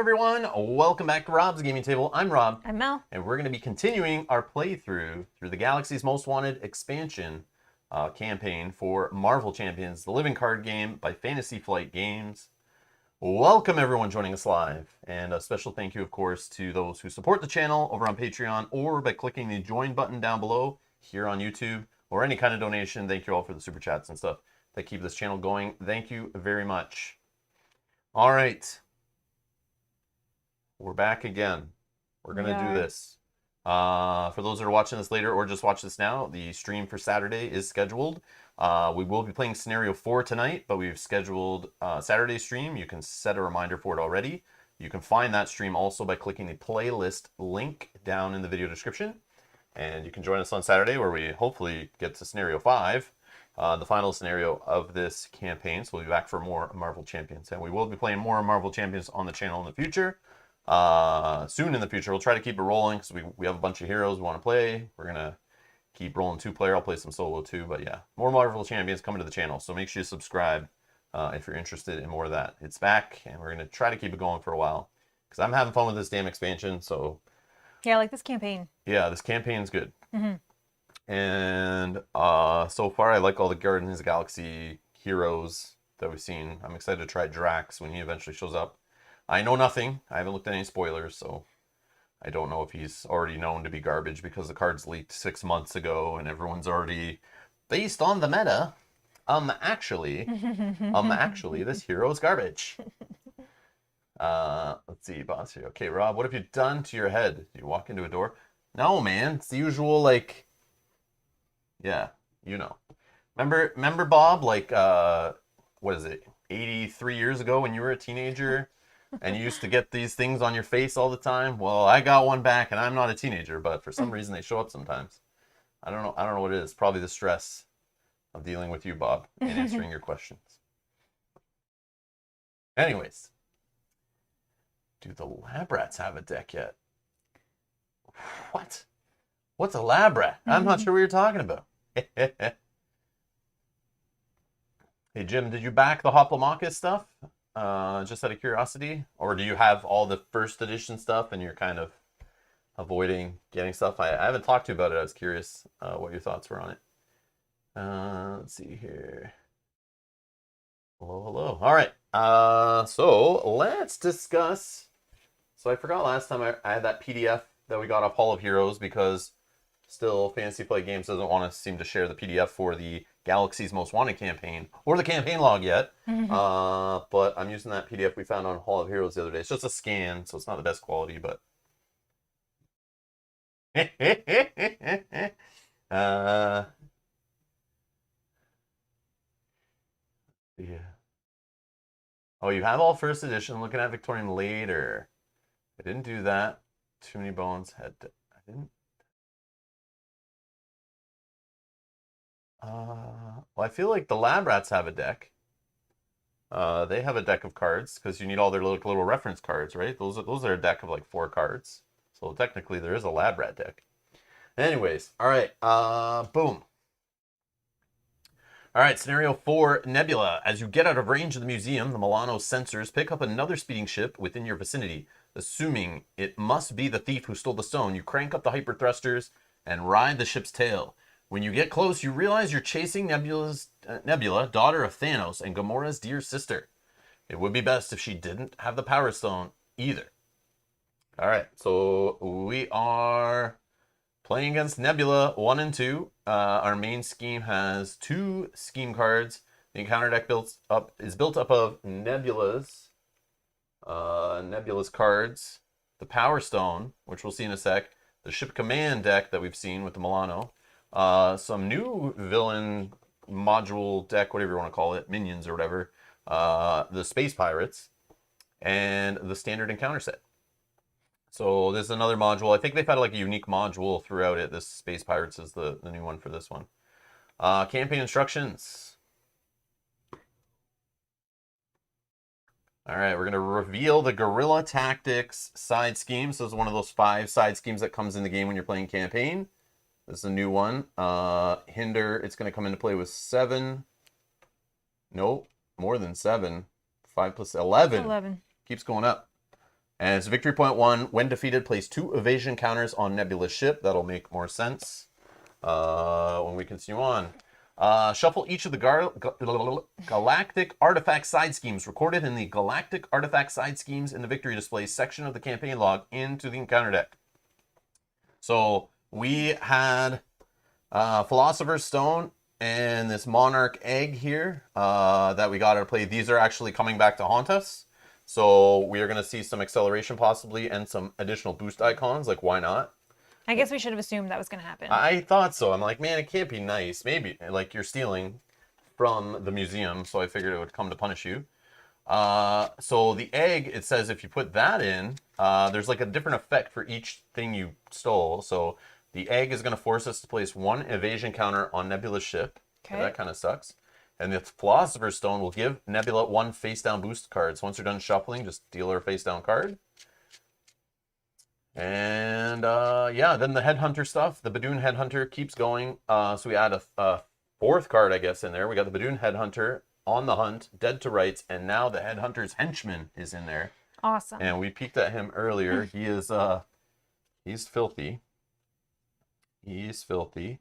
everyone. Welcome back to Rob's Gaming Table. I'm Rob. I'm Mel. And we're going to be continuing our playthrough through the Galaxy's Most Wanted expansion campaign for Marvel Champions, the living card game by Fantasy Flight Games. Welcome everyone joining us live. And a special thank you, of course, to those who support the channel over on Patreon or by clicking the join button down below here on YouTube or any kind of donation. Thank you all for the super chats and stuff that keep this channel going. Thank you very much. All right. We're back again. We're going to do this. For those that are watching this later or just watch this now, the stream for Saturday is scheduled. We will be playing Scenario 4 tonight, but we've scheduled Saturday's stream. You can set a reminder for it already. You can find that stream also by clicking the playlist link down in the video description. And you can join us on Saturday where we hopefully get to Scenario 5, the final scenario of this campaign. So we'll be back for more Marvel Champions. And we will be playing more Marvel Champions on the channel in the future. Soon in the future. We'll try to keep it rolling because we have a bunch of heroes we want to play. We're going to keep rolling 2-player. I'll play some solo too. But yeah, more Marvel Champions coming to the channel. So make sure you subscribe if you're interested in more of that. It's back and we're going to try to keep it going for a while because I'm having fun with this damn expansion. So yeah, I like this campaign. Yeah, this campaign's good. And so far I like all the Guardians of the Galaxy heroes that we've seen. I'm excited to try Drax when he eventually shows up. I know nothing. I haven't looked at any spoilers, so I don't know if he's already known to be garbage because the cards leaked 6 months ago and everyone's already based on the meta. Actually, this hero is garbage. Let's see, boss here. Okay, Rob, what have you done to your head? Did you walk into a door? No, man. It's the usual, like, yeah, you know. Remember Bob, like, what is it, 83 years ago when you were a teenager? And you used to get these things on your face all the time. Well, I got one back, and I'm not a teenager, but for some reason they show up sometimes. I don't know what it is. Probably the stress of dealing with you, Bob, and answering your questions. Anyways, do the Lab Rats have a deck yet? What? What's a Lab Rat? I'm not sure what you're talking about. Hey, Jim, did you back the Hoplomachus stuff? Just out of curiosity, or do you have all the first edition stuff and you're kind of avoiding getting stuff? I haven't talked to you about it. I was curious what your thoughts were on it. Let's see here. Hello. All right. So let's discuss. So I forgot last time I had that PDF that we got off Hall of Heroes because still Fantasy Flight Games doesn't want to seem to share the PDF for the Galaxy's Most Wanted campaign or the campaign log yet. But I'm using that PDF we found on Hall of Heroes the other day. It's just a scan, so it's not the best quality, but yeah. Oh, you have all first edition. Looking at Victorian later. I didn't do that. Too many bones. I didn't. Well, I feel like the Lab Rats have a deck. They have a deck of cards because you need all their little reference cards, right? Those are a deck of like 4 cards. So technically there is a Lab Rat deck. Anyways, all right. Boom. All right, Scenario 4, Nebula. As you get out of range of the museum, the Milano sensors pick up another speeding ship within your vicinity. Assuming it must be the thief who stole the stone, you crank up the hyper thrusters and ride the ship's tail. When you get close, you realize you're chasing Nebula, daughter of Thanos, and Gamora's dear sister. It would be best if she didn't have the Power Stone either. All right, so we are playing against Nebula 1 and 2. Our main scheme has 2 scheme cards. The encounter deck is built up of Nebula's cards, the Power Stone, which we'll see in a sec, the Ship Command deck that we've seen with the Milano. Some new villain module deck, whatever you want to call it, minions or whatever, the Space Pirates, and the standard encounter set. So there's another module. I think they've had like a unique module throughout it. This Space Pirates is the new one for this one. Campaign instructions. All right, we're going to reveal the Guerrilla Tactics side scheme. So this is one of those 5 side schemes that comes in the game when you're playing campaign. This is a new one. Hinder, it's going to come into play with 7. Nope, more than 7. 5 plus 11. 11. Keeps going up. And it's victory point 1. When defeated, place 2 evasion counters on Nebula's ship. That'll make more sense when we continue on. Shuffle each of the Galactic Artifact side schemes recorded in the Galactic Artifact side schemes in the victory display section of the campaign log into the encounter deck. So we had Philosopher's Stone and this Monarch Egg here that we got to play. These are actually coming back to haunt us. So we are going to see some acceleration possibly and some additional boost icons. Like, why not? I guess we should have assumed that was going to happen. I thought so. I'm like, man, it can't be nice. Maybe, like, you're stealing from the museum, so I figured it would come to punish you. So the egg, it says if you put that in, there's like a different effect for each thing you stole. So the egg is going to force us to place 1 evasion counter on Nebula's ship. Okay. That kind of sucks. And the Philosopher's Stone will give Nebula 1 face-down boost card. So once you're done shuffling, just deal her a face-down card. And yeah, then the Headhunter stuff. The Badoon Headhunter keeps going. So we add a 4th card, I guess, in there. We got the Badoon Headhunter on the hunt, dead to rights, and now the Headhunter's henchman is in there. Awesome. And we peeked at him earlier. He is he's filthy. He's filthy.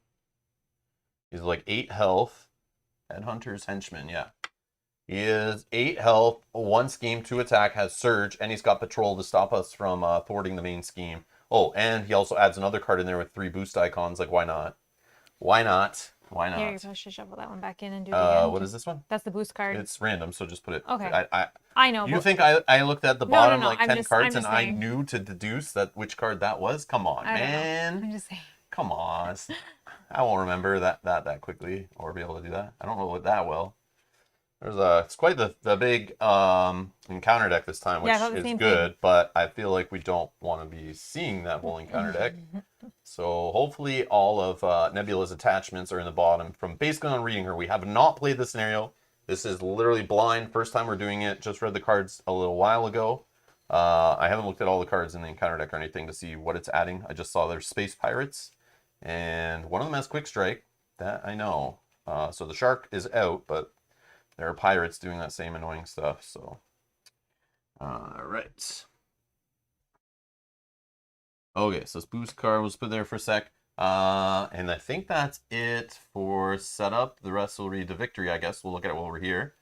He's like 8 health. Headhunter's henchman, yeah. He is 8 health, 1 scheme, 2 attack, has surge, and he's got patrol to stop us from thwarting the main scheme. Oh, and he also adds another card in there with 3 boost icons. Like, why not? Why not? Why not? Here, I should shuffle that one back in and do it again. What is this one? That's the boost card. It's random, so just put it. Okay. I know. You but think I looked at the bottom no, like I'm 10 just- cards I'm just and I saying. knew to deduce that which card that was? Come on, I don't know. man. I'm just saying. Come on. I won't remember that quickly or be able to do that. I don't know it that well. It's quite the big encounter deck this time, which Yeah, I thought the is same good, but I feel like we don't want to be seeing that whole encounter deck. So hopefully all of Nebula's attachments are in the bottom. From basically on reading her, we have not played this scenario. This is literally blind. First time we're doing it. Just read the cards a little while ago. I haven't looked at all the cards in the encounter deck or anything to see what it's adding. I just saw there's space pirates, and one of them has quick strike. That I know. So the shark is out, but there are pirates doing that same annoying stuff. So, all right. Okay, so this boost card was put there for a sec. And I think that's it for setup. The rest will read to victory, I guess. We'll look at it while we're here.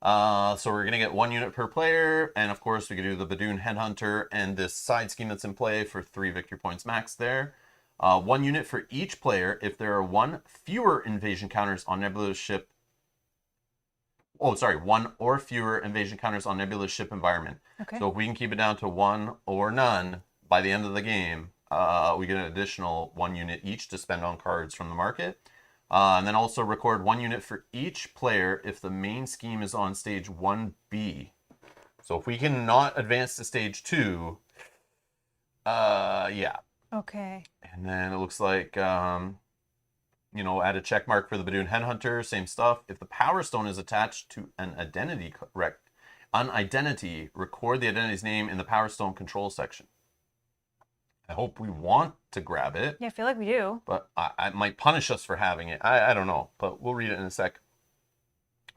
So we're going to get 1 unit per player. And of course, we can do the Badoon Headhunter and this side scheme that's in play for 3 victory points max there. 1 unit for each player if there are 1 fewer invasion counters on Nebula's ship. Oh, sorry, 1 or fewer invasion counters on Nebula's ship environment. Okay. So if we can keep it down to 1 or none by the end of the game, we get an additional 1 unit each to spend on cards from the market. And then also record 1 unit for each player if the main scheme is on stage 1B. So if we can not advance to stage 2, yeah. Okay. And then it looks like, you know, add a check mark for the Badoon Headhunter, same stuff. If the Power Stone is attached to an identity, record the identity's name in the Power Stone control section. I hope we want to grab it. Yeah, I feel like we do. But I might punish us for having it. I don't know, but we'll read it in a sec.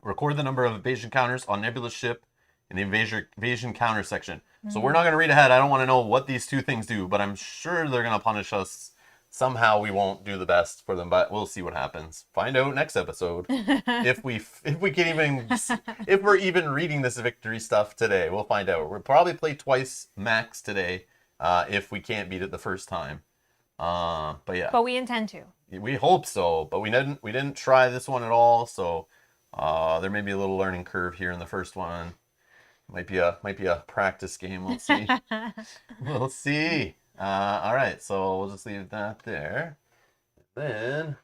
Record the number of evasion counters on Nebula's ship in the evasion counter section. So we're not going to read ahead. I don't want to know what these 2 things do, but I'm sure they're going to punish us. Somehow we won't do the best for them, but we'll see what happens. Find out next episode if we can even if we're even reading this victory stuff today. We'll find out. We'll probably play twice max today if we can't beat it the first time. But yeah. But we intend to. We hope so, but we didn't try this one at all, so there may be a little learning curve here in the first one. Might be a practice game. We'll see. We'll see. All right, so we'll just leave that there. Then,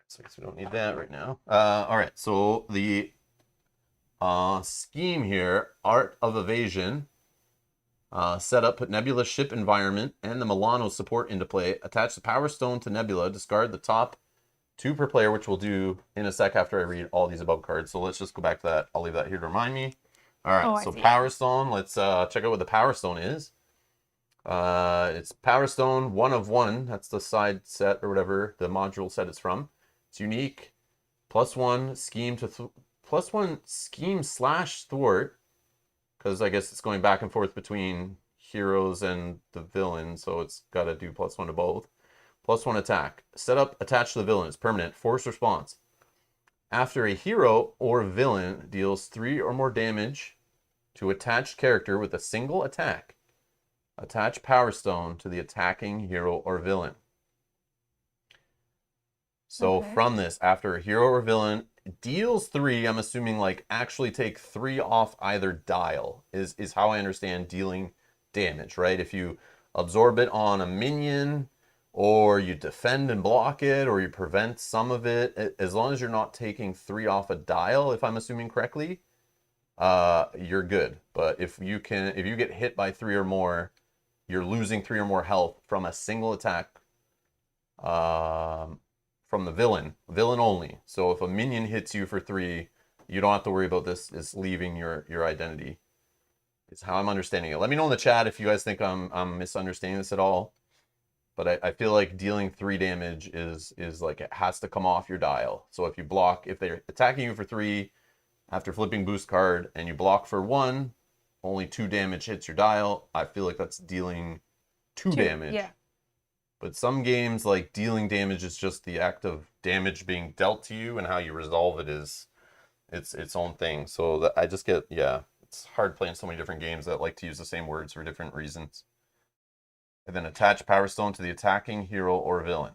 so I guess we don't need that right now. All right, so the scheme here, Art of Evasion. Setup, put Nebula's ship environment and the Milano support into play. Attach the Power Stone to Nebula. Discard the top 2 per player, which we'll do in a sec after I read all these above cards. So let's just go back to that. I'll leave that here to remind me. All right, so Power Stone. Let's check out what the Power Stone is. It's Power Stone 1 of 1. That's the side set or whatever the module set it's from. It's unique. +1 scheme to +1 scheme / thwart. because I guess it's going back and forth between heroes and the villain, so it's got to do +1 to both. +1 attack. Set up attached to the villain. It's permanent. Force response. After a hero or villain deals 3 or more damage to attached character with a single attack, attach Power Stone to the attacking hero or villain. So Okay. from this, after a hero or villain deals 3, I'm assuming like actually take 3 off either dial is how I understand dealing damage, right? If you absorb it on a minion, or you defend and block it, or you prevent some of it, as long as you're not taking 3 off a dial, if I'm assuming correctly, you're good. But if you get hit by 3 or more, you're losing 3 or more health from a single attack from the villain only. So if a minion hits you for 3, you don't have to worry about this is leaving your identity. Is how I'm understanding it. Let me know in the chat if you guys think I'm misunderstanding this at all. But I feel like dealing 3 damage is like it has to come off your dial. So if you block, if they're attacking you for 3 after flipping boost card and you block for 1, only 2 damage hits your dial. I feel like that's dealing 2 damage. Yeah. But some games, like dealing damage is just the act of damage being dealt to you, and how you resolve it is its own thing. So that I just get, yeah, it's hard playing so many different games that like to use the same words for different reasons. And then attach Power Stone to the attacking hero or villain.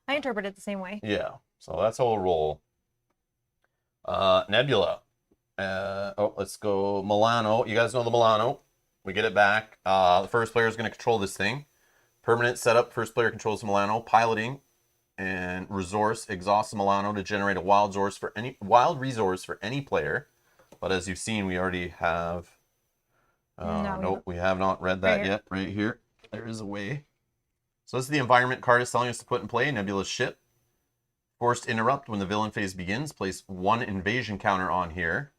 I interpret it the same way. Yeah, so that's how we'll roll. Nebula. Let's go Milano. You guys know the Milano. We get it back. The first player is going to control this thing. Permanent setup. First player controls the Milano. Piloting and resource exhausts the Milano to generate a wild resource for any player. But as you've seen, we already have. Nope, we have not read that yet. Right here. There is a way. So this is the environment card is telling us to put in play. Nebula's ship. Forced interrupt when the villain phase begins. Place 1 invasion counter on here.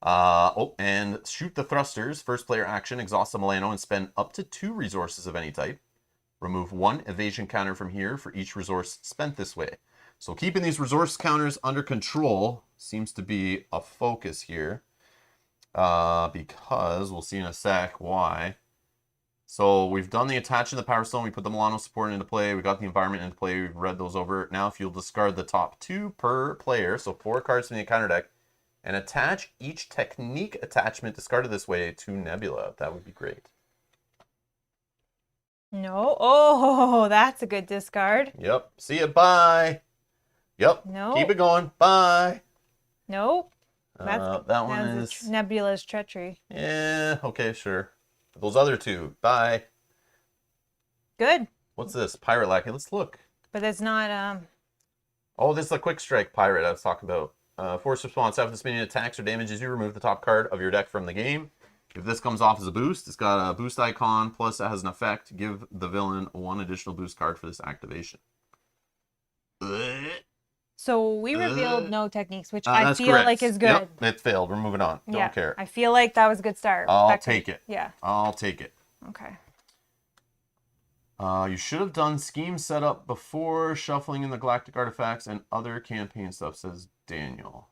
And shoot the thrusters. First player action. Exhaust the Milano and spend up to 2 resources of any type. Remove 1 evasion counter from here for each resource spent this way. So keeping these resource counters under control seems to be a focus here. Because we'll see in a sec why. So we've done the attaching the Power Stone. We put the Milano support into play. We got the environment into play. We've read those over. Now if you'll discard the top 2 per player, so 4 cards from the encounter deck, and attach each technique attachment discarded this way to Nebula, that would be great. No. Oh, that's a good discard. Yep. See you. Bye. Yep. No. Keep it going. Bye. Nope. That one is Nebula's treachery. Yeah. Okay. Sure. Those other 2. Bye. Good. What's this? Pirate Lackey. Let's look. But it's not. Oh, this is the quick strike pirate I was talking about. Force response. After this minion attacks or damages you, remove the top card of your deck from the game. If this comes off as a boost, it's got a boost icon, plus it has an effect. Give the villain 1 additional boost card for this activation. So we revealed no techniques, which I feel correct. like is good. Yep, it failed. We're moving on. Yeah, Don't care. I feel like that was a good start. I'll take it. Yeah. I'll take it. Okay. You should have done scheme setup before shuffling in the galactic artifacts and other campaign stuff, says Daniel.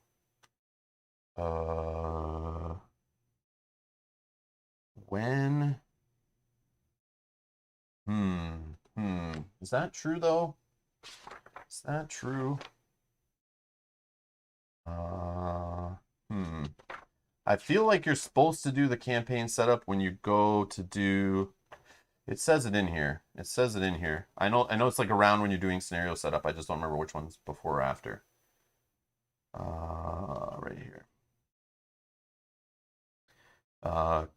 When? Is that true though? Is that true? I feel like you're supposed to do the campaign setup when you go to do. It says it in here. It says it in here. I know it's like around when you're doing scenario setup. I just don't remember which one's before or after. Right here.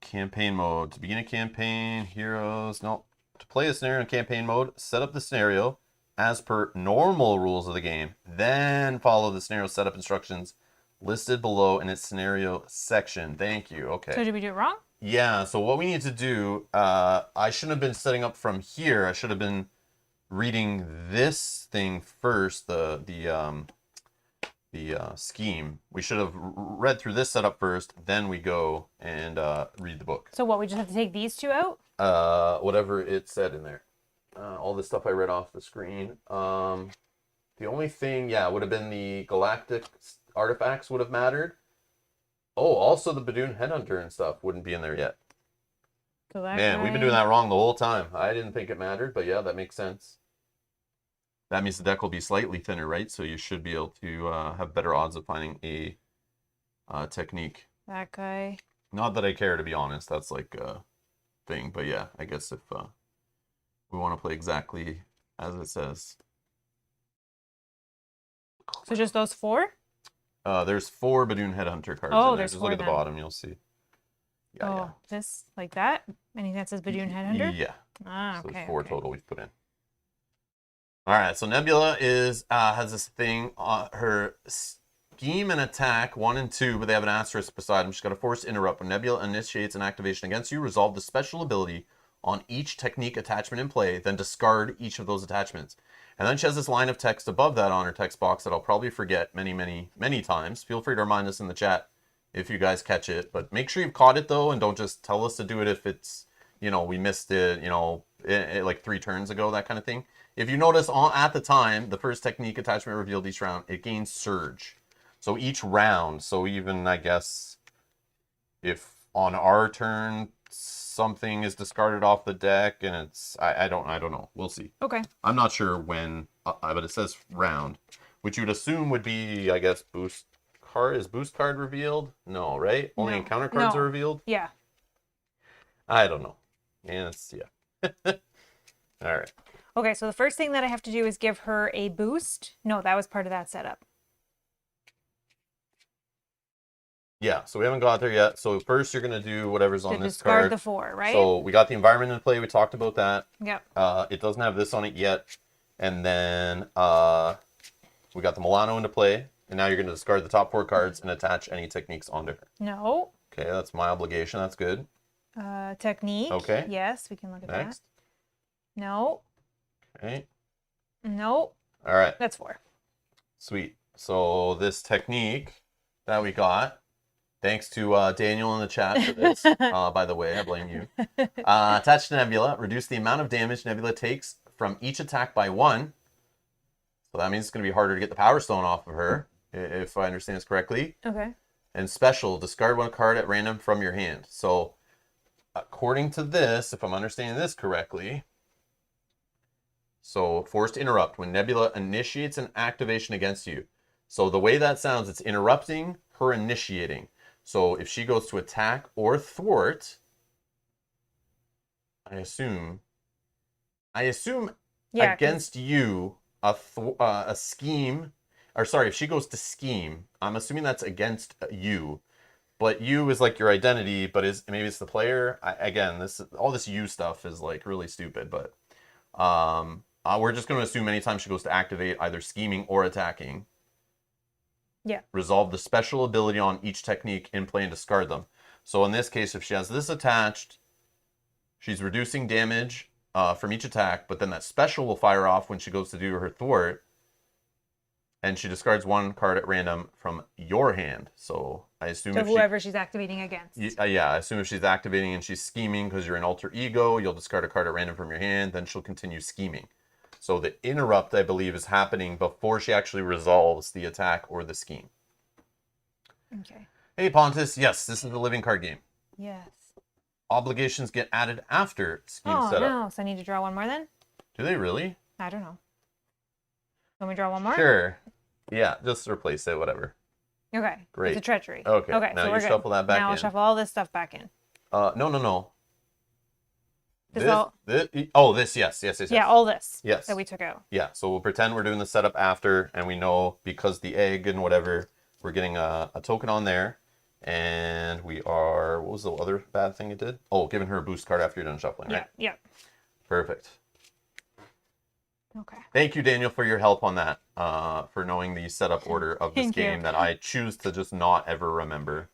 Campaign mode. To begin a campaign, heroes. No. To play a scenario in campaign mode, set up the scenario as per normal rules of the game. Then follow the scenario setup instructions listed below in its scenario section. Thank you. Okay. So did we do it wrong? Yeah, so what we need to do, I shouldn't have been setting up from here. I should have been reading this thing first, the scheme. We should have read through this setup first, then we go and read the book. So what, we just have to take these 2 out? Whatever it said in there. All the stuff I read off the screen. The only thing, would have been the galactic artifacts would have mattered. Oh, also the Badoon Headhunter and stuff wouldn't be in there yet. So that Man, we've been doing that wrong the whole time. I didn't think it mattered, but yeah, that makes sense. That means the deck will be slightly thinner, right? So you should be able to have better odds of finding a technique. That guy. Not that I care, to be honest. That's like a thing. But yeah, I guess if we want to play exactly as it says. So just those 4? There's 4 Badoon Headhunter cards Oh, in there. there's Just 4 look at the then. bottom, you'll see. Yeah, oh, this like that? Anything that says Badoon Headhunter? Yeah. Ah, So okay. there's 4 okay. total we've put in. All right, so Nebula has this thing. Her scheme and attack 1 and 2, but they have an asterisk beside them. She's got a force interrupt. When Nebula initiates an activation against you, resolve the special ability on each technique attachment in play, then discard each of those attachments. And then she has this line of text above that on her text box that I'll probably forget many, many, many times. Feel free to remind us in the chat if you guys catch it. But make sure you've caught it, though, and don't just tell us to do it if it's, we missed it, like 3 turns ago, that kind of thing. If you notice, at the time, the first technique attachment revealed each round, it gains Surge. So each round, so even, I guess, if on our turn something is discarded off the deck and it's, I don't know. We'll see. Okay. I'm not sure when, but it says round, which you would assume would be, I guess, boost card. Is boost card revealed? No, right? Only No. encounter cards No. are revealed? Yeah. I don't know. And it's, yeah. All right. Okay, so the first thing that I have to do is give her a boost. No, that was part of that setup. Yeah, so we haven't got there yet. So first you're going to do whatever's on To this discard card. the 4, right? So we got the environment in play. We talked about that. Yep. It doesn't have this on it yet. And then we got the Milano into play. And now you're going to discard the top 4 cards and attach any techniques onto her. No. Okay, that's my obligation. That's good. Technique. Okay. Yes, we can look at Next. that. No. Okay. No. All right. That's 4. Sweet. So this technique that we got, thanks to Daniel in the chat for this. By the way, I blame you. Attached to Nebula, reduce the amount of damage Nebula takes from each attack by 1. So that means it's going to be harder to get the Power Stone off of her, if I understand this correctly. Okay. And special, discard 1 card at random from your hand. So according to this, if I'm understanding this correctly, so forced interrupt when Nebula initiates an activation against you. So the way that sounds, it's interrupting her initiating. So if she goes to attack or thwart, I assume Yeah. against you a scheme, or sorry, if she goes to scheme, I'm assuming that's against you. But you is like your identity, but maybe it's the player. Again, all this you stuff is like really stupid, but we're just going to assume anytime she goes to activate either scheming or attacking. Yeah. Resolve the special ability on each technique in play and discard them. So in this case, if she has this attached, she's reducing damage from each attack, but then that special will fire off when she goes to do her thwart, and she discards 1 card at random from your hand. So I assume So whoever she's activating against. Yeah, I assume if she's activating and she's scheming because you're an alter ego, you'll discard a card at random from your hand, then she'll continue scheming. So the interrupt, I believe, is happening before she actually resolves the attack or the scheme. Okay. Hey, Pontus. Yes, this is the living card game. Yes. Obligations get added after scheme Oh, setup. no. So I need to draw 1 more then? Do they really? I don't know. Let me draw 1 more? Sure. Yeah, just replace it, whatever. Okay. Great. It's a treachery. Okay. Okay. Now So you we're good. shuffle that back now in. I'll shuffle all this stuff back in. No. This Yes. Yeah, all this. Yes. That we took out. Yeah, so we'll pretend we're doing the setup after, and we know because the egg and whatever, we're getting a token on there. And we are, what was the other bad thing it did? Oh, giving her a boost card after you're done shuffling, right? Yeah. Perfect. Okay. Thank you, Daniel, for your help on that, for knowing the setup order of this Thank you. game that I choose to just not ever remember.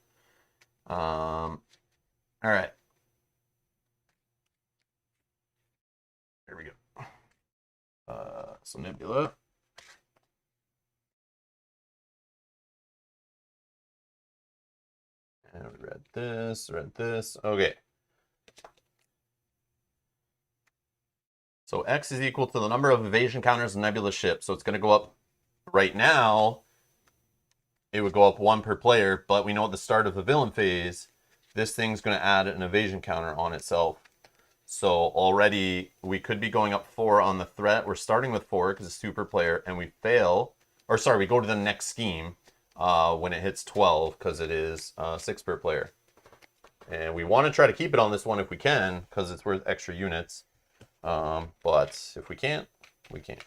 All right. There we go. So Nebula. And we read this. Okay. So X is equal to the number of evasion counters in Nebula's ship. So it's going to go up right now. it would go up 1 per player, but we know at the start of the villain phase, this thing's going to add an evasion counter on itself. So already we could be going up 4 on the threat. We're starting with 4 because it's 2 per player, and we fail, or sorry, we go to the next scheme when it hits 12 because it is 6 per player. And we want to try to keep it on this one if we can because it's worth extra units. But if we can't, we can't.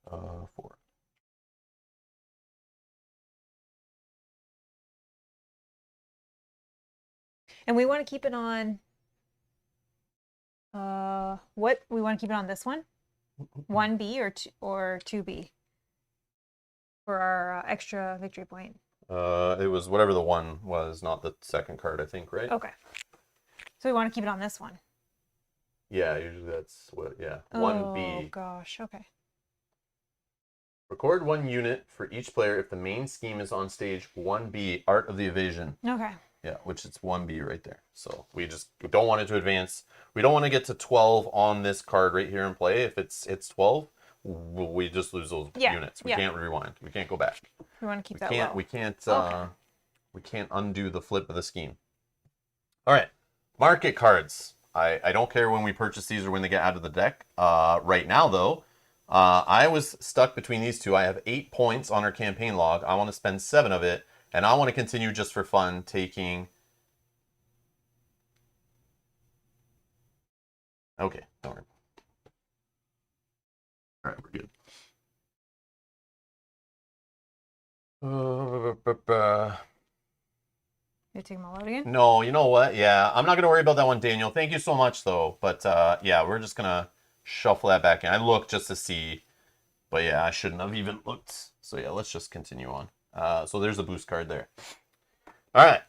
4. And we want to keep it on. What we want to keep it on this one, 1B or 2B for our extra victory point. It was whatever the 1 was, not the second card, I think, right? Okay. So we want to keep it on this one. Yeah, usually that's what. Yeah, 1B. Oh gosh. Okay. Record 1 unit for each player if the main scheme is on stage 1B, Art of the Evasion. Okay. Yeah, which it's 1B right there. So we don't want it to advance. We don't want to get to 12 on this card right here in play. If it's 12, we just lose those units. We can't rewind. We can't go back. We want to keep that low. We can't undo the flip of the scheme. All right, market cards. I don't care when we purchase these or when they get out of the deck. Right now, though, I was stuck between these two. I have 8 points on our campaign log. I want to spend 7 of it. And I want to continue just for fun taking... Okay, don't worry. All right, we're good. You take them all out again? No, you know what? Yeah, I'm not going to worry about that one, Daniel. Thank you so much, though. But yeah, we're just going to shuffle that back in. I looked just to see. But yeah, I shouldn't have even looked. So yeah, let's just continue on. So there's a boost card there. All right.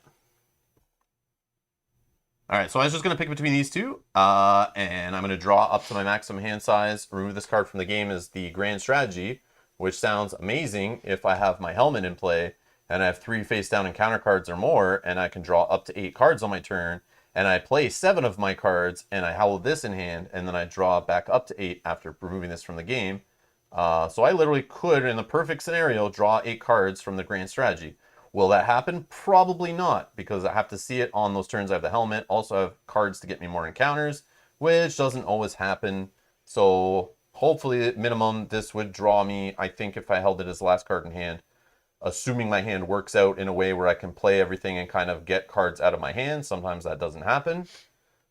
All right, so I was just going to pick between these two, and I'm going to draw up to my maximum hand size, remove this card from the game as the grand strategy, which sounds amazing if I have my helmet in play, and I have 3 face down encounter cards or more, and I can draw up to 8 cards on my turn, and I play 7 of my cards, and I howl this in hand, and then I draw back up to 8 after removing this from the game. So I literally could, in the perfect scenario, draw 8 cards from the grand strategy. Will that happen? Probably not, because I have to see it on those turns I have the helmet. Also I have cards to get me more encounters, which doesn't always happen. So hopefully at minimum this would draw me, I think if I held it as the last card in hand, assuming my hand works out in a way where I can play everything and kind of get cards out of my hand. Sometimes that doesn't happen,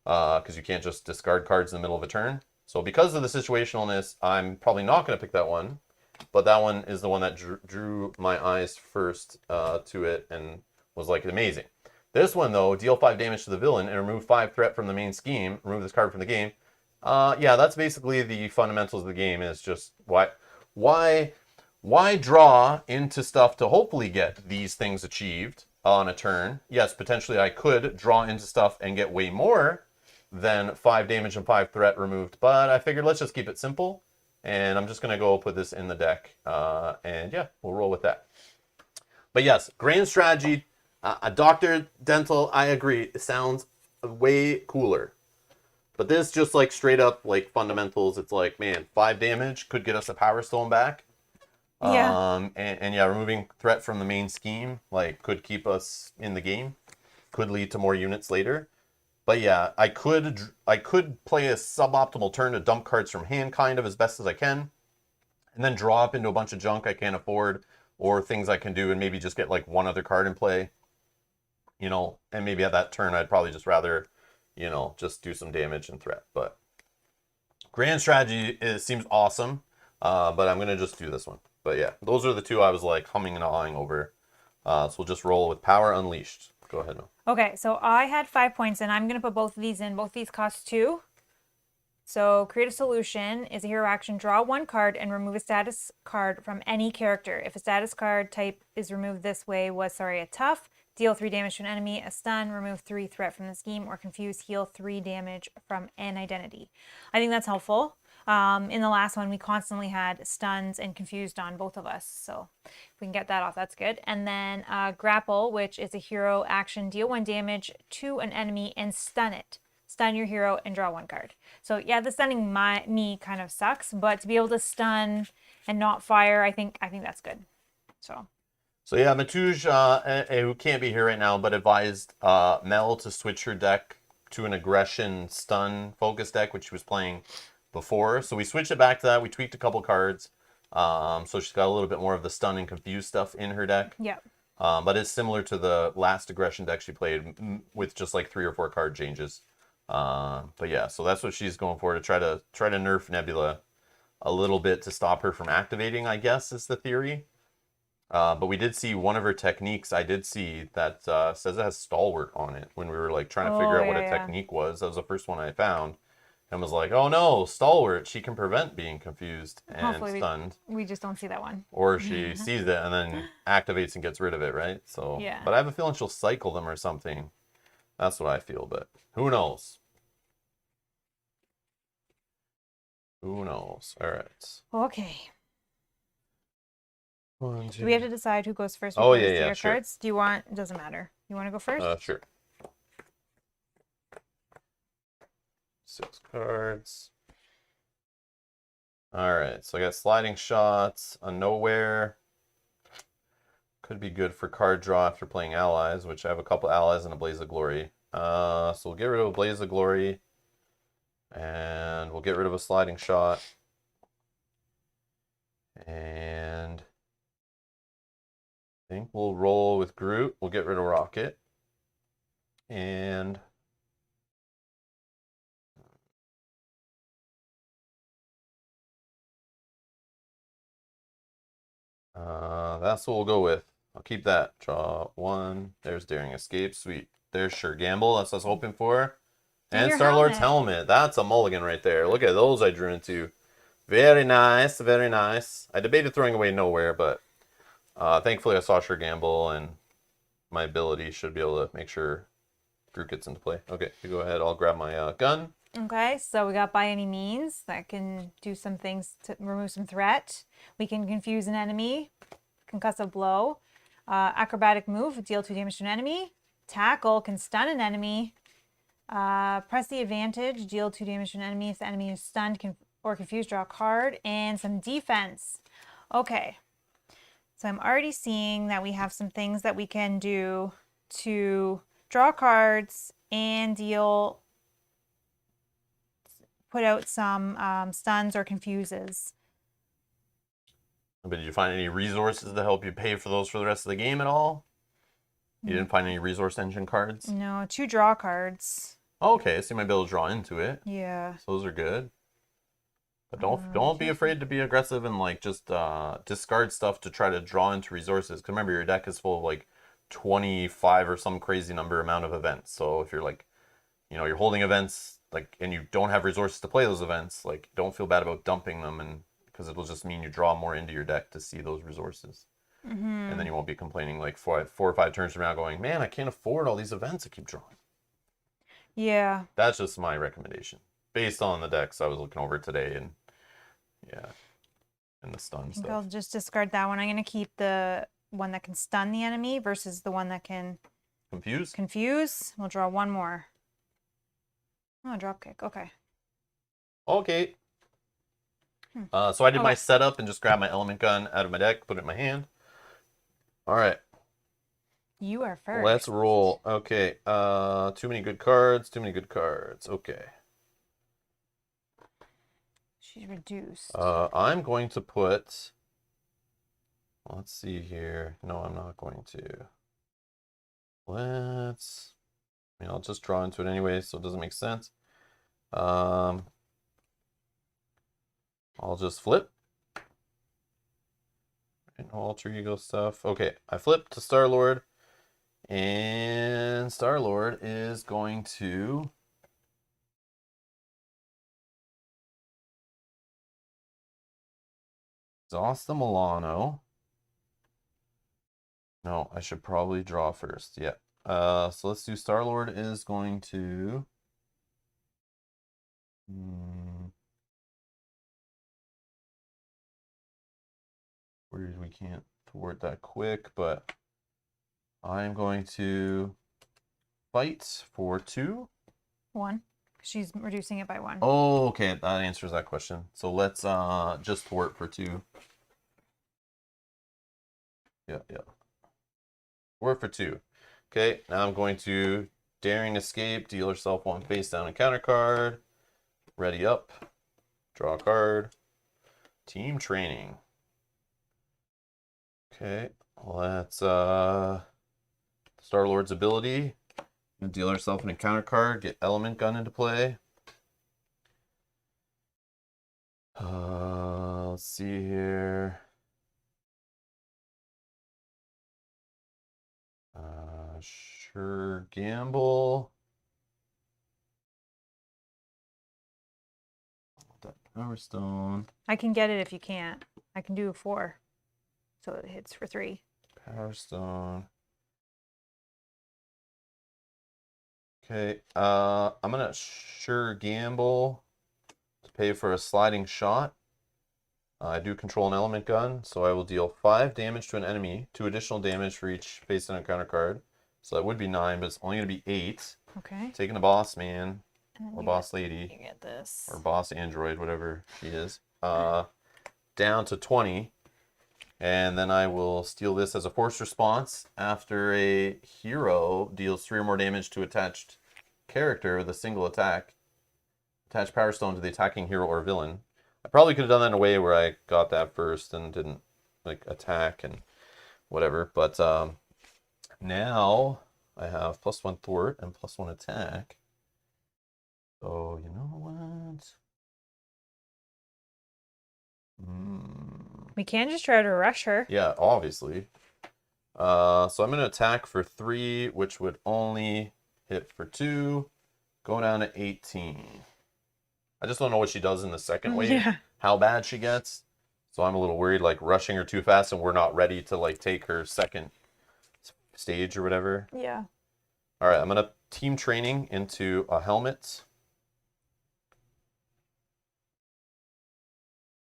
because you can't just discard cards in the middle of a turn. So because of the situationalness, I'm probably not going to pick that one. But that one is the one that drew my eyes first to it and was like amazing. This one, though, deal 5 damage to the villain and remove 5 threat from the main scheme. Remove this card from the game. Yeah, that's basically the fundamentals of the game. Is just why draw into stuff to hopefully get these things achieved on a turn. Yes, potentially I could draw into stuff and get way more than 5 damage and 5 threat removed. But I figured let's just keep it simple. And I'm just going to go put this in the deck. And yeah, we'll roll with that. But yes, grand strategy, a Dr. Dental, I agree. It sounds way cooler. But this just like straight up like fundamentals. It's like, man, 5 damage could get us a Power Stone back. Yeah. And yeah, removing threat from the main scheme like could keep us in the game. Could lead to more units later. But yeah, I could play a suboptimal turn to dump cards from hand kind of as best as I can. And then draw up into a bunch of junk I can't afford or things I can do and maybe just get like one other card in play. You know, and maybe at that turn I'd probably just rather, you know, just do some damage and threat. But grand strategy seems awesome, but I'm going to just do this one. But yeah, those are the two I was like humming and hawing over. So we'll just roll with Power Unleashed. Go ahead, Mel. Okay, so I had 5 points, and I'm going to put both of these in. Both of these cost 2. So create a solution is a hero action. Draw 1 card and remove a status card from any character. If a status card type is removed this way was, a tough, deal 3 damage to an enemy, a stun, remove 3 threat from the scheme, or confuse, heal 3 damage from an identity. I think that's helpful. In the last one, we constantly had stuns and confused on both of us. So if we can get that off, that's good. And then grapple, which is a hero action. Deal 1 damage to an enemy and stun it. Stun your hero and draw 1 card. So yeah, the stunning me kind of sucks, but to be able to stun and not fire, I think that's good. So So yeah, Matuj, who can't be here right now, but advised Mel to switch her deck to an aggression stun focus deck, which she was playing before. So we switched it back to that. We tweaked a couple cards. So she's got a little bit more of the stun and confuse stuff in her deck. Yep. But it's similar to the last aggression deck she played with just like 3 or 4 card changes. But yeah, so that's what she's going for, to try to nerf Nebula a little bit to stop her from activating, I guess, is the theory. But we did see one of her techniques. I did see that says it has Stalwart on it when we were like trying to figure out what a technique was. That was the first one I found, and was like, oh no, Stalwart. She can prevent being confused and Hopefully stunned. we just don't see that one. Or she sees it and then activates and gets rid of it, right? So Yeah. But I have a feeling she'll cycle them or something. That's what I feel, but who knows? Who knows? All right. Okay. One, Do we have to decide who goes first? Oh, before we yeah, see yeah, our sure. cards? Do you want? It doesn't matter. You want to go first? Sure. 6 cards. All right, so I got sliding shots, a nowhere. Could be good for card draw after playing allies, which I have a couple allies and a Blaze of Glory. So we'll get rid of a Blaze of Glory, and we'll get rid of a sliding shot. And I think we'll roll with Groot. We'll get rid of Rocket. And that's what we'll go with. I'll keep that. Draw 1. There's Daring Escape. Sweet. There's Sure Gamble. That's what I was hoping for. And Star-Lord's helmet. That's a mulligan right there. Look at those I drew into. Very nice. Very nice. I debated throwing away Nowhere, but thankfully I saw Sure Gamble, and my ability should be able to make sure Groot gets into play. Okay, you go ahead. I'll grab my gun. Okay, so we got By Any Means. That can do some things to remove some threat. We can confuse an enemy. Concussive Blow. Acrobatic Move. Deal 2 damage to an enemy. Tackle can stun an enemy. Press the Advantage. Deal 2 damage to an enemy. If the enemy is stunned or confused, draw a card. And some defense. Okay. So I'm already seeing that we have some things that we can do to draw cards and put out some stuns or confuses. But did you find any resources to help you pay for those for the rest of the game at all? You didn't find any resource engine cards? No, 2 draw cards. Oh, okay, so you might be able to draw into it. Yeah. So those are good. But don't be afraid to be aggressive and like just discard stuff to try to draw into resources. Because remember, your deck is full of like 25 or some crazy amount of events. So if you're like, you're holding events like, and you don't have resources to play those events, like don't feel bad about dumping them, and because it'll just mean you draw more into your deck to see those resources. And then you won't be complaining like 4 or 5 turns from now going, man, I can't afford all these events I keep drawing. Yeah. That's just my recommendation based on the decks I was looking over today, and and the stun stuff. I'll just discard that one. I'm going to keep the one that can stun the enemy versus the one that can confuse. We'll draw 1 more. Oh, drop kick. Okay. Okay. So I did my setup and just grabbed my element gun out of my deck, put it in my hand. All right. You are first. Let's roll. Okay. Too many good cards. Okay. She's reduced. I'm going to put. Let's see here. No, I'm not going to. I'll just draw into it anyway, so it doesn't make sense. I'll just flip. And alter ego stuff. Okay, I flip to Star-Lord. And Star-Lord is going to exhaust the Milano. No, I should probably draw first. Yeah. So let's do Star-Lord is going to we can't thwart that quick, but I'm going to fight for 2. 1. She's reducing it by 1. Oh, okay. That answers that question. So let's just thwart for 2. Yeah. 4 for 2. Okay, now I'm going to Daring Escape, deal yourself 1 face down encounter card. Ready up. Draw a card. Team Training. Okay, let's Star-Lord's ability. Deal yourself an encounter card, get Element Gun into play. Let's see here. Sure, gamble. That Power Stone. I can get it if you can't. I can do 4. So it hits for 3. Power Stone. Okay, I'm gonna sure gamble to pay for a sliding shot. I do control an element gun, so I will deal 5 damage to an enemy, 2 additional damage for each face down encounter card. So that would be 9, but it's only gonna be 8. Okay. Taking a boss man And then or you boss get, lady you get this. or boss android, whatever she is, down to 20. And then I will steal this as a forced response after a hero deals 3 or more damage to attached character with a single attack. Attach Power Stone to the attacking hero or villain. I probably could have done that in a way where I got that first and didn't like attack and whatever. But now I have +1 thwart and +1 attack. So you know what? We can just try to rush her. Yeah, obviously. So I'm going to attack for 3, which would only hit for 2. Go down to 18. I just don't know what she does in the second wave. Yeah. How bad she gets. So I'm a little worried, like rushing her too fast, and we're not ready to like take her second stage or whatever. Yeah. All right, I'm going to team training into a helmet.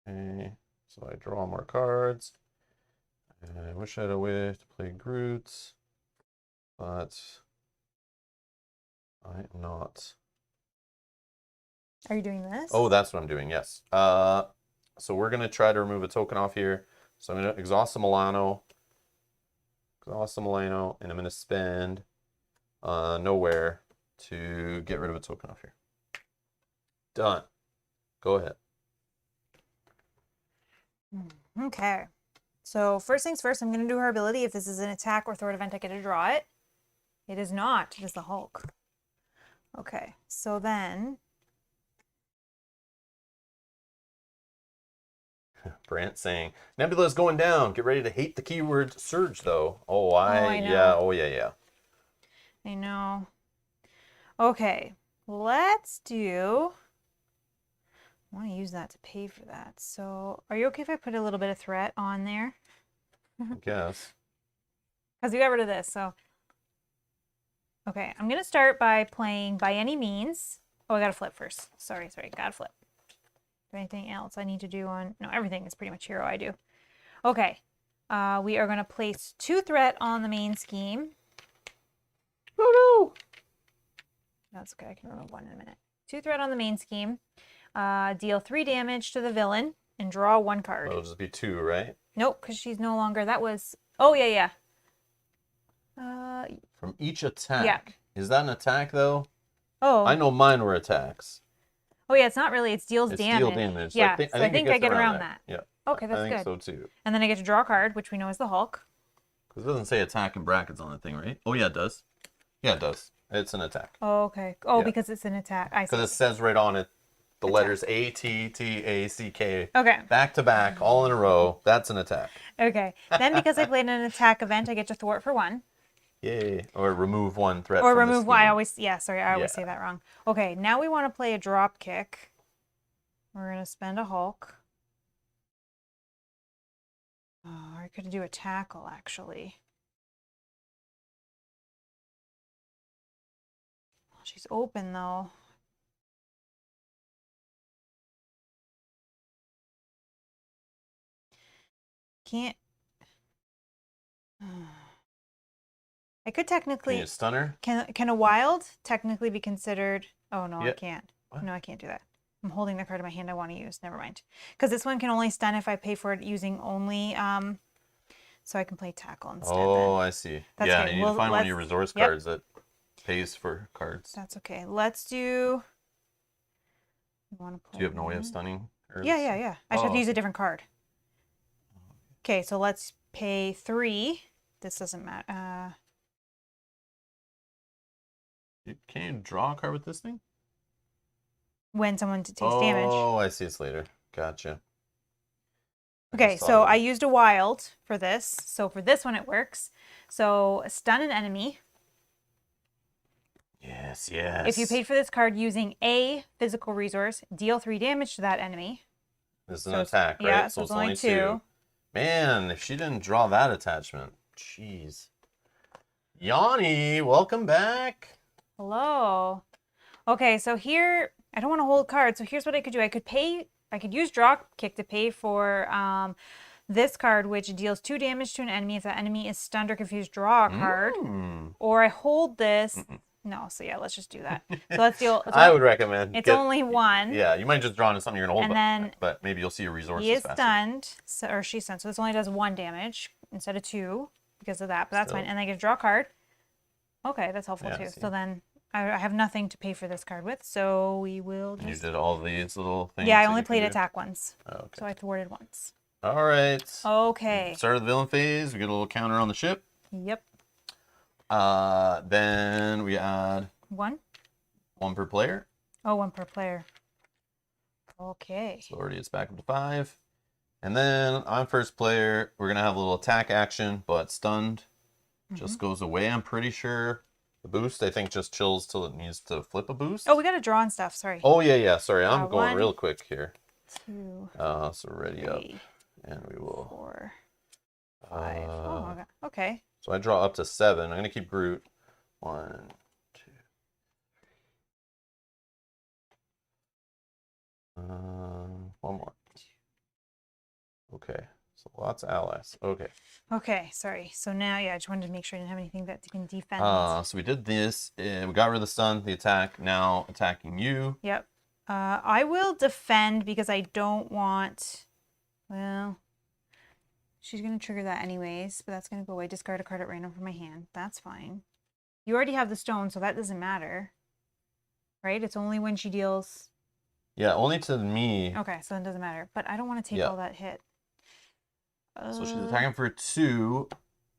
Okay, so I draw more cards. And I wish I had a way to play Groot, but I am not. Are you doing this? Oh, that's what I'm doing, yes. So we're going to try to remove a token off here. So I'm going to exhaust the Milano, and I'm going to spend nowhere to get rid of a token off here. Done. Go ahead. Okay. So first things first, I'm going to do her ability. If this is an attack or thwart event, I get to draw it. It is not. It is the Hulk. Okay. So then... Brant saying, Nebula's going down. Get ready to hate the keyword surge, though. Oh, I know. Yeah. Oh, yeah. I know. Okay. Let's do... I want to use that to pay for that. So are you okay if I put a little bit of threat on there? I guess. Because we got rid of this, so... Okay, I'm going to start by playing By Any Means. Oh, I got to flip first. Sorry, got to flip. Is there anything else I need to do on... No, everything is pretty much hero I do. Okay, we are going to place 2 threat on the main scheme. Oh, no! That's okay, I can remove 1 in a minute. 2 threat on the main scheme. Deal 3 damage to the villain and draw 1 card. It'll just be 2, right? Nope, because she's no longer... That was... Oh, yeah. From each attack. Yeah. Is that an attack, though? Oh. I know mine were attacks. Oh, yeah, it's not really. It's deals It's damage. deal damage. So Yeah, I think I get around that. Yeah. Okay, that's I think good. so, too. And then I get to draw a card, which we know is the Hulk. Because it doesn't say attack in brackets on the thing, right? Oh, yeah, it does. Yeah, it does. It's an attack. Oh, okay. Oh, Yeah. because it's an attack. I see. Because it says right on it the letters A-T-T-A-C-K. Okay. Back to back, all in a row. That's an attack. Okay. Then because I played an attack event, I get to thwart for 1. Yay. Or remove 1 threat Or from the remove 1. I scheme. always, I always say that wrong. Okay, now we want to play a drop kick. We're going to spend a Hulk. Oh, I could do a tackle, actually. She's open, though. Can't... I could Can technically... you stun her? Can a wild technically be considered... Oh, no, Yeah. I can't. What? No, I can't do that. I'm holding the card in my hand I want to use. Never mind. Because this one can only stun if I pay for it using only so I can play tackle instead. Oh, Then. I see. That's Yeah, okay. you need to find one of your resource Yep. cards that pays for cards. That's okay. Let's do. You want to play? Do you have no way of stunning her? Yeah. I just have to use a okay. different card. Okay, so let's pay 3. This doesn't matter. Can you draw a card with this thing? When someone takes damage. Oh, I see. It's later. Gotcha. Okay, so I used a wild for this. So for this one, it works. So stun an enemy. Yes. If you paid for this card using a physical resource, deal 3 damage to that enemy. This is an attack, right? Yeah, so it's only 2. Man, if she didn't draw that attachment, jeez. Yanni, welcome back. Hello. Okay, so here I don't want to hold cards. So here's what I could do. I could use draw kick to pay for this card, which deals 2 damage to an enemy if that enemy is stunned or confused. Draw a card, or I hold this. No, so yeah, let's just do that. So let's deal. I would recommend. It's only 1. Yeah, you might just draw into something you're gonna hold, And then but maybe you'll see your resources he is faster. stunned, or she's stunned. So this only does 1 damage instead of 2 because of that. But that's Still. fine. And I get to draw a card. Okay, that's helpful Yeah, too. see. So then I have nothing to pay for this card with. So we will And you just. did all these little things. Yeah, I that only you played can do? attack once. Oh, okay. So I thwarted once. All right. Okay. Start of the villain phase. We get a little counter on the ship. Yep. Then we add 1. 1 per player. Oh, 1 per player. Okay. So already it's back up to 5. And then on first player, we're gonna have a little attack action, but stunned just goes away. I'm pretty sure the boost, I think, just chills till it needs to flip a boost. Oh, we got to draw and stuff. Sorry. Oh yeah. Sorry, I'm going 1, real quick here. 2, So ready up, 3, and we will. 4, 5. Oh, okay. So I draw up to 7. I'm gonna keep Groot. 1, 2. One more. Okay. So lots of allies. Okay. Okay, sorry. So now, yeah, I just wanted to make sure I didn't have anything that can defend. So we did this. We got rid of the stun, the attack. Now attacking you. Yep. I will defend because I don't want. Well, she's gonna trigger that anyways, but that's gonna go away. Discard a card at random from my hand. That's fine. You already have the stone, so that doesn't matter, right? It's only when she deals. Yeah, only to me. Okay, so it doesn't matter. But I don't want to take all that hit. So she's attacking for 2,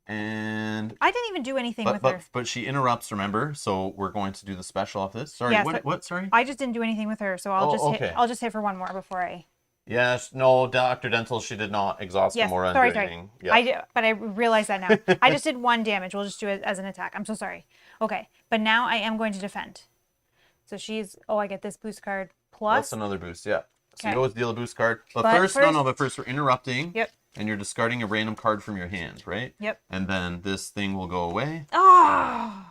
and I didn't even do anything with her. But she interrupts. Remember, so we're going to do the special off this. Sorry, Yeah, what? Sorry. I just didn't do anything with her, so I'll hit. I'll just hit for 1 more before I. Yes, no, Dr. Dental, she did not exhaust Gamora and do anything. Yeah. But I realized that now. I just did 1 damage. We'll just do it as an attack. I'm so sorry. Okay, but now I am going to defend. So she's. Oh, I get this boost card plus. That's another boost. Yeah. So Okay. you always deal a boost card, but But first we're interrupting. Yep. And you're discarding a random card from your hand, right? Yep. And then this thing will go away. Oh.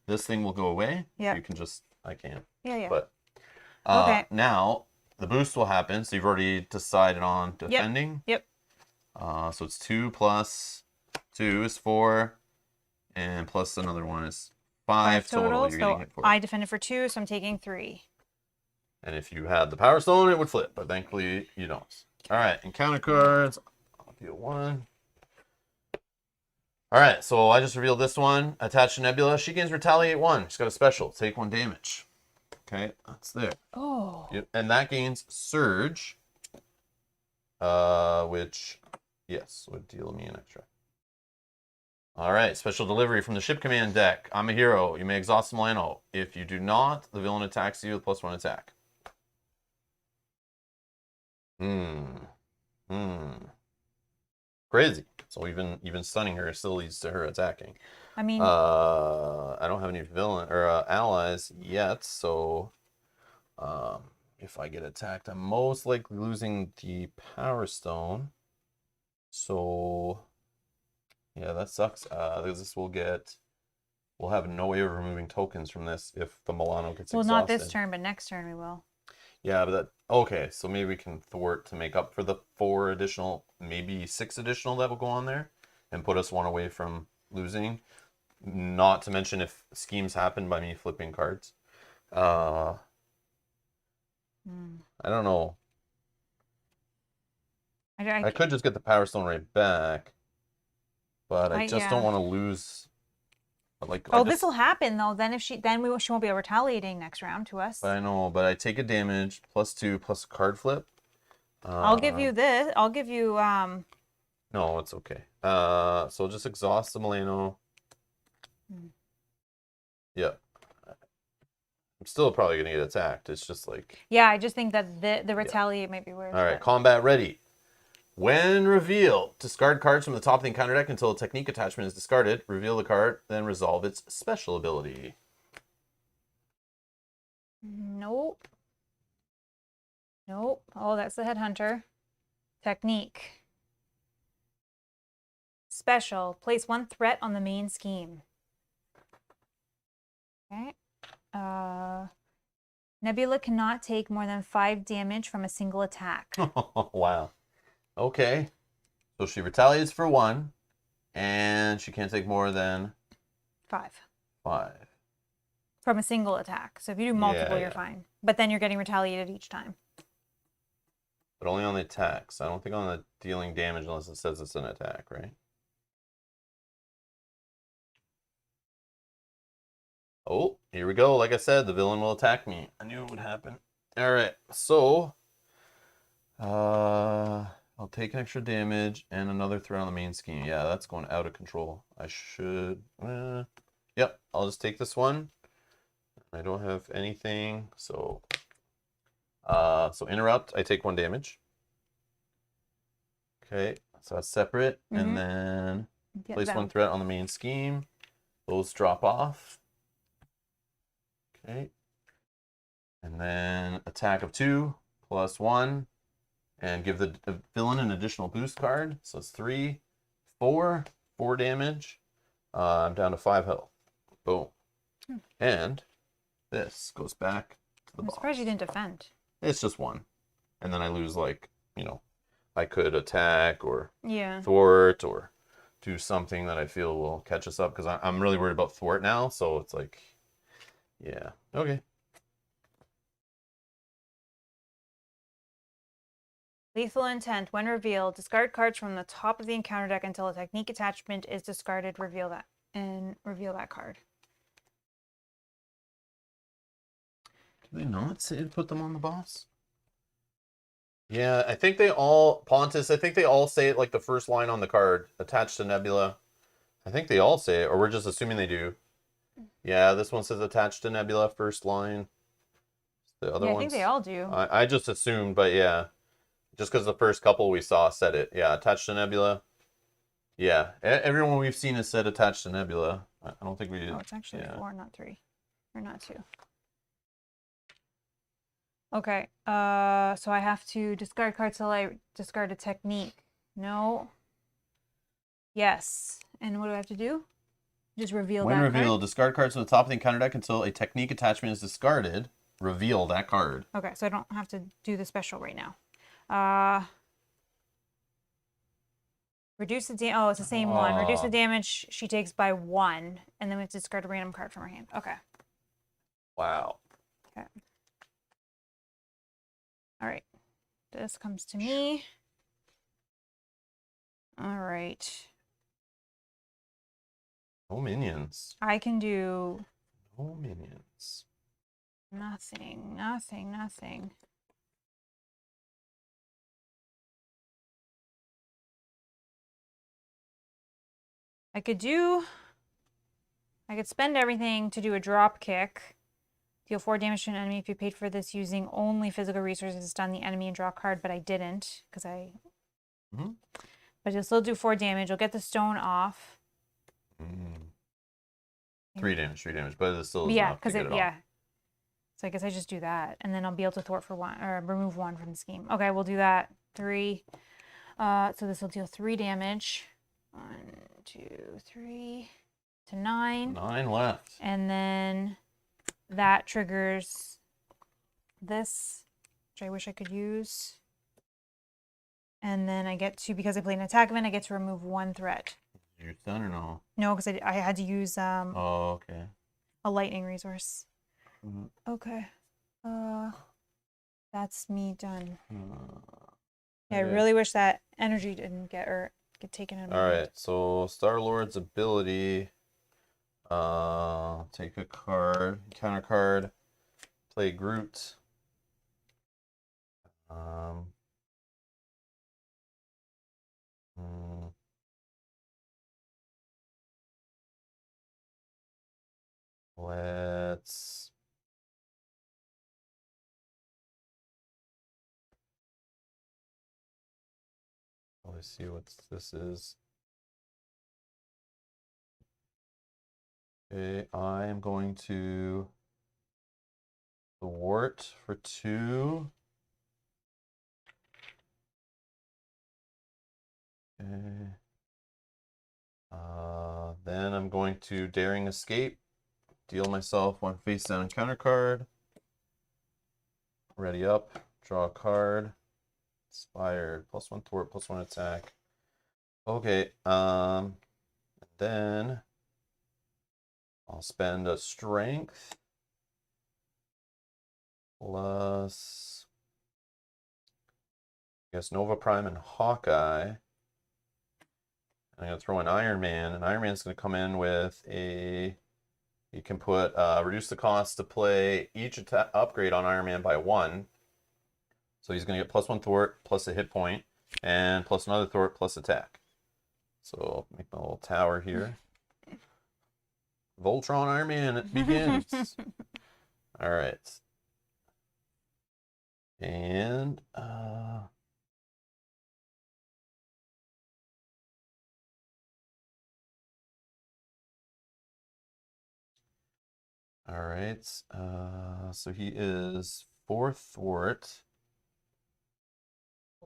This thing will go away. Yeah. You can just. I can't. Yeah. But. Okay. Now the boost will happen. So you've already decided on defending. Yep. So it's 2 plus 2 is 4, and plus another one is 5 total. You're getting hit for. I defended for 2, so I'm taking 3. And if you had the Power Stone, it would flip, but thankfully you don't. All right, encounter cards. I'll deal 1. All right, so I just revealed this one. Attached to Nebula. She gains Retaliate 1. She's got a special. Take 1 damage. Okay, that's there. Oh. Yep. And that gains Surge, which, yes, would deal me an extra. All right, special delivery from the Ship Command deck. I'm a hero. You may exhaust Milano. If you do not, the villain attacks you with +1 attack. Crazy. So even stunning her still leads to her attacking. I mean, I don't have any villain or allies yet, so if I get attacked, I'm most likely losing the Power Stone. So yeah, that sucks. We'll have no way of removing tokens from this if the Milano gets exhausted. not this turn, but next turn we will. Yeah, but okay, so maybe we can thwart to make up for the 4 additional, maybe 6 additional that will go on there and put us 1 away from losing. Not to mention if schemes happen by me flipping cards. I don't know. I could just get the Power Stone right back. but I just don't yeah. want to lose. Like, Oh, this will happen though. Then if she she won't be retaliating next round to us. But I know, but I take a damage +2 plus a card flip. I'll give you this. I'll give you No, it's okay. So I'll just exhaust the Milano. Yeah. I'm still probably gonna get attacked. It's just like. yeah, I just think that the retaliate might be worse. All right, but- combat ready. When revealed, discard cards from the top of the encounter deck until a technique attachment is discarded. Reveal the card, then resolve its special ability. Nope. Nope. Oh, that's the headhunter. Technique. Special. Place one threat on the main scheme. Okay. Nebula cannot take more than 5 damage from a single attack. Wow. Okay. So she retaliates for 1, and she can't take more than 5. 5. From a single attack. So if you do multiple, Yeah, you're yeah. fine. But then you're getting retaliated each time. But only on the attacks. I don't think on the dealing damage unless it says it's an attack, right? Oh, here we go. Like I said, the villain will attack me. I knew it would happen. All right, so I'll take an extra damage and another threat on the main scheme. Yeah, that's going out of control. I should. Yep, I'll just take this one. I don't have anything, so interrupt. I take 1 damage. Okay, so that's separate, and then Get place that. 1 threat on the main scheme. Those drop off. Okay. And then attack of 2 plus 1 and give the villain an additional boost card. So it's 3, 4 damage. I'm down to 5 health. Boom. And this goes back to the I'm box. surprised you didn't defend. It's just 1. And then I lose, like, I could attack or Yeah. thwart or do something that I feel will catch us up because I'm really worried about thwart now. So it's like, yeah. Okay. Lethal intent. When revealed, discard cards from the top of the encounter deck until a technique attachment is discarded. Reveal that card. Do they not say to put them on the boss? Yeah, I think they all, Pontus, I think they all say it like the first line on the card, attached to Nebula. I think they all say it, or we're just assuming they do. Yeah, this one says attached to Nebula, first line. The other Yeah, I ones, think they all do. I just assumed, but yeah. Just because the first couple we saw said it. Yeah, attached to Nebula. Yeah, everyone we've seen has said attached to Nebula. I don't think we did. Oh, it's actually yeah. 4, not 3. Or not 2. Okay, so I have to discard cards till I discard a technique. No. Yes. And what do I have to do? Just reveal When that revealed, discard cards from the top of the encounter deck until a technique attachment is discarded. Reveal that card. card? Okay, so I don't have to do the special right now. Reduce the damage. Oh, it's the same one. Reduce the damage she takes by 1, and then we have to discard a random card from her hand. Okay. Wow. Okay. All right. This comes to me. All right. No minions. I can do No minions. nothing. I could spend everything to do a drop kick. Deal 4 damage to an enemy if you paid for this using only physical resources, stun the enemy and draw a card, but I didn't because I. But you'll still do 4 damage. You'll get the stone off. 3 damage, but it still is Yeah, enough to because get it yeah. off. So I guess I just do that, and then I'll be able to thwart for 1 or remove 1 from the scheme. Okay, we'll do that. 3. So this will deal 3 damage. 1, 2, 3 to 9. 9 left. And then that triggers this, which I wish I could use. And then I get to, because I played an attack event, I get to remove 1 threat. You're done or no? No, because I had to use Oh, okay. a lightning resource. Mhm. Okay. That's me done. Uh, Yeah, I okay. really wish that energy didn't get, or get taken in. All right, so Star-Lord's ability, take a card, counter card, play Groot. Hmm. Let's see what this is. Okay, I am going to thwart for 2. Okay. Then I'm going to Daring Escape, deal myself 1 face down encounter card. Ready up, draw a card. Inspired, +1 thwart, +1 attack. Okay, then I'll spend a strength plus, I guess, Nova Prime and Hawkeye. I'm going to throw in Iron Man, and Iron Man's going to come in with a, you can put, reduce the cost to play each upgrade on Iron Man by 1. So he's going to get +1 thwart, plus a hit point, and plus another thwart, plus attack. So I'll make my little tower here. Voltron Iron Man, it begins. All right. And, all right, so he is 4 thwart,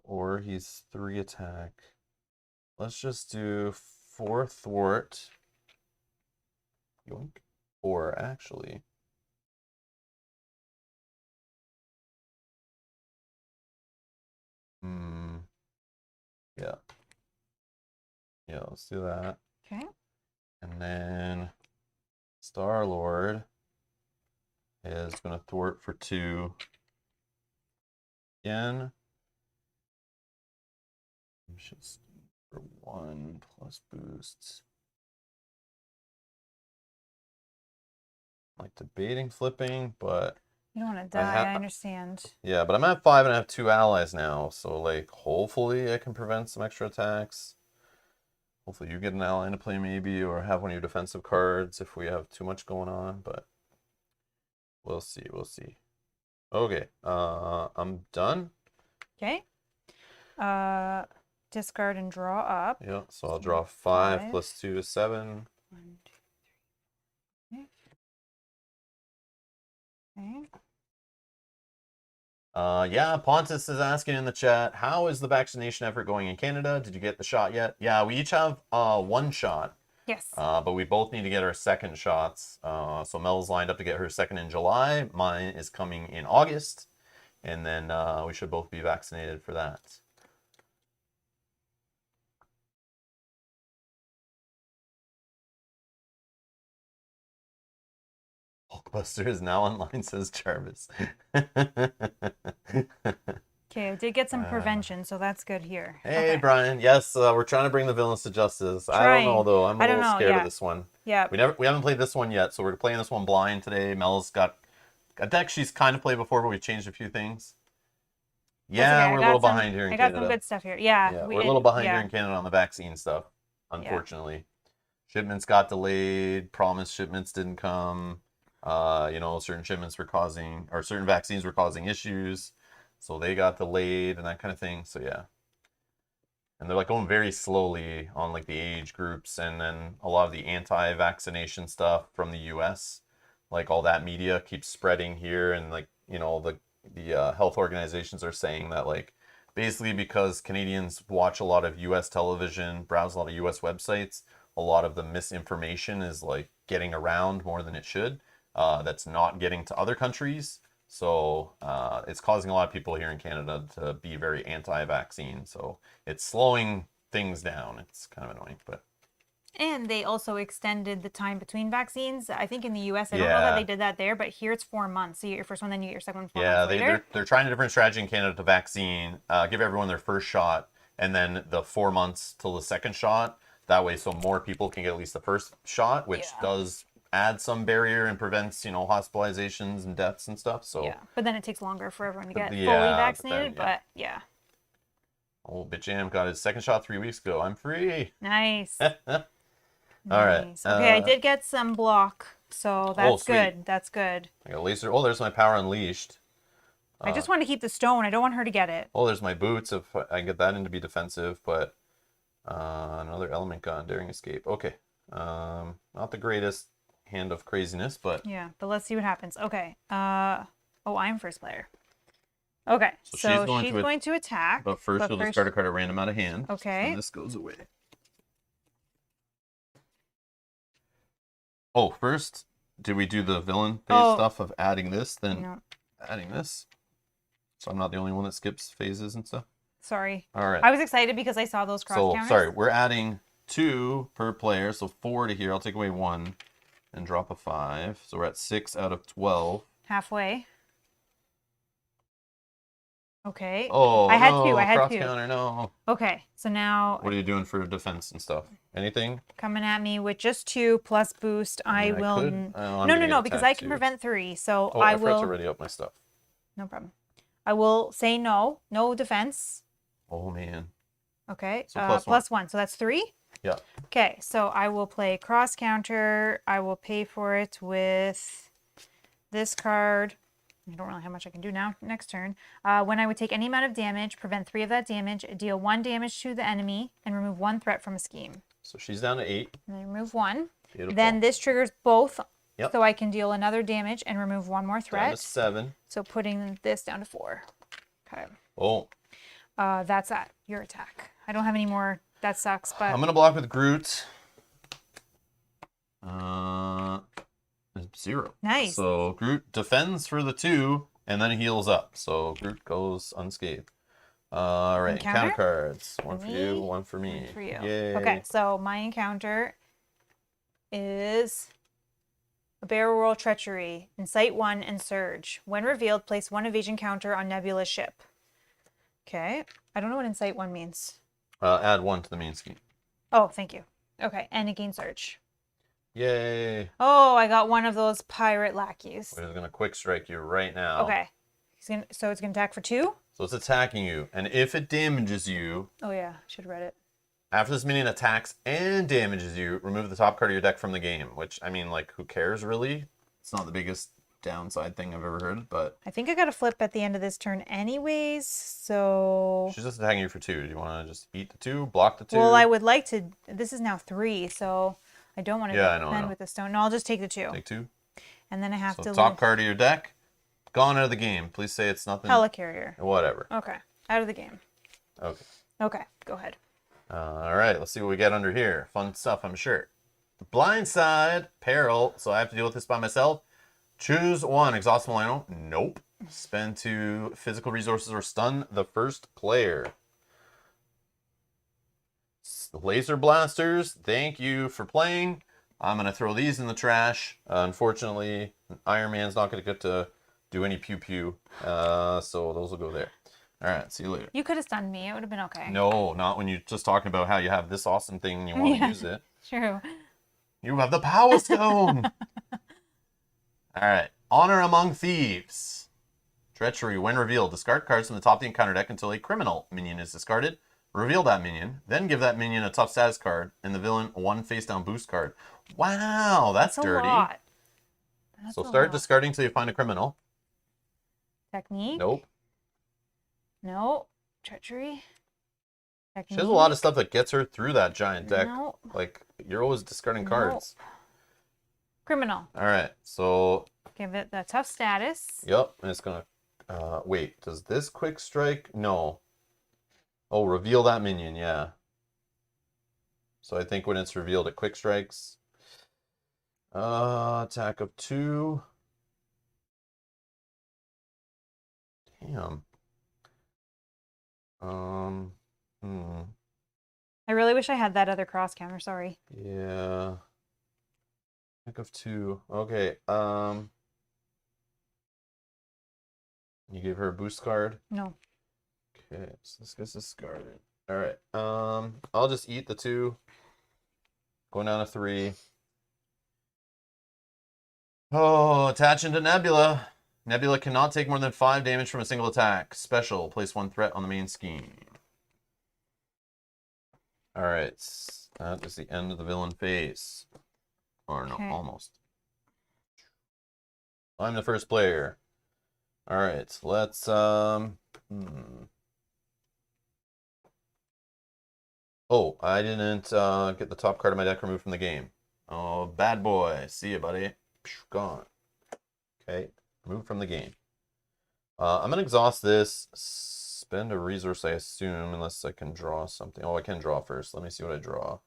or he's 3 attack. Let's just do 4 thwart. Yoink. 4, actually. Yeah. Yeah, let's do that. Okay. And then Star-Lord is going to thwart for 2 again. Just for 1 plus boosts. Like debating flipping, but You don't want to die, I understand. Yeah, but I'm at 5 and I have 2 allies now, so like hopefully I can prevent some extra attacks. Hopefully you get an ally to play maybe, or have one of your defensive cards if we have too much going on, but we'll see, we'll see. Okay, I'm done. Okay. Discard and draw up. Yeah, so I'll draw 5 plus 2 is 7. 1, 2, 3. Okay. Yeah, Pontus is asking in the chat, how is the vaccination effort going in Canada? Did you get the shot yet? Yeah, we each have 1 shot. Yes. But we both need to get our 2nd shots. So Mel's lined up to get her 2nd in July. Mine is coming in August. And then we should both be vaccinated for that. Hulkbuster is now online, says Jarvis. Okay, I did get some prevention, so that's good here. Hey, okay. Brian. Yes, we're trying to bring the villains to justice. I don't know, though. I'm a little scared of this one. Yeah. We haven't played this one yet, so we're playing this one blind today. Mel's got a deck she's kind of played before, but we've changed a few things. Yeah, okay. we're a little behind here in Canada. I got some good stuff here. Yeah. We're a little behind here in Canada on the vaccine stuff, unfortunately. Yeah. Shipments got delayed. Promised shipments didn't come. You know, certain shipments were causing, or certain vaccines were causing issues. So they got delayed and that kind of thing. So yeah. And they're like going very slowly on like the age groups, and then a lot of the anti-vaccination stuff from the US. Like all that media keeps spreading here, and like, you know, the health organizations are saying that like basically because Canadians watch a lot of US television, browse a lot of US websites, a lot of the misinformation is like getting around more than it should. That's not getting to other countries. So it's causing a lot of people here in Canada to be very anti-vaccine. So it's slowing things down. It's kind of annoying, but. And they also extended the time between vaccines. I think in the US, I don't know that they did that there, but here it's 4 months. So you get your first one, then you get your second one 4 months later. They're trying a different strategy in Canada to vaccine, give everyone their first shot, and then the 4 months till the second shot. That way, so more people can get at least the first shot, which Yeah. does add some barrier and prevents, hospitalizations and deaths and stuff. So, Yeah, but then it takes longer for everyone to get fully Yeah, but then, vaccinated. yeah. But yeah, old Bitjam got his second shot 3 weeks ago. I'm free. nice. All right. Nice. Okay, I did get some block, so that's sweet. good. That's good. I got a laser. Oh, there's my power unleashed. I just want to keep the stone. I don't want her to get it. Oh, there's my boots. If I can get that in to be defensive, but another element gun, daring escape. Okay. Not the greatest hand of craziness, but Yeah, but let's see what happens. Okay. Oh, I'm first player. Okay, So so she's going she's to going to attack. but first you'll discard a card at random out of hand. Okay. And this goes away. Oh, first, did we do the villain phase stuff of adding this, then No, adding this? So I'm not the only one that skips phases and stuff. sorry. All right. I was excited because I saw those cross So counters. sorry, we're adding 2 per player, so 4 to here. I'll take away 1 and drop a 5. So we're at 6 out of 12. Halfway. Okay. Oh, I had no, 2. I had cross 2. counter, no. Okay, so now What are you doing for defense and stuff? Anything? coming at me with just 2 plus boost. I mean, I will. could. I'm No, gonna get because I attacked can too. prevent 3. So Oh, I I forgot to will. ready up my stuff. No problem. I will say no. No defense. Oh, man. Okay. So plus plus 1. So that's 3. Yeah. Okay. So I will play cross counter. I will pay for it with this card. I don't really have much I can do now. Next turn. When I would take any amount of damage, prevent 3 of that damage, deal 1 damage to the enemy, and remove 1 threat from a scheme. So she's down to 8. And then remove 1. Beautiful. Then this triggers both. Yep. So I can deal another damage and remove 1 more Down threat. to 7. So putting this down to 4. Okay. Oh, That's that. Your attack. I don't have any more. That sucks, but I'm going to block with Groot. 0. nice. So Groot defends for the 2 and then heals up. So Groot goes unscathed. All right, encounter cards. One for you, one for me. One for you. Yay. Okay, so my encounter is a Barrel Roll Treachery, Incite 1, and Surge. When revealed, place 1 evasion counter on Nebula's ship. Okay, I don't know what Incite 1 means. Add 1 to the main scheme. Oh, thank you. Okay, and it gains Surge. Yay. Oh, I got one of those pirate lackeys. We're going to quick strike you right now. Okay, so it's going to attack for 2? So it's attacking you. And if it damages you, Oh yeah, should have read it. after this minion attacks and damages you, remove the top card of your deck from the game. Which, I mean, like, who cares, really? It's not the biggest downside thing I've ever heard, but... I think I got a flip at the end of this turn anyways, so... She's just attacking you for 2. Do you want to just eat the 2, block the 2? Well, I would like to... This is now 3, so I don't want to Yeah, I defend know. with the stone. No, I'll just take the 2. Take 2. And then I have So to top leave card of your deck, gone out of the game. Please say it's nothing. Helicarrier. Whatever. Okay, out of the game. Okay. Okay, go ahead. All right, let's see what we get under here. Fun stuff, I'm sure. Blindside, peril. So I have to deal with this by myself. Choose 1. Exhaust Milano. Nope. Spend 2 physical resources or stun the first player. Laser blasters. Thank you for playing. I'm going to throw these in the trash. Unfortunately, Iron Man's not going to get to do any pew-pew. So those will go there. All right, see you later. You could have stunned me. It would have been okay. No, not when you're just talking about how you have this awesome thing and you want to use it. True. You have the Power Stone. All right. Honor Among Thieves. Treachery. When revealed, discard cards from the top of the encounter deck until a criminal minion is discarded. Reveal that minion. Then give that minion a tough status card and the villain 1 face-down boost card. Wow, that's dirty. A lot. That's So a start lot. discarding until you find a criminal. Technique? Nope. No. Treachery? She has a lot of stuff that gets her through that giant deck. Nope. Like, you're always discarding Nope. cards. Criminal. All right, so Give it the tough status. yep, and it's gonna. Wait, does this quick strike? No. Oh, reveal that minion, yeah. So I think when it's revealed, it quick strikes. Attack of 2. Damn. I really wish I had that other cross counter. Sorry. Yeah. Attack of 2. Okay. You gave her a boost card. No. Okay, so this gets discarded. All right. I'll just eat the 2. Going down to 3. Oh, attach into Nebula. Nebula cannot take more than 5 damage from a single attack. Special. Place 1 threat on the main scheme. All right. That is the end of the villain phase. Or no, Okay. almost. I'm the first player. All right. Let's Oh, I didn't get the top card of my deck removed from the game. Oh, bad boy. See you, buddy. Gone. Okay. Removed from the game. I'm going to exhaust this. Spend a resource, I assume, unless I can draw something. Oh, I can draw first. Let me see what I draw.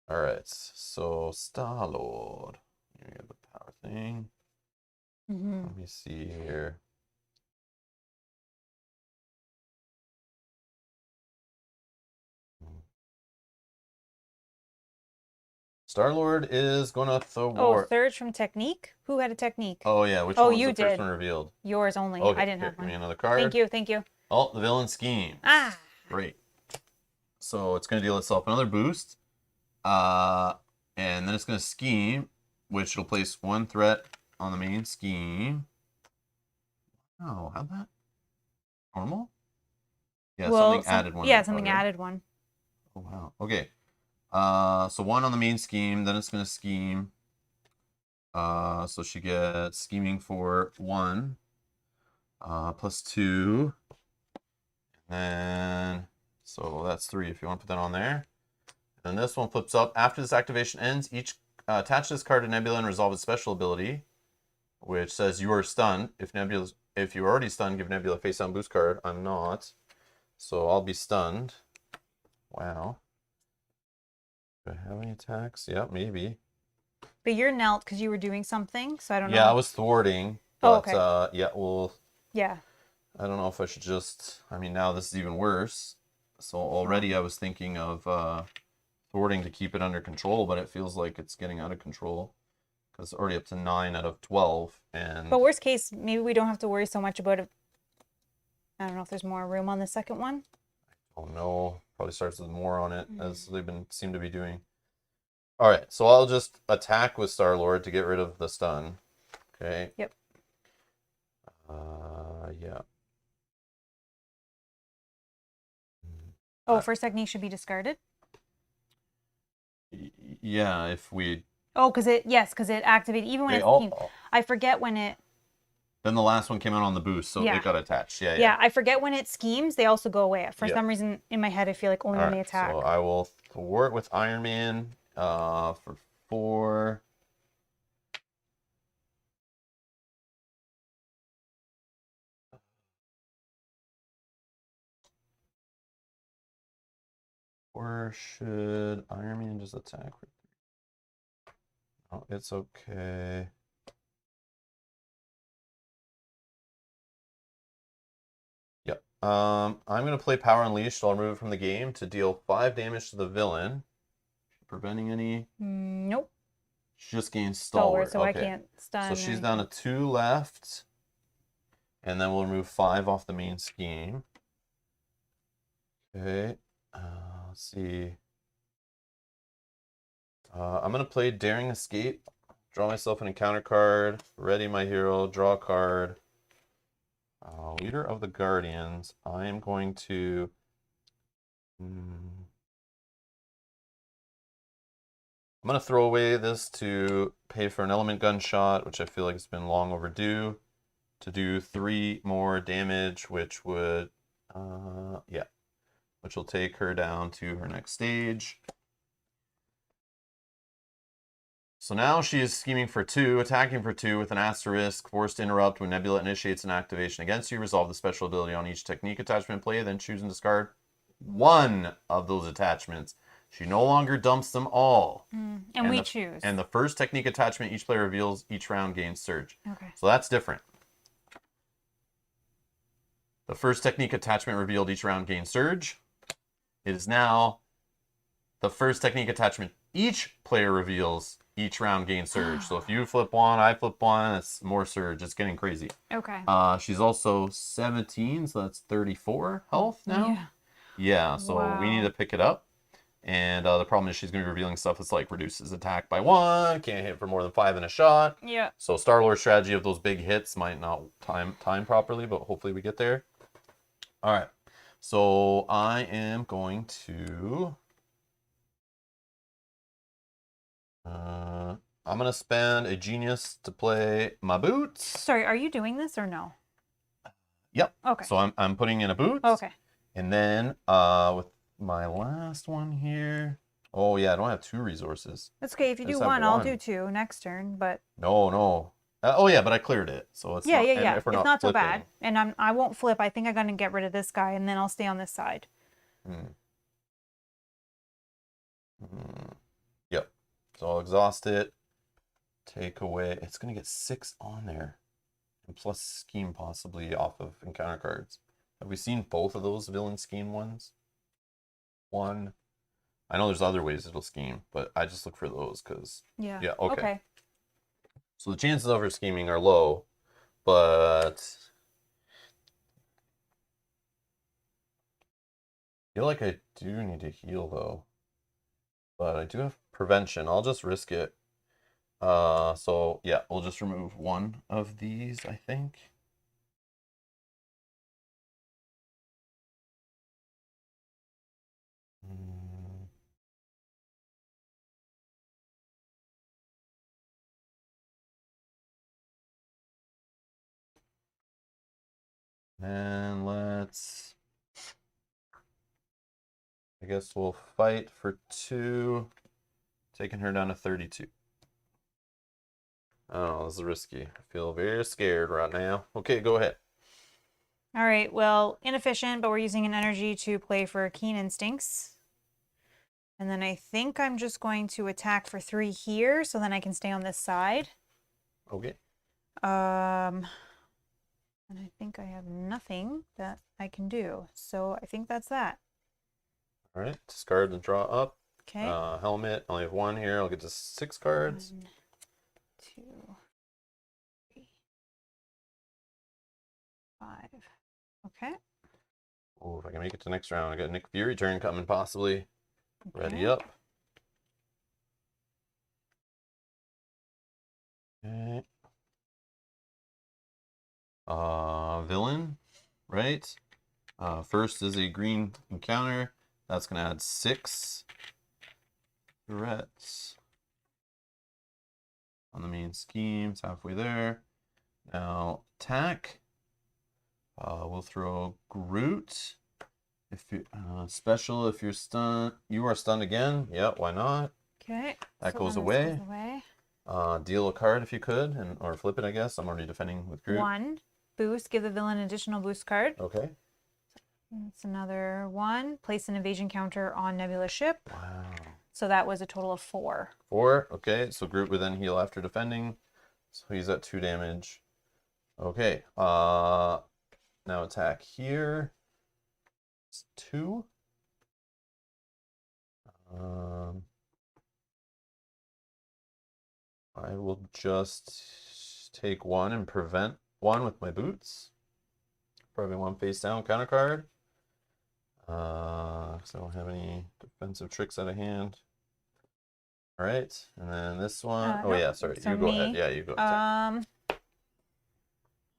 All right. So, Star-Lord. You get the power thing. Mm-hmm. Let me see here. Star-Lord is going to Oh, thwart. Surge from Technique? Who had a Technique? Oh, yeah. Which Oh, one was you the first did. one revealed? Yours only. Okay, I didn't here, have give me one. another card. Thank you, thank you. Oh, the villain scheme. Ah. Great. So it's going to deal itself another boost. And then it's going to scheme, which will place 1 threat on the main scheme. Oh, how'd that? Normal? Yeah, Well, something added 1. Yeah, something added 1. Oh, wow. Okay. So 1 on the main scheme, then it's going to scheme. So she gets scheming for 1. Plus 2. And then, so that's 3 if you want to put that on there. And this one flips up. After this activation ends, each attach this card to Nebula and resolve its special ability, which says you are stunned. If you're already stunned, give Nebula a face-down boost card. I'm not, so I'll be stunned. Wow. Do I have any attacks? Yeah, maybe. But you're knelt because you were doing something, so I don't know. Yeah, I was thwarting. Oh, But, okay. yeah, well, Yeah. I don't know if I should just. I mean, now this is even worse. So already I was thinking of thwarting to keep it under control, but it feels like it's getting out of control because it's already up to 9 out of 12. And But worst case, maybe we don't have to worry so much about it. I don't know if there's more room on the second one. oh no, probably starts with more on it as they've seem to be doing. All right, so I'll just attack with Star-Lord to get rid of the stun. Okay. Yep. Yeah. Oh, first technique should be discarded. Yeah, if we. Oh, because it activated even when it's I forget when it. Then the last one came out on the boost, so Yeah. it got attached. Yeah, yeah. Yeah, I forget when it schemes, they also go away. For Yeah. some reason in my head, I feel like only when they attack. So I will thwart with Iron Man for 4. Or should Iron Man just attack for 3? Oh, it's okay. Yep. I'm gonna play Power Unleashed. I'll remove it from the game to deal 5 damage to the villain, preventing any. Nope. She just gains Stalwart. So okay. I can't stun. So she's down to 2 left, and then we'll remove 5 off the main scheme. Okay. Let's see. I'm gonna play Daring Escape. Draw myself an encounter card. Ready my hero. Draw a card. Leader of the Guardians. I am going to. I'm going to throw away this to pay for an element gunshot, which I feel like it's been long overdue, to do 3 more damage, which would, yeah, which will take her down to her next stage. So now she is scheming for 2, attacking for 2 with an asterisk, forced to interrupt when Nebula initiates an activation against you. Resolve the special ability on each technique attachment play, then choose and discard 1 of those attachments. She no longer dumps them all. And we choose. And the first technique attachment each player reveals each round gains surge. Okay. So that's different. The first technique attachment revealed each round gains surge. It is now the first technique attachment each player reveals each round gains surge. So if you flip 1, I flip 1, it's more surge. It's getting crazy. Okay. She's also 17, so that's 34 health now. Yeah. Yeah, so we need to pick it up. And the problem is she's going to be revealing stuff that's like reduces attack by 1, can't hit for more than 5 in a shot. Yeah. So Star-Lord's strategy of those big hits might not time properly, but hopefully we get there. All right. So I am going to... I'm going to spend a genius to play my boots. Sorry, are you doing this or no? Yep. Okay. So I'm putting in a boots. Okay. And then with my last one here. Oh yeah, I don't have 2 resources. That's okay. If you I do just have one, I'll one. do 2 next turn. But No. Oh yeah, but I cleared it, so it's yeah. not, and if It's we're not so flipping- bad. And I won't flip. I think I'm gonna get rid of this guy, and then I'll stay on this side. Yep. So I'll exhaust it. Take away. It's gonna get 6 on there, and plus scheme possibly off of encounter cards. Have we seen both of those villain scheme ones? 1. I know there's other ways it'll scheme, but I just look for those because Yeah. okay. So the chances of her scheming are low, but I feel like I do need to heal though. But I do have prevention. I'll just risk it. So yeah, we'll just remove 1 of these, I think. And let's... I guess we'll fight for 2, taking her down to 32. Oh, this is risky. I feel very scared right now. Okay, go ahead. All right. Well, inefficient, but we're using an energy to play for Keen Instincts. And then I think I'm just going to attack for 3 here, so then I can stay on this side. Okay. And I think I have nothing that I can do. So I think that's that. All right. Discard and draw up. Okay. Helmet. I only have 1 here. I'll get to 6 cards. 1, 2, 3, 5. Okay. Oh, if I can make it to next round, I got Nick Fury turn coming possibly. Ready Okay. up. Okay. Villain, right? First is a green encounter. That's gonna add 6 threats on the main scheme. It's halfway there. Now attack. We'll throw Groot. If you special, if you're stunned, you are stunned again. Yeah, why not? Okay. That so goes then away. this goes away. Deal a card if you could, or flip it, I guess. I'm already defending with Groot. 1 boost. Give the villain an additional boost card. Okay. That's another 1. Place an evasion counter on Nebula's ship. Wow. So that was a total of 4. 4. Okay, so Groot would then heal after defending. So he's at 2 damage. Okay. Now attack here. It's 2. I will just take 1 and prevent 1 with my boots. Probably 1 face down counter card. Because I don't have any defensive tricks out of hand. All right, and then this one. Oh no, yeah, sorry. so You go me. ahead. Yeah, you go ahead.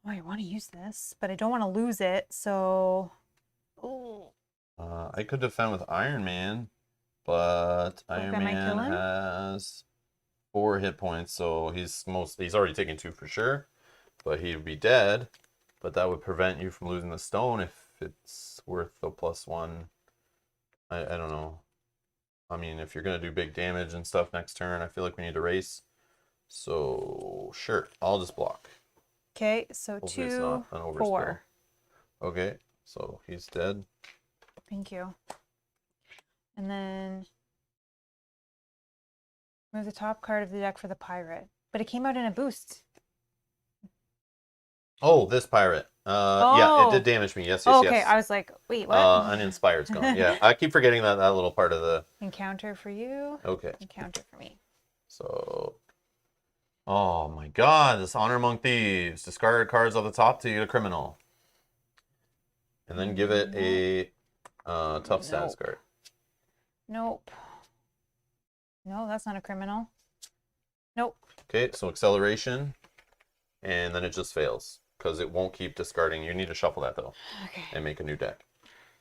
Oh, I want to use this, but I don't want to lose it. So, I could defend with Iron Man, but Iron that might Man kill him? has 4 hit points, so he's already taken 2 for sure, but he would be dead. But that would prevent you from losing the stone if it's worth the +1. I don't know. I mean, if you're gonna do big damage and stuff next turn, I feel like we need to race. So sure, I'll just block. okay, so Hopefully it's 2, not an overspill. 4. Okay, so he's dead. Thank you. And then move the top card of the deck for the pirate. But it came out in a boost. Oh, this pirate. Yeah, it did damage me. Yes, yes, Oh, okay, yes. I was like, wait, what? Uninspired's gone. Yeah, I keep forgetting that little part of the... Encounter for you. Okay. Encounter for me. So... Oh my god, this Honor Among Thieves. Discard cards off the top to get a criminal. And then give it a Tough status Nope. card. Nope. No, that's not a criminal. Nope. Okay, so acceleration, and then it just fails because it won't keep discarding. You need to shuffle that though Okay. and make a new deck.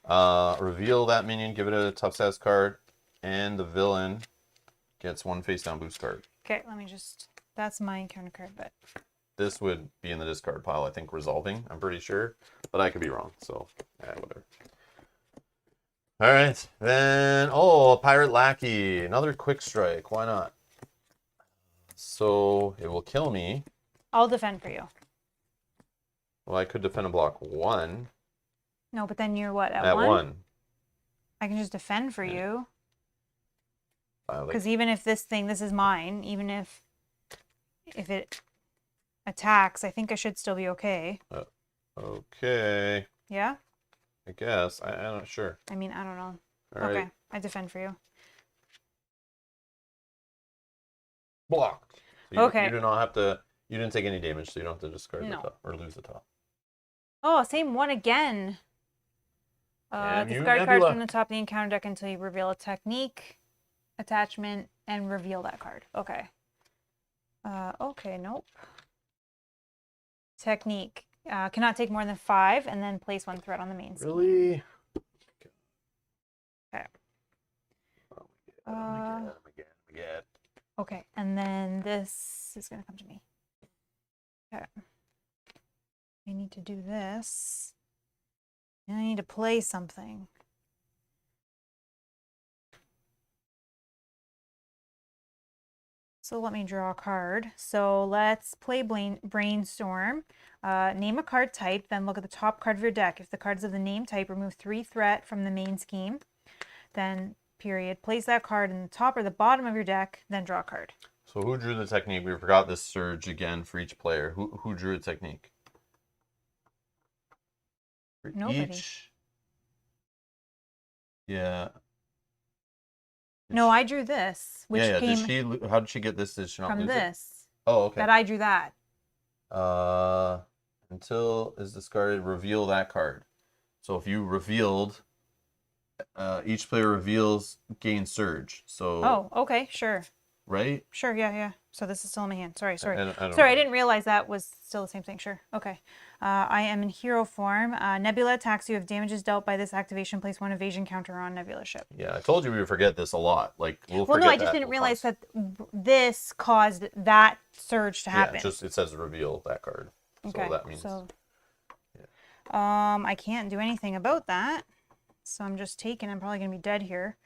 Reveal that minion, give it a tough status card, and the villain gets 1 face down boost card. Okay, let me just. That's my encounter card, but. This would be in the discard pile, I think, resolving. I'm pretty sure, but I could be wrong. So, yeah, whatever. All right, then. Oh, a pirate lackey, another quick strike. Why not? So it will kill me. I'll defend for you. Well, I could defend a block 1. No, but then you're what, at At 1? 1. I can just defend for you. Like, Because even if this is mine, even if it attacks, I think I should still be okay. okay, Yeah? I guess. I'm not sure. I mean, I don't know. All Okay, right, I defend for you. blocked. So Okay. You do not have to. You didn't take any damage, so you don't have to discard No. the top or lose the top. Oh, same one again. Damn you, Discard cards Nebula. from the top of the encounter deck until you reveal a technique, attachment, and reveal that card. Okay. Okay, nope. Technique. Cannot take more than 5 and then place 1 threat on the main scheme. Really? Okay. Oh my god. Okay, and then this is going to come to me. Okay. I need to do this. And I need to play something. So let me draw a card. So let's play Brainstorm. Name a card type, then look at the top card of your deck. If the card's of the name type, remove 3 threat from the main scheme. Then, period. Place that card in the top or the bottom of your deck, then draw a card. So who drew the technique? We forgot this surge again for each player. Who drew a technique? For Nobody. each. Yeah. No, I drew this, which yeah. came How did she get this? Did she not from lose it? this. Oh, okay. That I drew that. Until is discarded, reveal that card. So if you revealed, each player reveals, gain surge. So. Oh, okay, sure. Right? Sure, yeah. So this is still in my hand. Sorry. I don't Sorry, know. I didn't realize that was still the same thing. Sure. Okay. I am in hero form. Nebula attacks you. If damage is dealt by this activation, place 1 evasion counter on Nebula ship. Yeah, I told you we would forget this a lot. Like we'll Well, forget no, I just that. didn't realize that this caused that surge to happen. Yeah, just it says reveal that card. Okay. So that means. So, I can't do anything about that. So I'm just taking. I'm probably gonna be dead here.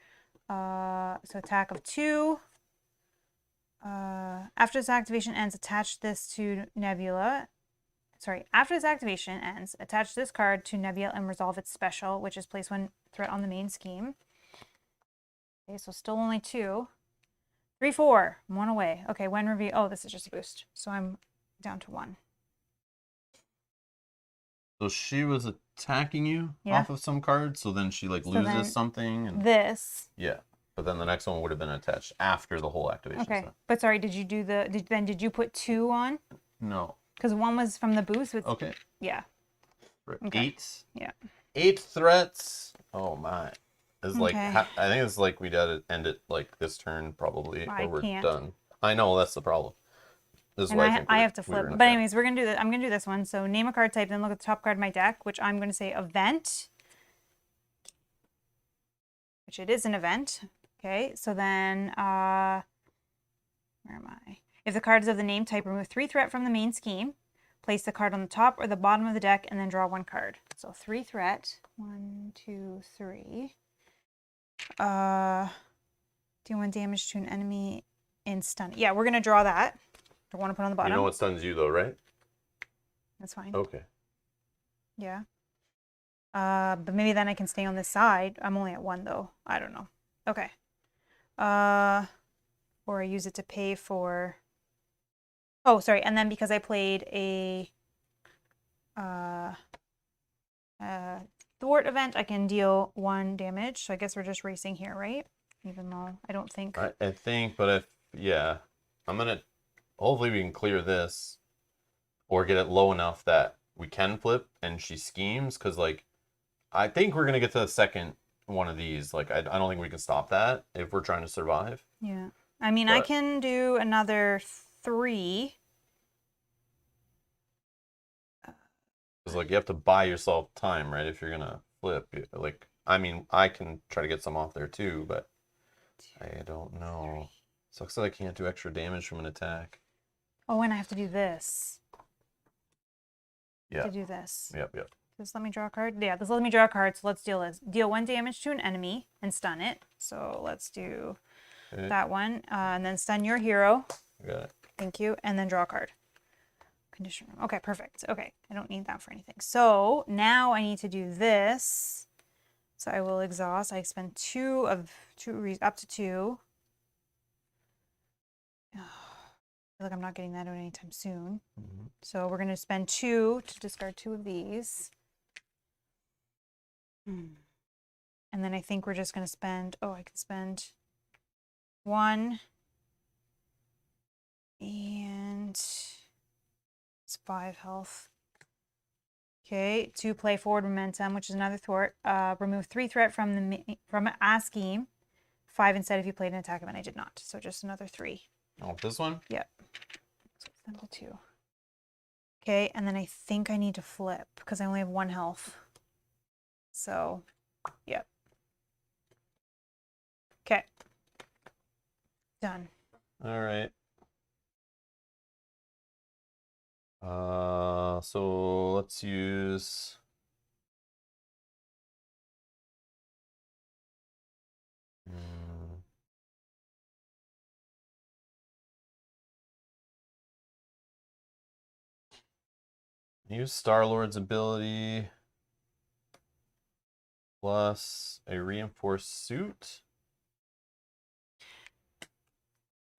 So attack of 2. After this activation ends, attach this to Nebula. Sorry, after this activation ends, attach this card to Nebula and resolve its special, which is place 1 threat on the main scheme. Okay, so still only 2. 3, 4. 1 away. Okay, when reveal. Oh, this is just a boost. So I'm down to 1. So she was attacking you Yeah. off of some card, so then she like So loses then something, and This. yeah. But then the next one would have been attached after the whole activation. Okay, So. but sorry, did you do the? Did you put 2 on? No. Because 1 was from the boost. With Okay. yeah. Right. Okay. 8. Yeah. 8 threats. Oh my. It's like Okay. I think it's like we gotta end it like this turn probably, I or we're can't. done. I know that's the problem. This is And why I I think have to we flip. were in a But trap. anyways, we're gonna do that. I'm gonna do this one. So name a card type, then look at the top card of my deck, which I'm gonna say event. Which it is an event. Okay, so then where am I? If the card is of the name type, remove 3 threat from the main scheme. Place the card on the top or the bottom of the deck and then draw 1 card. So 3 threat. 1, 2, 3. Do 1 damage to an enemy in stun. Yeah, we're gonna draw that. Don't want to put on the bottom. You know what stuns you though, right? That's fine. Okay. Yeah. But maybe then I can stay on this side. I'm only at 1 though. I don't know. Okay. Or I use it to pay for. Oh, sorry. And then because I played a thwart event, I can deal 1 damage. So I guess we're just racing here, right? Even though I don't think. I think, but yeah, I'm gonna. Hopefully we can clear this, or get it low enough that we can flip and she schemes. Cause like, I think we're gonna get to the second one of these. Like, I don't think we can stop that if we're trying to survive. Yeah. I mean, I But- can do another 3. Because, like, you have to buy yourself time, right? If you're gonna flip. Like, I mean, I can try to get some off there too, but I don't know. Sucks that I can't do extra damage from an attack. Oh, and I have to do this. Yeah. To do this. Yep. Does this let me draw a card? Yeah, this let me draw a card, so let's deal this. Deal 1 damage to an enemy and stun it. So let's do Okay. that one. And then stun your hero. Got it. Thank you. And then draw a card. Condition room. Okay, perfect. Okay, I don't need that for anything. So now I need to do this. So I will exhaust. I spend up to 2. I feel like I'm not getting that out anytime soon. Mhm. So we're going to spend 2 to discard 2 of these. And then I think we're just going to spend, I can spend 1. And it's 5 health. Okay, 2 play forward momentum, which is another thwart. Remove 3 threat from a scheme. 5 instead if you played an attack event. I did not. So just another 3. Oh, this one? Yep. So it's down to 2. Okay, and then I think I need to flip because I only have 1 health. So, yep. Okay. Done. All right. So let's use. Use Star-Lord's ability plus a reinforced suit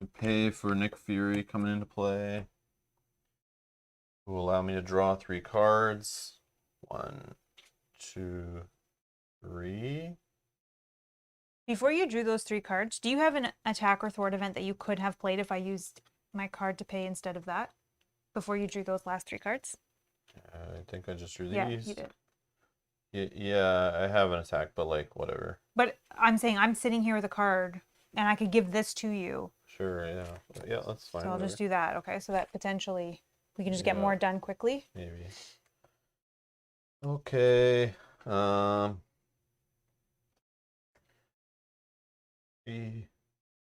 to pay for Nick Fury coming into play. Will allow me to draw 3 cards. 1, 2, 3. Before you drew those 3 cards, do you have an attack or thwart event that you could have played if I used my card to pay instead of that? Before you drew those last 3 cards? I think I just drew these. Yeah, you did. Yeah, I have an attack, but like whatever. But I'm saying I'm sitting here with a card and I could give this to you. Sure, yeah. Yeah, that's fine. So I'll just whatever. do that, okay? So that potentially we can just get Yeah. more done quickly. Maybe. Okay. 3,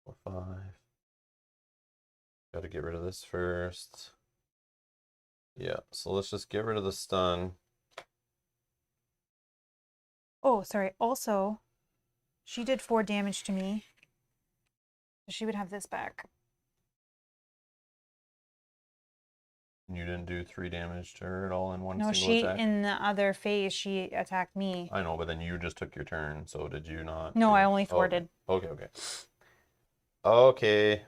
4, 5. Got to get rid of this first. Yeah, so let's just get rid of the stun. Oh, sorry. Also, she did 4 damage to me. So she would have this back. You didn't do 3 damage to her at all in one No, single attack? in the other phase, she attacked me. I know, but then you just took your turn, so did you not? No, do- I only Oh, thwarted. Okay. Okay.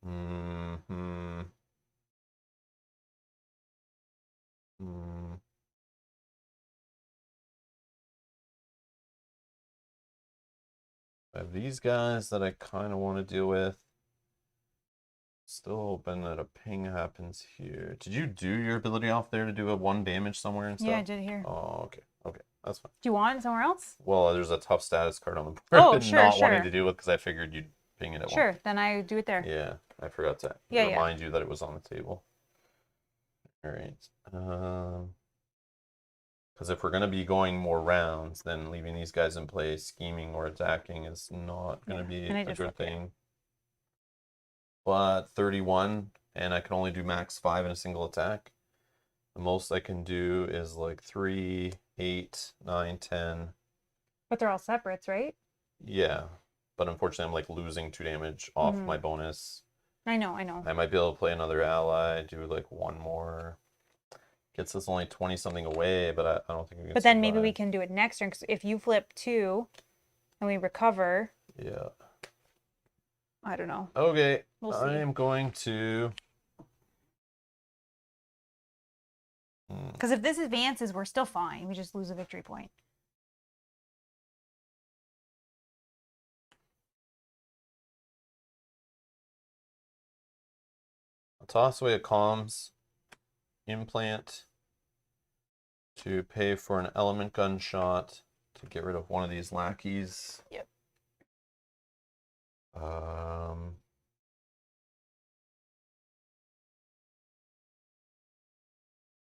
Hmm. I have these guys that I kind of want to deal with. Still hoping that a ping happens here. Did you do your ability off there to do a 1 damage somewhere and stuff? Yeah, I did here. Oh, okay. That's fine. Do you want it somewhere else? Well, there's a tough status card on the board. Oh, I'm sure, not sure. wanting to deal with because I figured you'd ping it at Sure, then I do it there. Yeah, I forgot to Yeah, remind you that it was on the table. All right. Because if we're going to be going more rounds, then leaving these guys in place, scheming or attacking is not going to be and I a just good flipped it. thing. But 31, and I can only do max 5 in a single attack. The most I can do is like 3, 8, 9, 10. But they're all separates, right? Yeah, but unfortunately I'm like losing 2 damage off my bonus. I know. I might be able to play another ally, do like 1 more. Gets us only 20 something away, but I don't think we can But then maybe we survive. can do it next turn. 'Cause if you flip 2 and we recover, Yeah. I don't know. Okay, We'll I see. am going to. Because if this advances, we're still fine. We just lose a victory point. I'll toss away a comms implant. to pay for an element gunshot to get rid of one of these lackeys. Yep.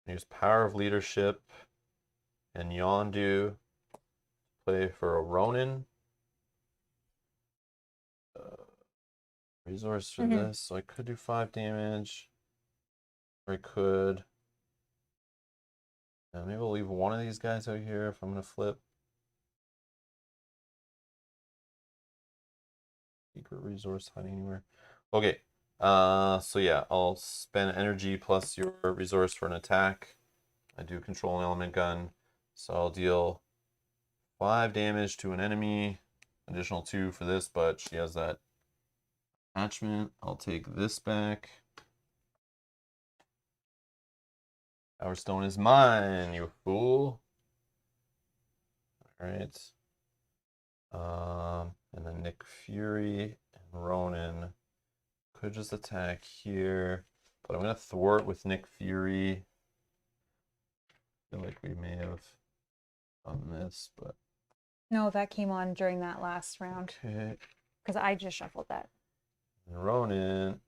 Use Power of Leadership and Yondu. Play for a Ronin. Resource for this, so I could do 5 damage. Or I could. Maybe we'll leave one of these guys out here if I'm going to flip. Secret resource hiding anywhere. Okay. So yeah, I'll spend energy plus your resource for an attack. I do control an element gun, so I'll deal 5 damage to an enemy. Additional 2 for this, but she has that attachment. I'll take this back. Power Stone is mine, you fool. Alright. And then Nick Fury and Ronin could just attack here. But I'm going to thwart with Nick Fury. I feel like we may have done this, but... No, that came on during that last round. Okay. Because I just shuffled that. And Ronin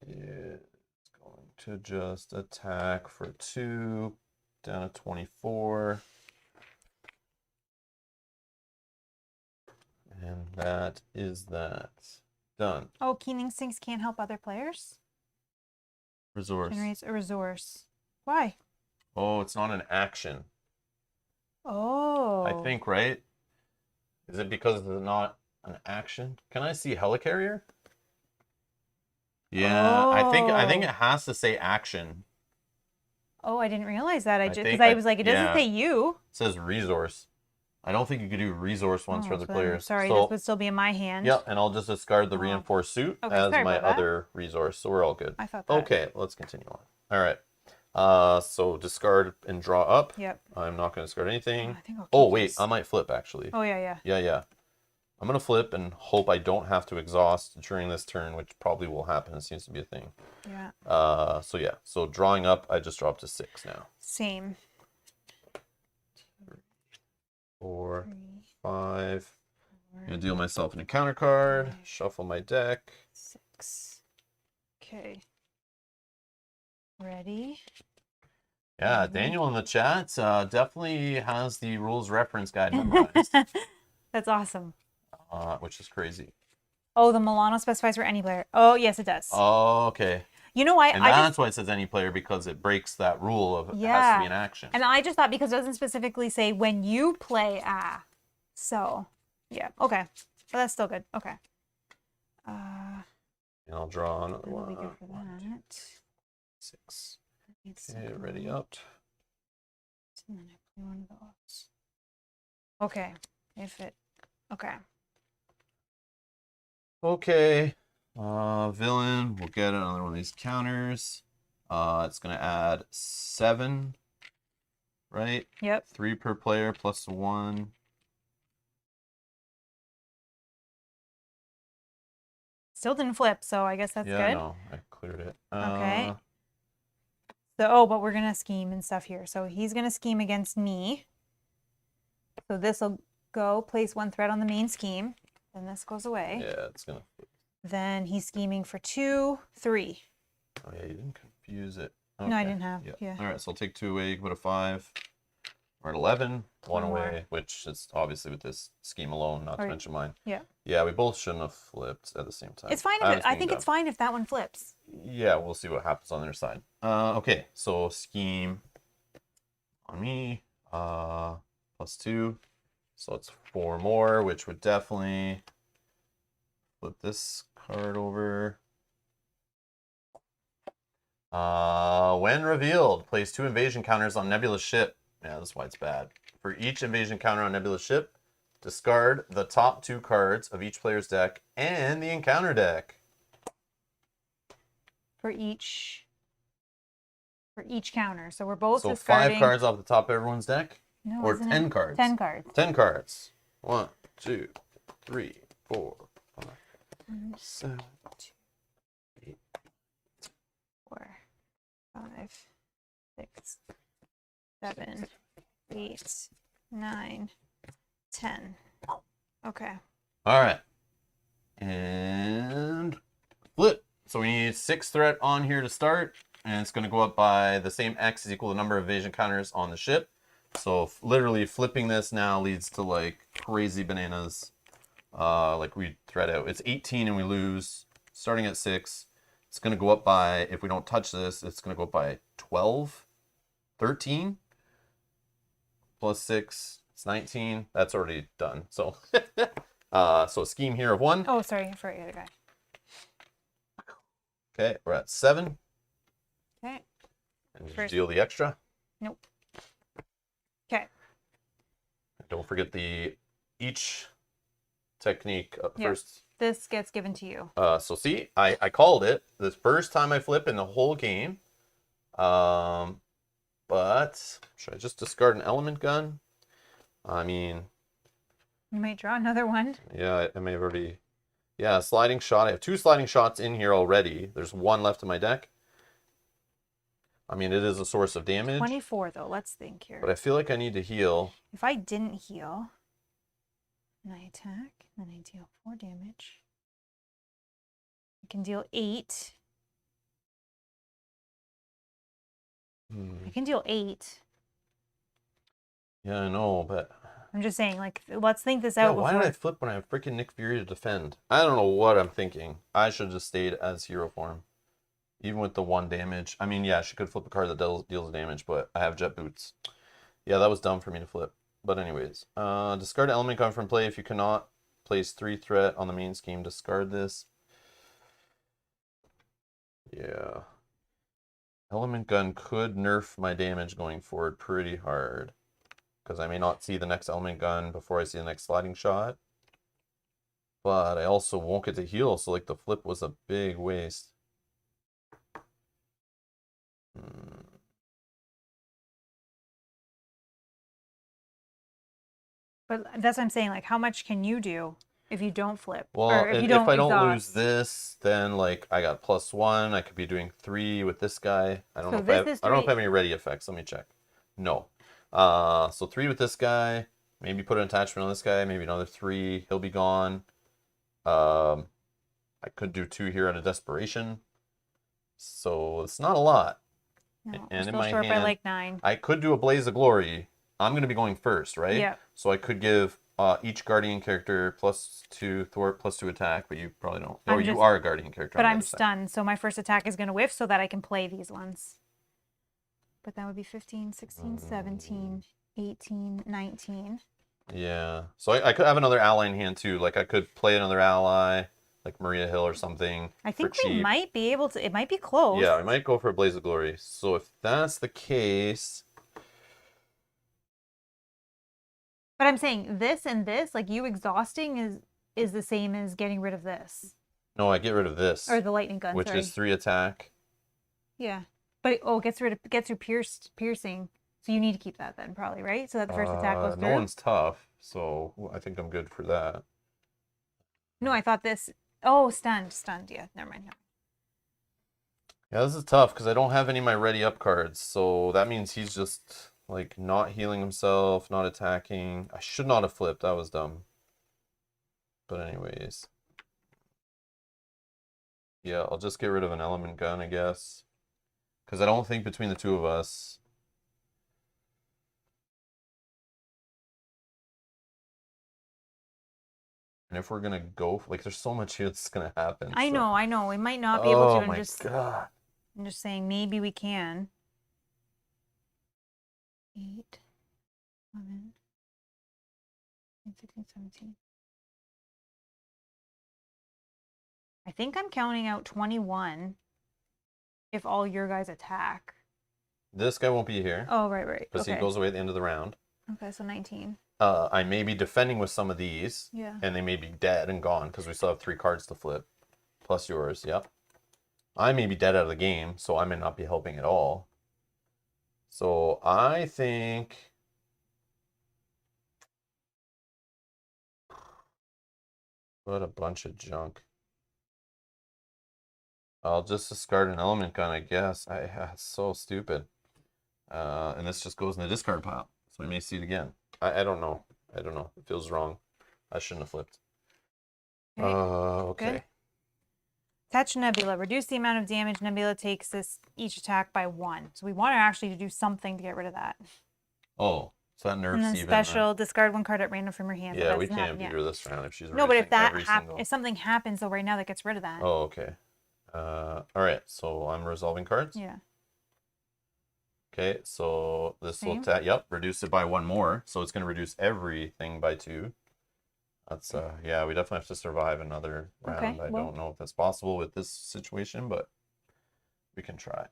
is going to just attack for 2, down to 24. And that is that. Done. Oh, Keen Instincts can't help other players? Resource. Generates a resource. Why? Oh, it's not an action. Oh. I think, right? Is it because it's not an action? Can I see Helicarrier? Yeah, I think it has to say action. Oh, I didn't realize that. I just think because I was like, it doesn't yeah. say you. It says resource. I don't think you could do resource ones for the so players. Sorry, So, this would still be in my hand. yeah, and I'll just discard the Oh. reinforced suit Okay, as sorry my about that. other resource. So we're all good. I thought that. Okay, let's continue on. All right. So discard and draw up. Yep. I'm not going to discard anything. I think I'll Oh, keep wait, this. I might flip actually. Oh, yeah. Yeah. I'm going to flip and hope I don't have to exhaust during this turn, which probably will happen. It seems to be a thing. Yeah. So yeah, so drawing up, I just dropped to 6 now. Same. 4, 3, 5. 4, I'm going to deal myself an encounter card, 5, shuffle my deck. 6. Okay. Ready? Yeah, Daniel in the chat definitely has the rules reference guide memorized, That's awesome. which is crazy. Oh, the Milano specifies for any player. Oh, yes, it does. Oh, okay. You know why? And that's why it says any player, because it breaks that rule of it has to be an action. And I just thought because it doesn't specifically say when you play So, yeah. Okay. But that's still good. Okay. And I'll draw another That'll one. be good for that. 6. Okay, ready up. And then I play one of those. Okay. Okay. Okay. Villain, we'll get another one of these counters. It's going to add 7, right? Yep. 3 per player plus 1. Still didn't flip, so I guess that's Yeah, good. no, I cleared it. Okay. So, but we're going to scheme and stuff here. So he's going to scheme against me. So this will go, place 1 threat on the main scheme. Then this goes away. Yeah, it's going to... Then he's scheming for 2, 3. Oh, yeah, you didn't confuse it. No, I Okay. didn't have. Yeah. All right, so I'll take 2 away, put a 5. We're at 11, 1 One more. away, which is obviously with this scheme alone, not to Right. mention mine. Yeah. Yeah, we both shouldn't have flipped at the same time. It's fine if I think it's fine if that one flips. Yeah, we'll see what happens on the other side. Okay, so scheme on me, plus 2. So it's 4 more, which would definitely flip this card over. When revealed, place 2 invasion counters on Nebula's ship. Yeah, that's why it's bad. For each invasion counter on Nebula's ship, discard the top 2 cards of each player's deck and the encounter deck. For each counter. So we're both So discarding 5 cards off the top of everyone's deck? No, Or isn't 10 it? cards? 10 cards. 10 cards. 1, 2, 3, 4, 5, 7, 8. 4, 5, 6, 7, 8, 9, 10. Okay. All right. And flip. So we need 6 threat on here to start, and it's going to go up by the same X is equal to the number of evasion counters on the ship. So literally flipping this now leads to like crazy bananas. Like we thread out. It's 18 and we lose. Starting at 6. It's going to go up by, if we don't touch this, it's going to go up by 12, 13, plus 6. It's 19. That's already done. So, so a scheme here of 1. Oh, sorry. I forgot the other guy. Okay, we're at 7. Okay. And just First. deal the extra. Nope. Okay. Don't forget each technique up Yeah. first. This gets given to you. So see, I called it the first time I flip in the whole game. But should I just discard an element gun? I mean, You might draw another one. yeah, I may have already. Yeah, sliding shot. I have 2 sliding shots in here already. There's 1 left in my deck. I mean, it is a source of damage. 24, though. Let's think here. But I feel like I need to heal. If I didn't heal, and I attack, then I deal 4 damage. I can deal 8. I can deal 8. Yeah, I know, but I'm just saying, like, let's think this yeah, out why before. did I flip when I have freaking Nick Fury to defend? I don't know what I'm thinking. I should have just stayed as hero form. Even with the 1 damage. I mean, yeah, she could flip a card that deals damage, but I have jet boots. Yeah, that was dumb for me to flip. But anyways, discard element gun from play. If you cannot place 3 threat on the main scheme, discard this. Yeah. Element gun could nerf my damage going forward pretty hard. Because I may not see the next element gun before I see the next sliding shot. But I also won't get to heal, so like the flip was a big waste. But that's what I'm saying. Like, how much can you do if you don't flip? Well, or if you if don't I don't exhaust? lose this, then like I got +1. I could be doing 3 with this guy. I don't So know if this I have, is I don't know if I 3. have any ready effects. Let me check. No. So 3 with this guy. Maybe put an attachment on this guy. Maybe another 3. He'll be gone. I could do 2 here out of desperation. So it's not a lot. No, And we're in still my short by hand, like 9. I could do a Blaze of Glory. I'm going to be going first, right? Yeah. So I could give each Guardian character +2 thwart, +2 attack, but you probably don't. Oh, you are a Guardian character. But on the I'm other side. stunned, so my first attack is going to whiff so that I can play these ones. But that would be 15, 16, 17, 18, 19. Yeah. So I could have another ally in hand too. Like I could play another ally, like Maria Hill or something. I think for we cheap. might be able to. It might be close. Yeah, I might go for a Blaze of Glory. So if that's the case. But I'm saying this and this, like you exhausting is the same as getting rid of this. No, I get rid of this. Or the lightning gun, which sorry. is 3 attack. Yeah. But it gets through piercing. So you need to keep that then, probably, right? So that the first attack goes through. No one's tough, so I think I'm good for that. No, I thought this. Oh, stunned. Yeah, never mind. Yeah, this is tough because I don't have any of my ready up cards, so that means he's just like not healing himself, not attacking. I should not have flipped. That was dumb. But anyways. Yeah, I'll just get rid of an element gun, I guess. Because I don't think between the 2 of us. And if we're going to go, like, there's so much here that's going to happen. I know. We might not be able to. Oh my God. I'm just saying maybe we can. 8, 11, 16, 17. I think I'm counting out 21 if all your guys attack. This guy won't be here. Oh, right. Because he goes away at the end of the round. Okay, so 19. I may be defending with some of these. Yeah. And they may be dead and gone because we still have 3 cards to flip. Plus yours, yep. I may be dead out of the game, so I may not be helping at all. So I think... What a bunch of junk. I'll just discard an element gun, I guess. It's so stupid. And this just goes in the discard pile. So we may see it again. I don't know. I don't know. It feels wrong. I shouldn't have flipped. Okay. Okay. Good. Attach Nebula. Reduce the amount of damage Nebula takes each attack by 1. So we want her actually to do something to get rid of that. Oh, so that nerfs And then even. special, discard 1 card at random from your hand. Yeah, but we that doesn't can't happen beat yet. her this round if she's No, but if reducing that every single. if something happens though right now that gets rid of that. Oh, okay. All right. So I'm resolving cards. Yeah. Okay, so this will Same. yep, reduce it by 1 more. So it's going to reduce everything by 2. That's yeah, we definitely have to survive another round. Okay, I well- don't know if that's possible with this situation, but we can try.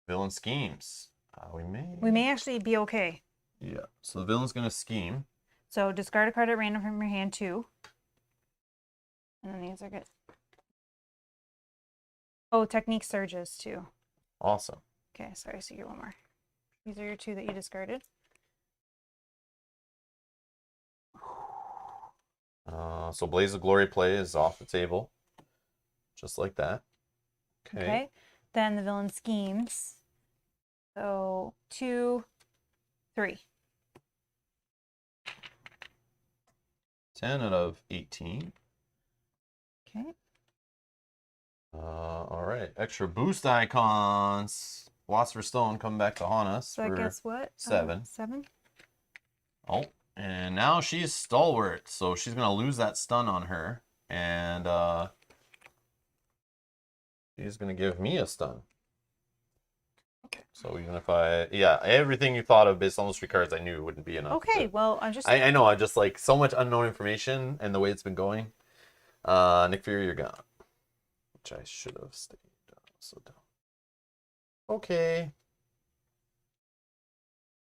Villain schemes. We may actually be okay. Yeah. So the villain's going to scheme. So discard a card at random from your hand 2. And then these are good. Oh, technique surges too. Awesome. Okay, sorry, so you get 1 more. These are your 2 that you discarded. So Blaze of Glory play is off the table. Just like that. Okay. Then the villain schemes. So 2, 3. 10 out of 18. Okay. All right. Extra boost icons. Philosopher's Stone coming back to haunt us. So I for guess what? 7. 7. Oh, and now she's stalwart, so she's gonna lose that stun on her, and she's gonna give me a stun. So even if yeah, everything you thought of based on those 3 cards, I knew wouldn't be enough. Okay, well, I'm just. I know, I just like so much unknown information and the way it's been going. Nick Fury, you're gone, which I should have stayed. So dumb. Okay.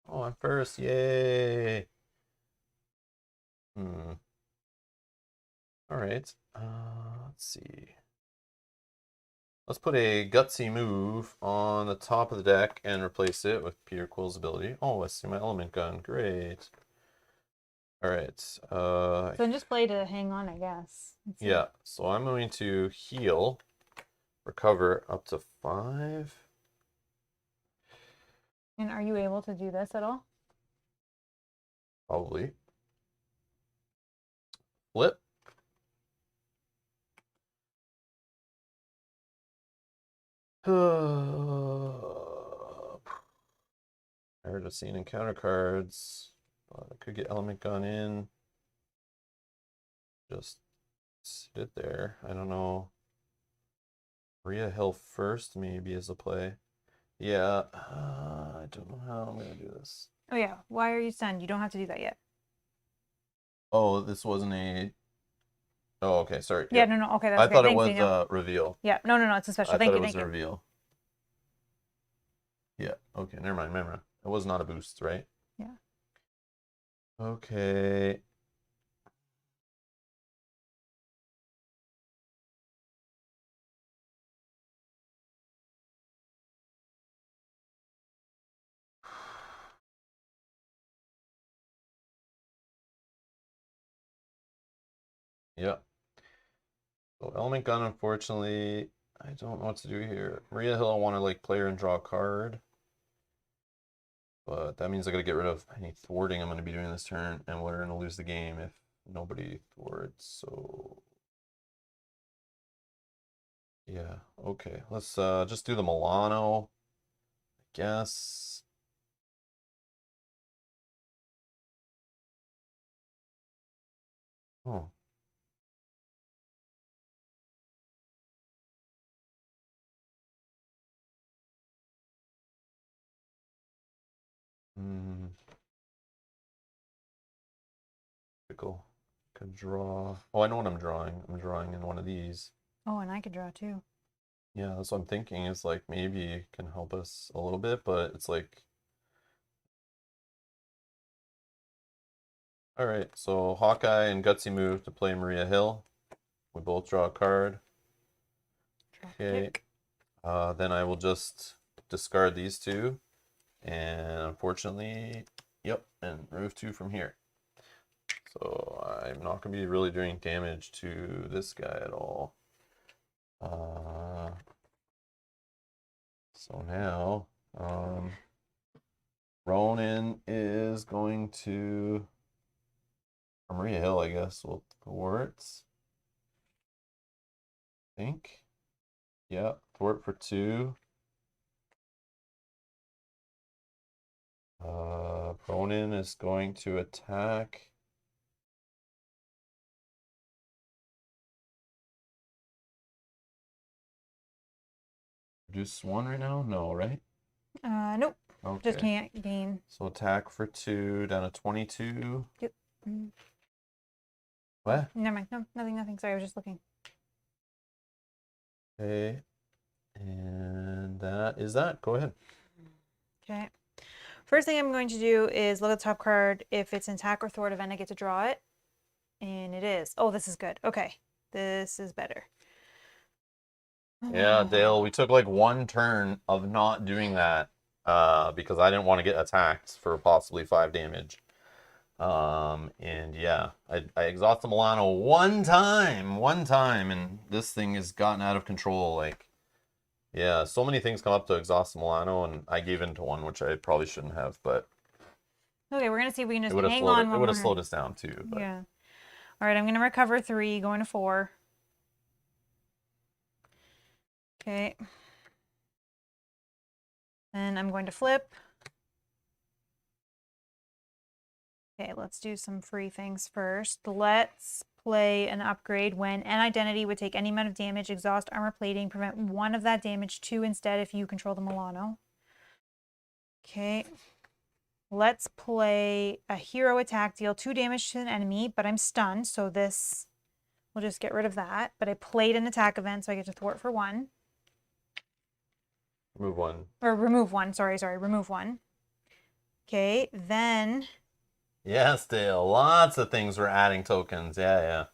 Oh, I'm first. Yay. All right. Let's see. Let's put a gutsy move on the top of the deck and replace it with Peter Quill's ability. Oh, I see my element gun. Great. All right. So then just play to hang on, I guess. Yeah. So I'm going to heal, recover up to 5. And are you able to do this at all? Probably. Flip. I heard a scene encounter cards, but I could get element gun in. Just sit it there. I don't know. Maria Hill first maybe is a play. Yeah, I don't know how I'm gonna do this. Oh yeah. Why are you stunned? You don't have to do that yet. Oh, this wasn't a. Oh, okay. Sorry. Yeah. Yep. No. Okay. That's I okay. thought it Thanks, was Daniel. a reveal. Yeah. No. It's a special. I Thank thought you. it was Thank a you. reveal. Yeah. Okay. Never mind. Never mind. It was not a boost, right? Yeah. Okay. Yeah. So element gun, unfortunately, I don't know what to do here. Maria Hill, I want to like play her and draw a card. But that means I gotta get rid of any thwarting I'm gonna be doing this turn, and we're gonna lose the game if nobody thwarts, so yeah, okay. Let's just do the Milano, I guess. Oh. Typical. Could draw. Oh, I know what I'm drawing. I'm drawing in one of these. Oh, and I could draw too. Yeah, that's what I'm thinking is like maybe it can help us a little bit, but it's like. All right, so Hawkeye and Gutsy move to play Maria Hill. We both draw a card. Okay. Then I will just discard these 2. And unfortunately, yep, and remove 2 from here. So I'm not going to be really doing damage to this guy at all. So now, run Ronan is going to Maria Hill, I guess. Will thwart. I think. Yeah, thwart for 2. Ronan is going to attack. Reduce 1 right now? No, right? Nope. Just Okay. can't gain. So attack for 2 down to 22. Yep. Mm. What? Never mind. No, nothing. Sorry, I was just looking. Okay. And that is that. Go ahead. Okay. First thing I'm going to do is look at the top card. If it's an attack or thwart event, I get to draw it. And it is. Oh, this is good. Okay. This is better. Yeah, Dale, we took like 1 turn of not doing that because I didn't want to get attacked for possibly 5 damage. And yeah, I exhausted Milano one time, and this thing has gotten out of control. Like, yeah, so many things come up to exhaust Milano, and I gave in to one, which I probably shouldn't have, but Okay, we're going to see if we can it just would have hang slowed on it one would have more. slowed us down too. But. Yeah. All right, I'm going to recover 3, going to 4. Okay. Then I'm going to flip. Okay, let's do some free things first. Let's play an upgrade when an identity would take any amount of damage, exhaust armor plating, prevent 1 of that damage, 2 instead if you control the Milano. Okay. Let's play a hero attack, deal 2 damage to an enemy, but I'm stunned, so this will just get rid of that. But I played an attack event, so I get to thwart for 1. Remove 1. Or remove 1, sorry, remove 1. Okay, then... Yes, Dale, lots of things we're adding tokens. Yeah.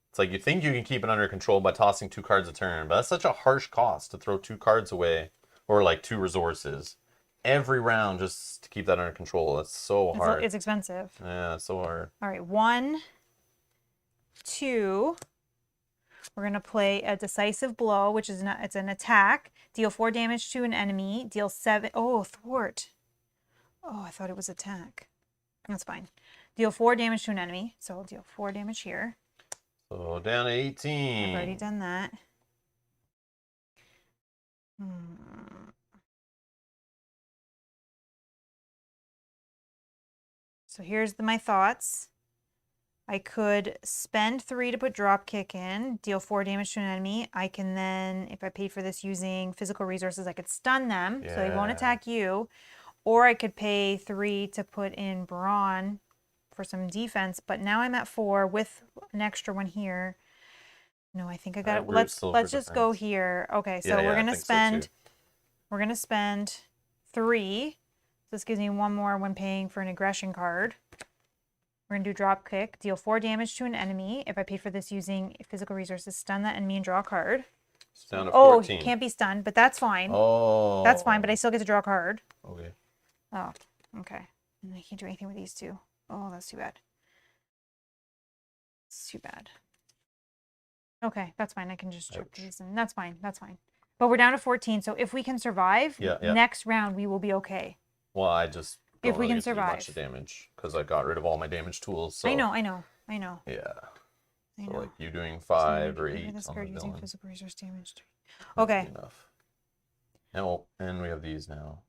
It's like you think you can keep it under control by tossing 2 cards a turn, but that's such a harsh cost to throw 2 cards away, or like 2 resources every round just to keep that under control. That's so hard. It's expensive. Yeah, it's so hard. All right, 1, 2. We're going to play a decisive blow, which is it's an attack. Deal 4 damage to an enemy. Deal 7. Oh, thwart. Oh, I thought it was attack. That's fine. Deal 4 damage to an enemy. So I'll deal 4 damage here. So down to 18. I've already done that. So here's my thoughts. I could spend 3 to put Dropkick in, deal 4 damage to an enemy. I can then, if I paid for this using physical resources, I could stun them, so they won't attack you. Or I could pay 3 to put in Brawn for some defense, but now I'm at 4 with an extra one here. No, I think I got it. Let's just go here. Okay, so we're gonna spend we're gonna spend 3. This gives me 1 more when paying for an aggression card. We're gonna do drop kick, deal 4 damage to an enemy. If I paid for this using physical resources, stun that enemy and draw a card. It's down to 14. Oh, can't be stunned, but that's fine. Oh. That's fine, but I still get to draw a card. Okay. Oh, okay. And I can't do anything with these 2. Oh, that's too bad. It's too bad. Okay, that's fine. I can just chuck these in. That's fine. But we're down to 14, so if we can survive, next round we will be okay. Well, I just if we can survive. Much damage because I got rid of all my damage tools. So. I know. Yeah. I so know. Like you doing 5 or 8 this on card the using villain. physical resource damage. Okay. Enough. And we have these now.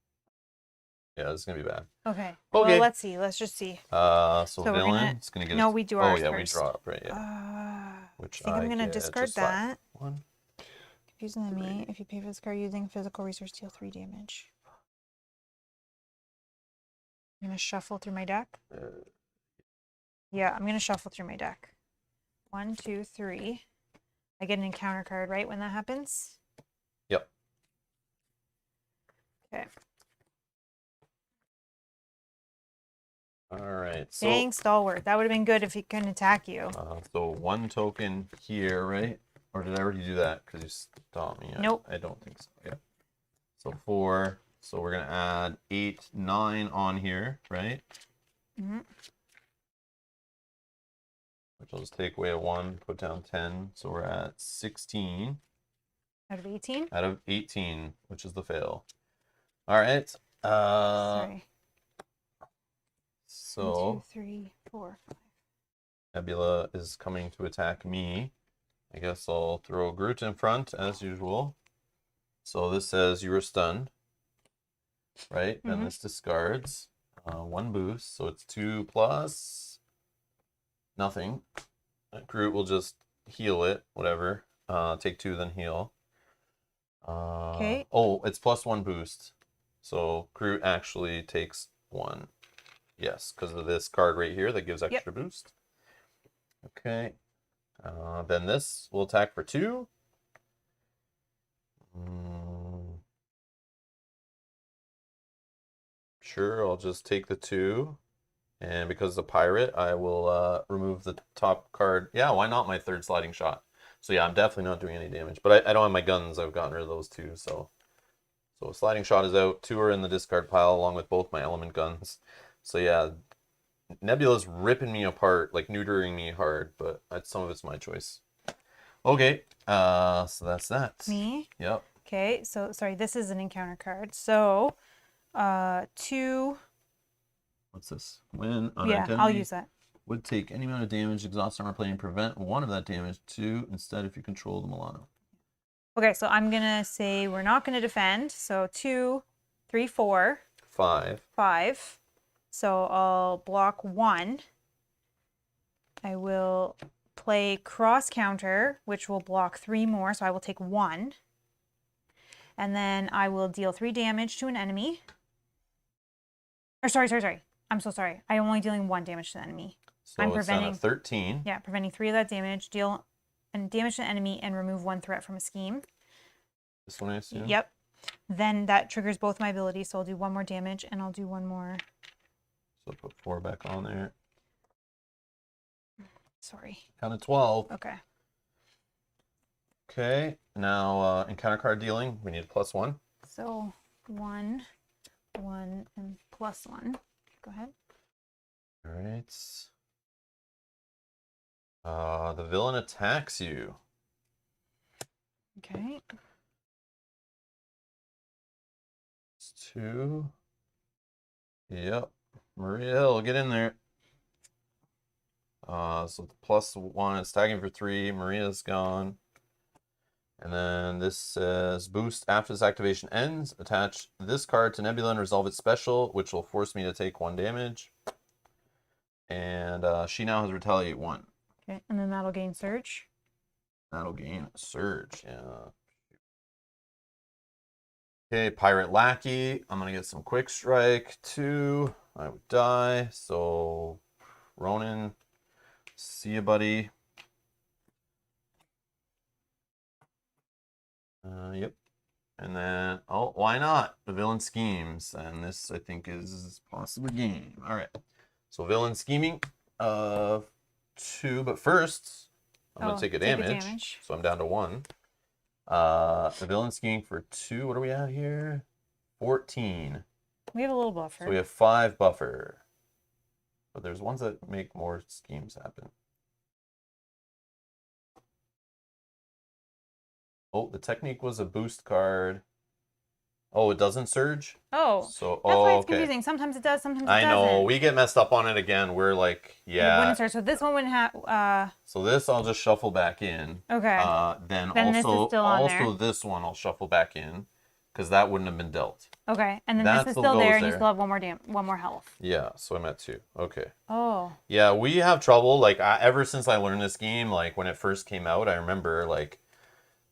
Yeah, this is gonna be bad. Okay. Okay. Well, let's see. Let's just see. So villain, it's gonna get. No, we do ours first. first. We draw up, right? Yeah. Which I think I'm gonna discard that. 1. Confusing enemy. If you pay for this card using physical resource, deal 3 damage. I'm gonna shuffle through my deck. Yeah, I'm gonna shuffle through my deck. 1, 2, 3. I get an encounter card, right, when that happens? Yep. Okay. All right. So, dang, Stalwart. That would have been good if he couldn't attack you. So 1 token here, right? Or did I already do that? Because you stopped me. Nope. I don't think so. Yeah. So 4. So we're gonna add 8, 9 on here, right? Mm-hmm. Which I'll just take away a 1, put down 10. So we're at 16. Out of 18? Out of 18, which is the fail. All right. Sorry. So 1, 2, 3, 4, 5. Nebula is coming to attack me. I guess I'll throw Groot in front as usual. So this says you were stunned, right? And this discards 1 boost, so it's 2 plus nothing. Groot will just heal it, whatever. Take 2, then heal. Okay. Oh, it's plus 1 boost. So Groot actually takes 1. Yes, because of this card right here that gives extra boost. Okay. Then this will attack for 2. Sure, I'll just take the 2. And because it's a pirate, I will remove the top card. Yeah, why not my 3rd sliding shot? So yeah, I'm definitely not doing any damage. But I don't have my guns. I've gotten rid of those 2. So sliding shot is out. 2 are in the discard pile along with both my element guns. So yeah, Nebula's ripping me apart, like neutering me hard. But some of it's my choice. Okay, so that's that. Me? Yep. Okay, so sorry, this is an encounter card. So 2. What's this? When on Yeah, identity I'll use that. would take any amount of damage, exhaust armor plane, prevent 1 of that damage. 2 instead if you control the Milano. Okay, so I'm gonna say we're not gonna defend. So 2, 3, 4, 5. 5. So I'll block 1. I will play cross counter, which will block 3 more. So I will take 1. And then I will deal 3 damage to an enemy. Or sorry. I'm so sorry. I'm only dealing 1 damage to the enemy. So I'm it's preventing down to 13. Yeah, preventing 3 of that damage, deal and damage to the enemy, and remove 1 threat from a scheme. This one I assume? Yep. Then that triggers both my abilities, so I'll do 1 more damage, and I'll do 1 more. So put 4 back on there. Sorry. Count of 12. Okay. Okay, now encounter card dealing. We need a +1. So 1, 1, and +1. Go ahead. All right. The villain attacks you. Okay. It's 2. Yep. Maria Hill, get in there. So the +1 is tagging for 3. Maria's gone. And then this says boost after this activation ends. Attach this card to Nebula and resolve its special, which will force me to take 1 damage. And she now has retaliate 1. Okay, and then that'll gain surge. That'll gain surge, yeah. Okay, Pirate Lackey. I'm gonna get some quick strike. 2. I would die. So Ronan, see you, buddy. Yep. And then, oh, why not? The villain schemes. And this, I think, is possibly game. All right. So villain scheming of 2. But first, I'm going to take a damage. So I'm down to 1. The villain scheming for 2. What are we at here? 14. We have a little buffer. So we have 5 buffer. But there's ones that make more schemes happen. Oh, the technique was a boost card. Oh, it doesn't surge? Oh, so, that's why it's okay. confusing. Sometimes it does, sometimes it I doesn't. know. We get messed up on it again. We're like, yeah. It wouldn't surge. So this one wouldn't have... So this I'll just shuffle back in. Okay. Then this is still on there. This one I'll shuffle back in because that wouldn't have been dealt. Okay, and then That this is still still there, goes and you there. still have 1 more health. Yeah, so I'm at 2. Okay. Oh. Yeah, we have trouble. Like ever since I learned this game, like when it first came out, I remember like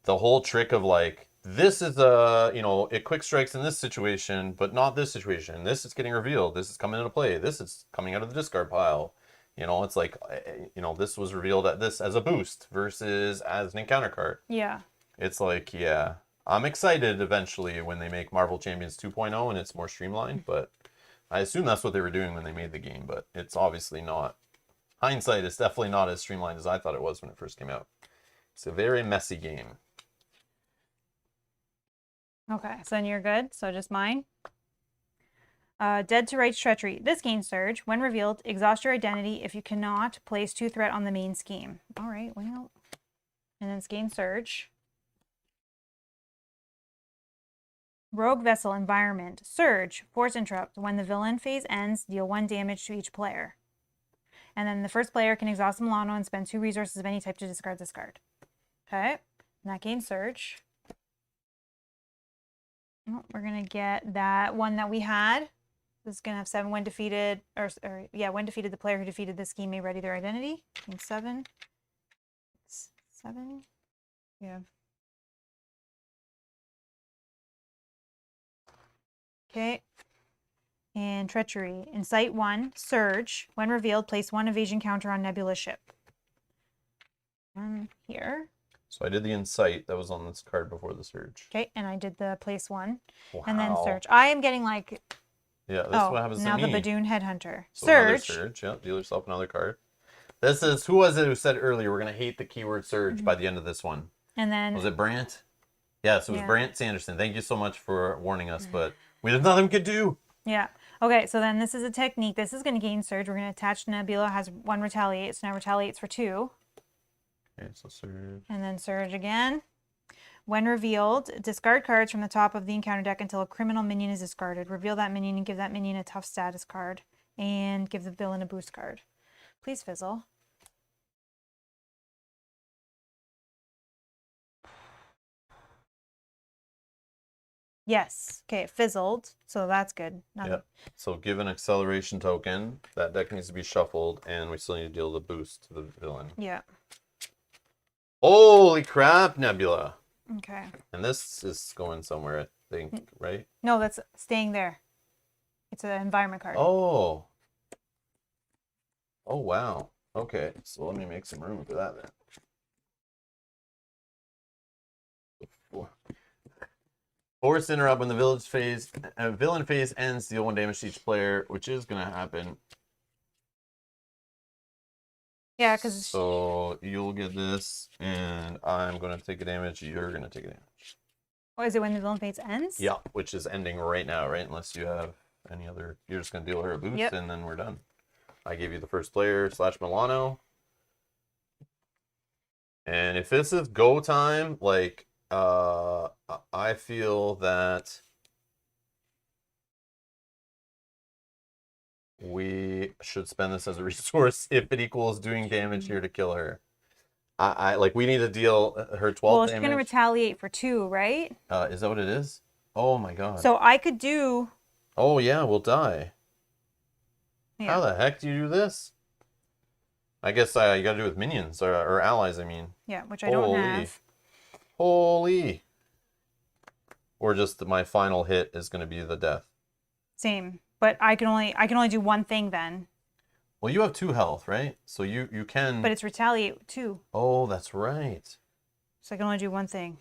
the whole trick of like this is it quick strikes in this situation, but not this situation. This is getting revealed. This is coming into play. This is coming out of the discard pile. It's like this was revealed at this as a boost versus as an encounter card. Yeah. It's like, yeah, I'm excited eventually when they make Marvel Champions 2.0 and it's more streamlined, but I assume that's what they were doing when they made the game, but it's obviously not. Hindsight, it's definitely not as streamlined as I thought it was when it first came out. It's a very messy game. Okay, so then you're good. So just mine. Dead to Rights Treachery. This gains surge. When revealed, exhaust your identity if you cannot place 2 threat on the main scheme. All right, well. And then it's gain surge. Rogue Vessel Environment. Surge. Force Interrupt. When the villain phase ends, deal 1 damage to each player. And then the first player can exhaust Milano and spend 2 resources of any type to discard this card. Okay. And that gains Surge. Oh, we're going to get that one that we had. This is going to have 7 when defeated, when defeated, the player who defeated this scheme may ready their identity. Gains 7. 7. Yeah. Okay. And Treachery. Incite 1. Surge. When revealed, place 1 evasion counter on Nebula ship. Here. So I did the Incite that was on this card before the Surge. Okay, and I did the place 1. Wow. And then Surge. I am getting like... Yeah, this is what happens now to me. the Badoon Headhunter. So Surge. Surge. Yeah, deal yourself another card. This is, who was it who said earlier we're going to hate the keyword Surge by the end of this one? And then... Was it Brant? Yes, it was Brant Sanderson. Thank you so much for warning us, but there's nothing we could do. Yeah. Okay, so then this is a technique. This is going to gain Surge. We're going to attach Nebula, has 1 Retaliate, so now Retaliates for 2. Okay, so Surge. And then Surge again. When revealed, discard cards from the top of the encounter deck until a criminal minion is discarded. Reveal that minion and give that minion a tough status card. And give the villain a boost card. Please fizzle. Yes. Okay, it fizzled. So that's good. Yep. So give an acceleration token. That deck needs to be shuffled, and we still need to deal the boost to the villain. Yeah. Holy crap, Nebula. Okay. And this is going somewhere, I think, right? No, that's staying there. It's an environment card. Oh. Oh, wow. Okay, so let me make some room for that then. Force interrupt when the villain phase ends, deal 1 damage to each player, which is going to happen. Yeah, because... So you'll get this, and I'm going to take a damage, you're going to take a damage. Oh, is it when the villain phase ends? Yeah, which is ending right now, right? Unless you have any other... You're just going to deal her a boost, and then we're done. I gave you the first player / Milano. And if this is go time, like... I feel that we should spend this as a resource if it equals doing damage here to kill her. I like, we need to deal her 12 well, damage. She's gonna retaliate for 2, right? Is that what it is? Oh my god. So I could do... Oh yeah, we'll die. Yeah. How the heck do you do this? I guess you gotta do it with minions, or allies, I mean. Yeah, which I don't have. Holy. Or just my final hit is going to be the death. Same, but I can only do 1 thing then. Well, you have 2 health, right? So you can. But it's retaliate 2. Oh, that's right. So I can only do 1 thing.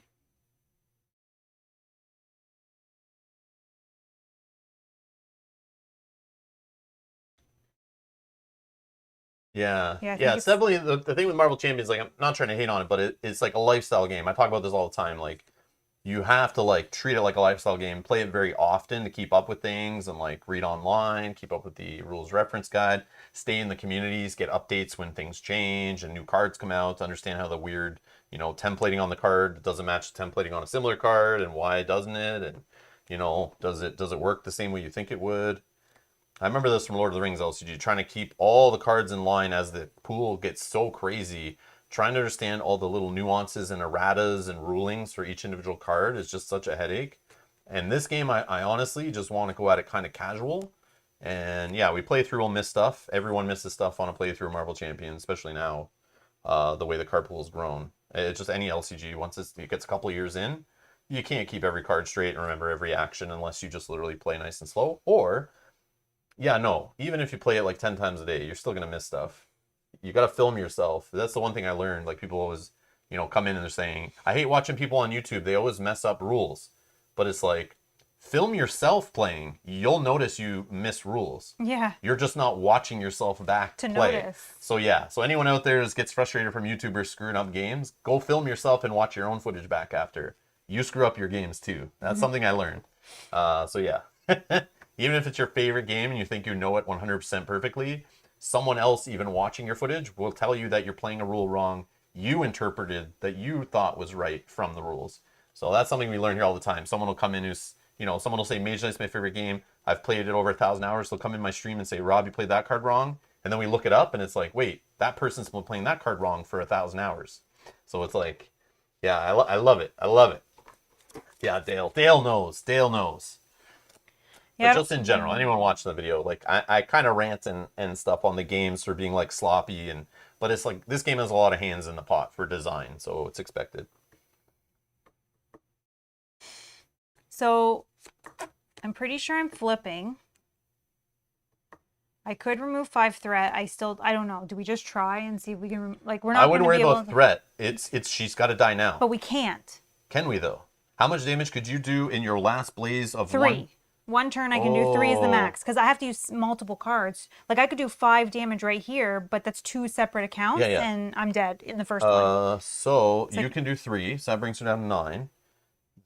Yeah. It's definitely the thing with Marvel Champions. Like, I'm not trying to hate on it, but it's like a lifestyle game. I talk about this all the time. Like, you have to like treat it like a lifestyle game, play it very often to keep up with things, and like read online, keep up with the rules reference guide, stay in the communities, get updates when things change and new cards come out, to understand how the weird, templating on the card doesn't match the templating on a similar card, and why doesn't it, and does it work the same way you think it would. I remember this from Lord of the Rings LCG, trying to keep all the cards in line as the pool gets so crazy. Trying to understand all the little nuances and erratas and rulings for each individual card is just such a headache. And this game, I honestly just want to go at it kind of casual. And yeah, we play through, we'll miss stuff. Everyone misses stuff on a playthrough of Marvel Champions, especially now, the way the card pool has grown. It's just any LCG, once it gets a couple of years in, you can't keep every card straight and remember every action unless you just literally play nice and slow. Or, yeah, no, even if you play it like 10 times a day, you're still going to miss stuff. You got to film yourself. That's the one thing I learned. Like, people always, come in and they're saying, I hate watching people on YouTube. They always mess up rules. But it's like, film yourself playing. You'll notice you miss rules. Yeah. You're just not watching yourself back to play. Notice. So yeah. So anyone out there gets frustrated from YouTubers screwing up games, go film yourself and watch your own footage back after. You screw up your games too. That's something I learned. So yeah. Even if it's your favorite game and you think you know it 100% perfectly, someone else even watching your footage will tell you that you're playing a rule wrong. You interpreted that you thought was right from the rules. So that's something we learn here all the time. Someone will come in who's you know, someone will say Mage Knight's my favorite game. I've played it over 1,000 hours. They'll come in my stream and say, Rob, you played that card wrong. And then we look it up and it's like, wait, that person's been playing that card wrong for 1,000 hours. So it's like, yeah, I love it. I love it. Yeah, Dale knows. Dale knows. Yeah, But just in general, anyone watching the video, like I kind of rant and stuff on the games for being like sloppy, but it's like this game has a lot of hands in the pot for design, so it's expected. So I'm pretty sure I'm flipping. I could remove 5 threat. I don't know. Do we just try and see if we can, like, we're not I wouldn't worry about to... threat. It's she's got to die now. But we can't. Can we though? How much damage could you do in your last blaze of 3. One turn I can do 3 is the max, because I have to use multiple cards. Like, I could do 5 damage right here, but that's 2 separate accounts, and I'm dead in the first one. So you can do 3, so that brings her down to 9.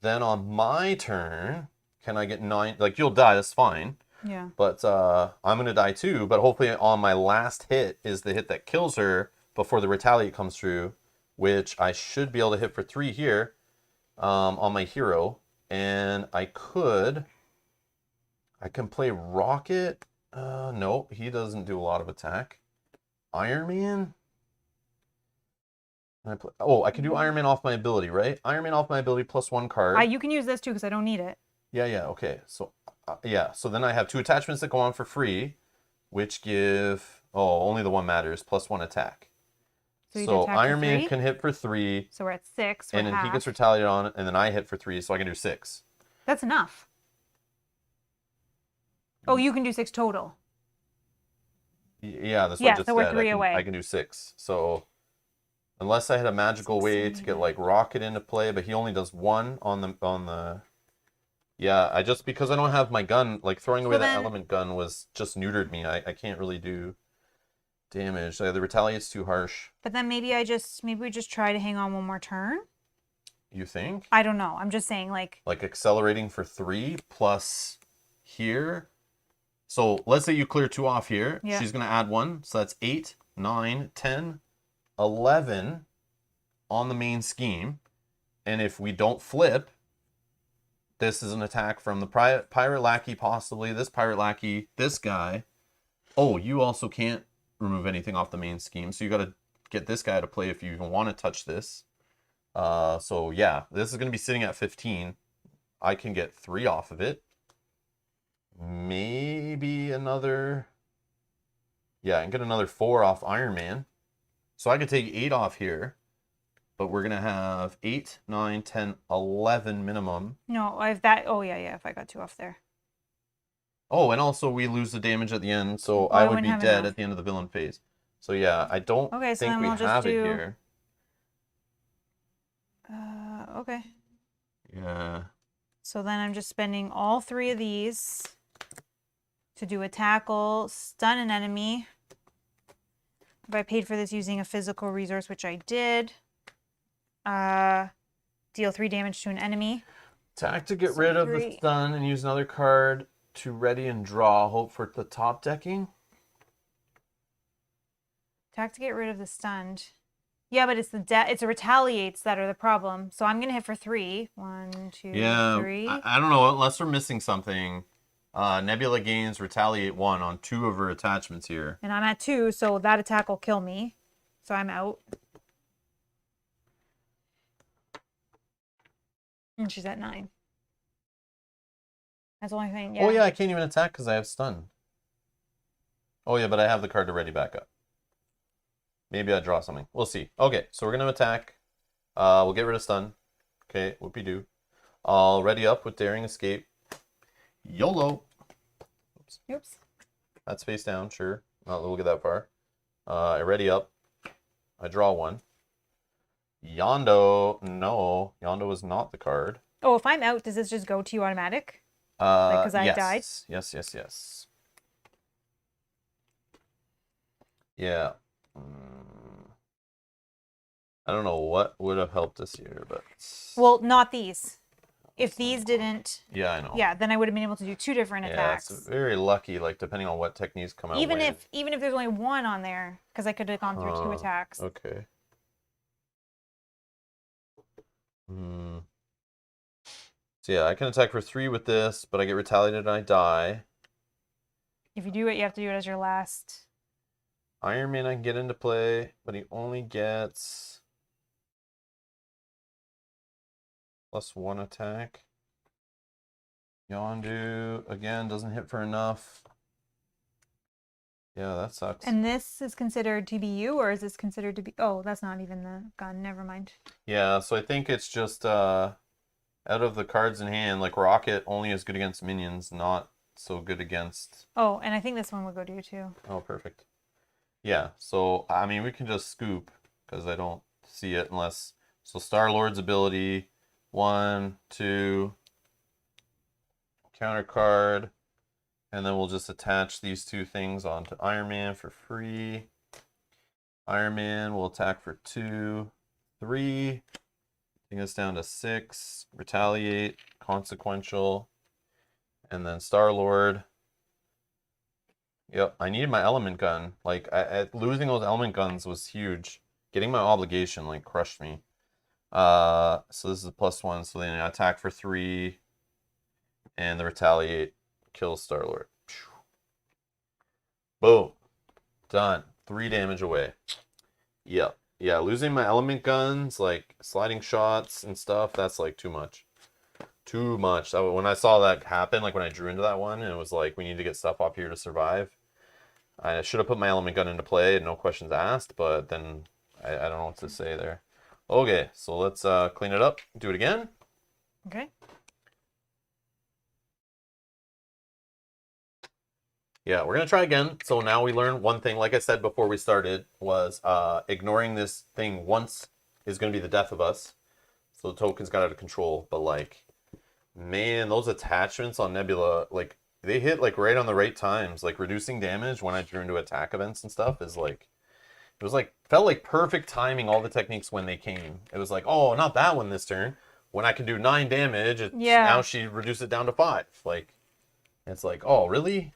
Then on my turn, can I get 9? Like, you'll die, that's fine. Yeah. But I'm going to die too, but hopefully on my last hit is the hit that kills her before the retaliate comes through, which I should be able to hit for 3 here on my hero. And I can play Rocket. No, he doesn't do a lot of attack. Iron Man? I can do Iron Man off my ability, right? Iron Man off my ability plus 1 card. You can use this too, because I don't need it. Yeah, okay. So, so then I have 2 attachments that go on for free, which give, only the one matters, plus 1 attack. So Iron Man can hit for 3. So we're at 6. And then he gets retaliated on, and then I hit for 3, so I can do 6. That's enough. Oh, you can do 6 total. Yeah, that's what I just so we're 3 away. I can do 6. So unless I had a magical way to get like Rocket into play, but he only does 1 on the. Yeah, because I don't have my gun, like throwing away that element gun was just neutered me. I can't really do damage. The retaliate's too harsh. But then maybe we just try to hang on 1 more turn. You think? I don't know. I'm just saying, like accelerating for 3 plus here. So let's say you clear 2 off here. Yeah. She's gonna add 1, so that's 8, 9, 10, 11 on the main scheme. And if we don't flip, this is an attack from the Pirate Lackey, possibly. This Pirate Lackey, this guy. Oh, you also can't remove anything off the main scheme. So you got to get this guy to play if you even want to touch this. So yeah, this is going to be sitting at 15. I can get 3 off of it. Maybe another... Yeah, I can get another 4 off Iron Man. So I could take 8 off here. But we're going to have 8, 9, 10, 11 minimum. No, I have that. Oh, yeah, if I got 2 off there. Oh, and also we lose the damage at the end, so I would be dead at the end of the villain phase. So yeah, I don't think we have it here. Okay. Yeah. So then I'm just spending all 3 of these to do a tackle, stun an enemy. If I paid for this using a physical resource, which I did... deal 3 damage to an enemy. Attack to get rid of the stun and use another card to ready and draw. Hope for the top decking. Attack to get rid of the stunned. Yeah, but it's the retaliates that are the problem. So I'm gonna hit for 3. 1, 2, 3. I don't know, unless we're missing something. Nebula gains retaliate 1 on 2 of her attachments here. And I'm at 2, so that attack will kill me. So I'm out. And she's at 9. That's the only thing. Yeah. Oh yeah, I can't even attack because I have stun. Oh yeah, but I have the card to ready back up. Maybe I draw something. We'll see. Okay, so we're gonna attack. We'll get rid of stun. Okay, whoopie-doo. I'll ready up with Daring Escape. YOLO. Oops. That's face down, sure. We'll get that far. I ready up. I draw 1. Yondo. No, Yondo is not the card. Oh, if I'm out, does this just go to you automatic? Because I died? Yes. Yeah. I don't know what would have helped us here, but... Well, not these. If these didn't... Yeah, I know. Yeah, then I would have been able to do 2 different attacks. Yeah, it's very lucky, like, depending on what techniques come out. Even if there's only 1 on there, because I could have gone through 2 attacks. So yeah, I can attack for 3 with this, but I get retaliated and I die. If you do it, you have to do it as your last. Iron Man I can get into play, but he only gets +1 attack. Yondu, again, doesn't hit for enough. Yeah, that sucks. And this is considered to be you, or is this considered to be... Oh, that's not even the gun. Never mind. Yeah, so I think it's just out of the cards in hand, like Rocket only is good against minions, not so good against... Oh, and I think this one would go to you too. Oh, perfect. Yeah, so, I mean, we can just scoop, because I don't see it unless... So Star-Lord's ability, 1, 2, counter card, and then we'll just attach these 2 things onto Iron Man for free. Iron Man will attack for 2, 3, take us down to 6, retaliate, consequential, and then Star-Lord. Yep, I needed my element gun. Like, losing those element guns was huge. Getting my obligation, like, crushed me. So this is a +1, so then I attack for 3, and the retaliate kills Star-Lord. Boom. Done. 3 damage away. Yep. Yeah, losing my element guns, like sliding shots and stuff, that's like too much. Too much. When I saw that happen, like when I drew into that one, and it was like, we need to get stuff up here to survive. I should have put my element gun into play, no questions asked, but then I don't know what to say there. Okay, so let's clean it up, do it again. Okay. Yeah, we're gonna try again. So now we learn one thing, like I said before we started, was ignoring this thing once is gonna be the death of us. So the tokens got out of control, but like, man, those attachments on Nebula, like, they hit like right on the right times. Like reducing damage when I drew into attack events and stuff is like, it was like, felt like perfect timing, all the techniques when they came. It was like, oh, not that one this turn. When I can do 9 damage, now she reduced it down to 5. Like, it's like, oh, really?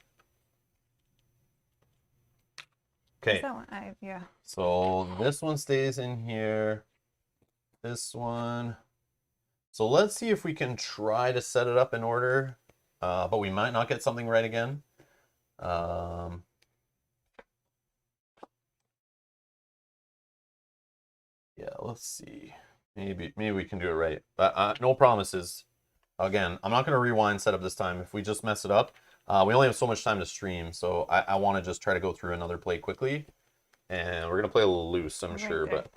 Okay. That one? Yeah. So this one stays in here. This one. So let's see if we can try to set it up in order. But we might not get something right again. Yeah, let's see. Maybe we can do it right. But no promises. Again, I'm not going to rewind setup this time. If we just mess it up, we only have so much time to stream, so I want to just try to go through another play quickly. And we're going to play a little loose, I'm sure, but...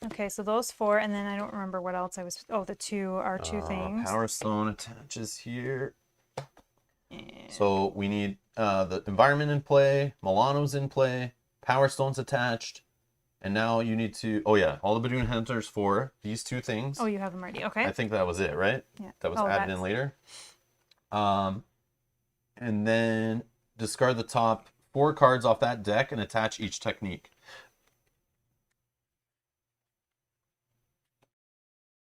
Okay, so those 4, and then I don't remember what else I was... Oh, the 2 are 2 things. Power Stone attaches here. So we need the environment in play, Milano's in play, Power Stone's attached, and now you need to... Oh yeah, all the Badoon Hunters for these 2 things. Oh, you have them already. Okay. I think that was it, right? Yeah. That was added in later. And then discard the top 4 cards off that deck and attach each technique.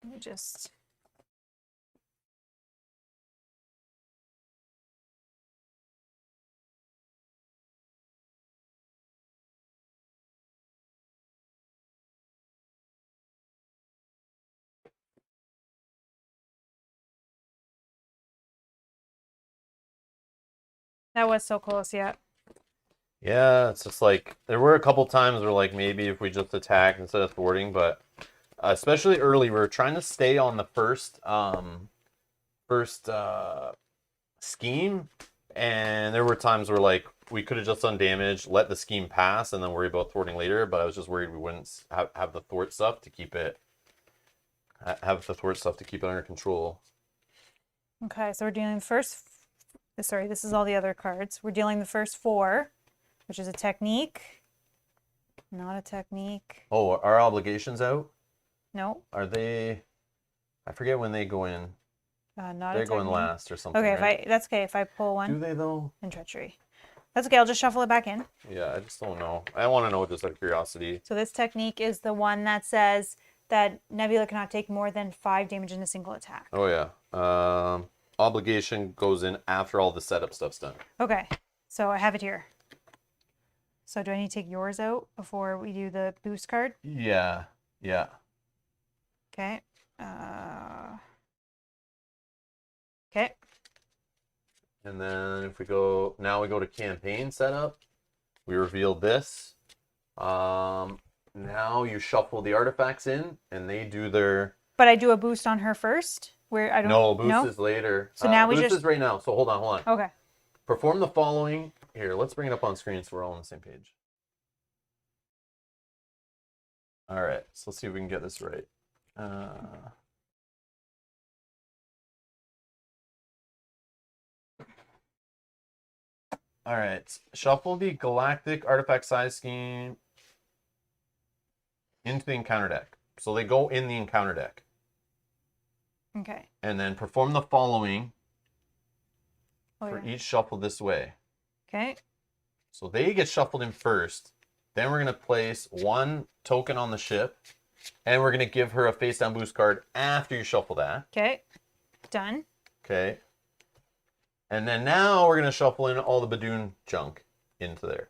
Let me just... That was so close, yeah. Yeah, it's just like, there were a couple times where like maybe if we just attack instead of thwarting, but especially early, we're trying to stay on the first scheme, and there were times where like we could have just done damage, let the scheme pass, and then worry about thwarting later, but I was just worried we wouldn't have the thwart stuff to keep it under control. Okay, so we're dealing the first... Sorry, this is all the other cards. We're dealing the first 4, which is a technique. Not a technique. Oh, are obligations out? No. Are they? I forget when they go in. They're going last or something. Okay, right? that's okay if I pull one. Do they though? And treachery. That's okay, I'll just shuffle it back in. Yeah, I just don't know. I want to know just out of curiosity. So this technique is the one that says that Nebula cannot take more than 5 damage in a single attack. Oh yeah. Obligation goes in after all the setup stuff's done. Okay, so I have it here. So do I need to take yours out before we do the boost card? Yeah. Okay. And then if we go, now we go to campaign setup. We revealed this. Now you shuffle the artifacts in, and they do their. But I do a boost on her first. Where I don't. No, boost is later. So now we boost just. is right now. So hold on. Okay. Perform the following. Here, let's bring it up on screen so we're all on the same page. All right, so let's see if we can get this right. All right, shuffle the Galactic Artifact Size Scheme into the encounter deck. So they go in the encounter deck. Okay. And then perform the following for yeah. each shuffle this way. Okay. So they get shuffled in first. Then we're going to place one token on the ship. And we're going to give her a face down boost card after you shuffle that. Okay. Done. Okay. And then now we're going to shuffle in all the Badoon junk into there.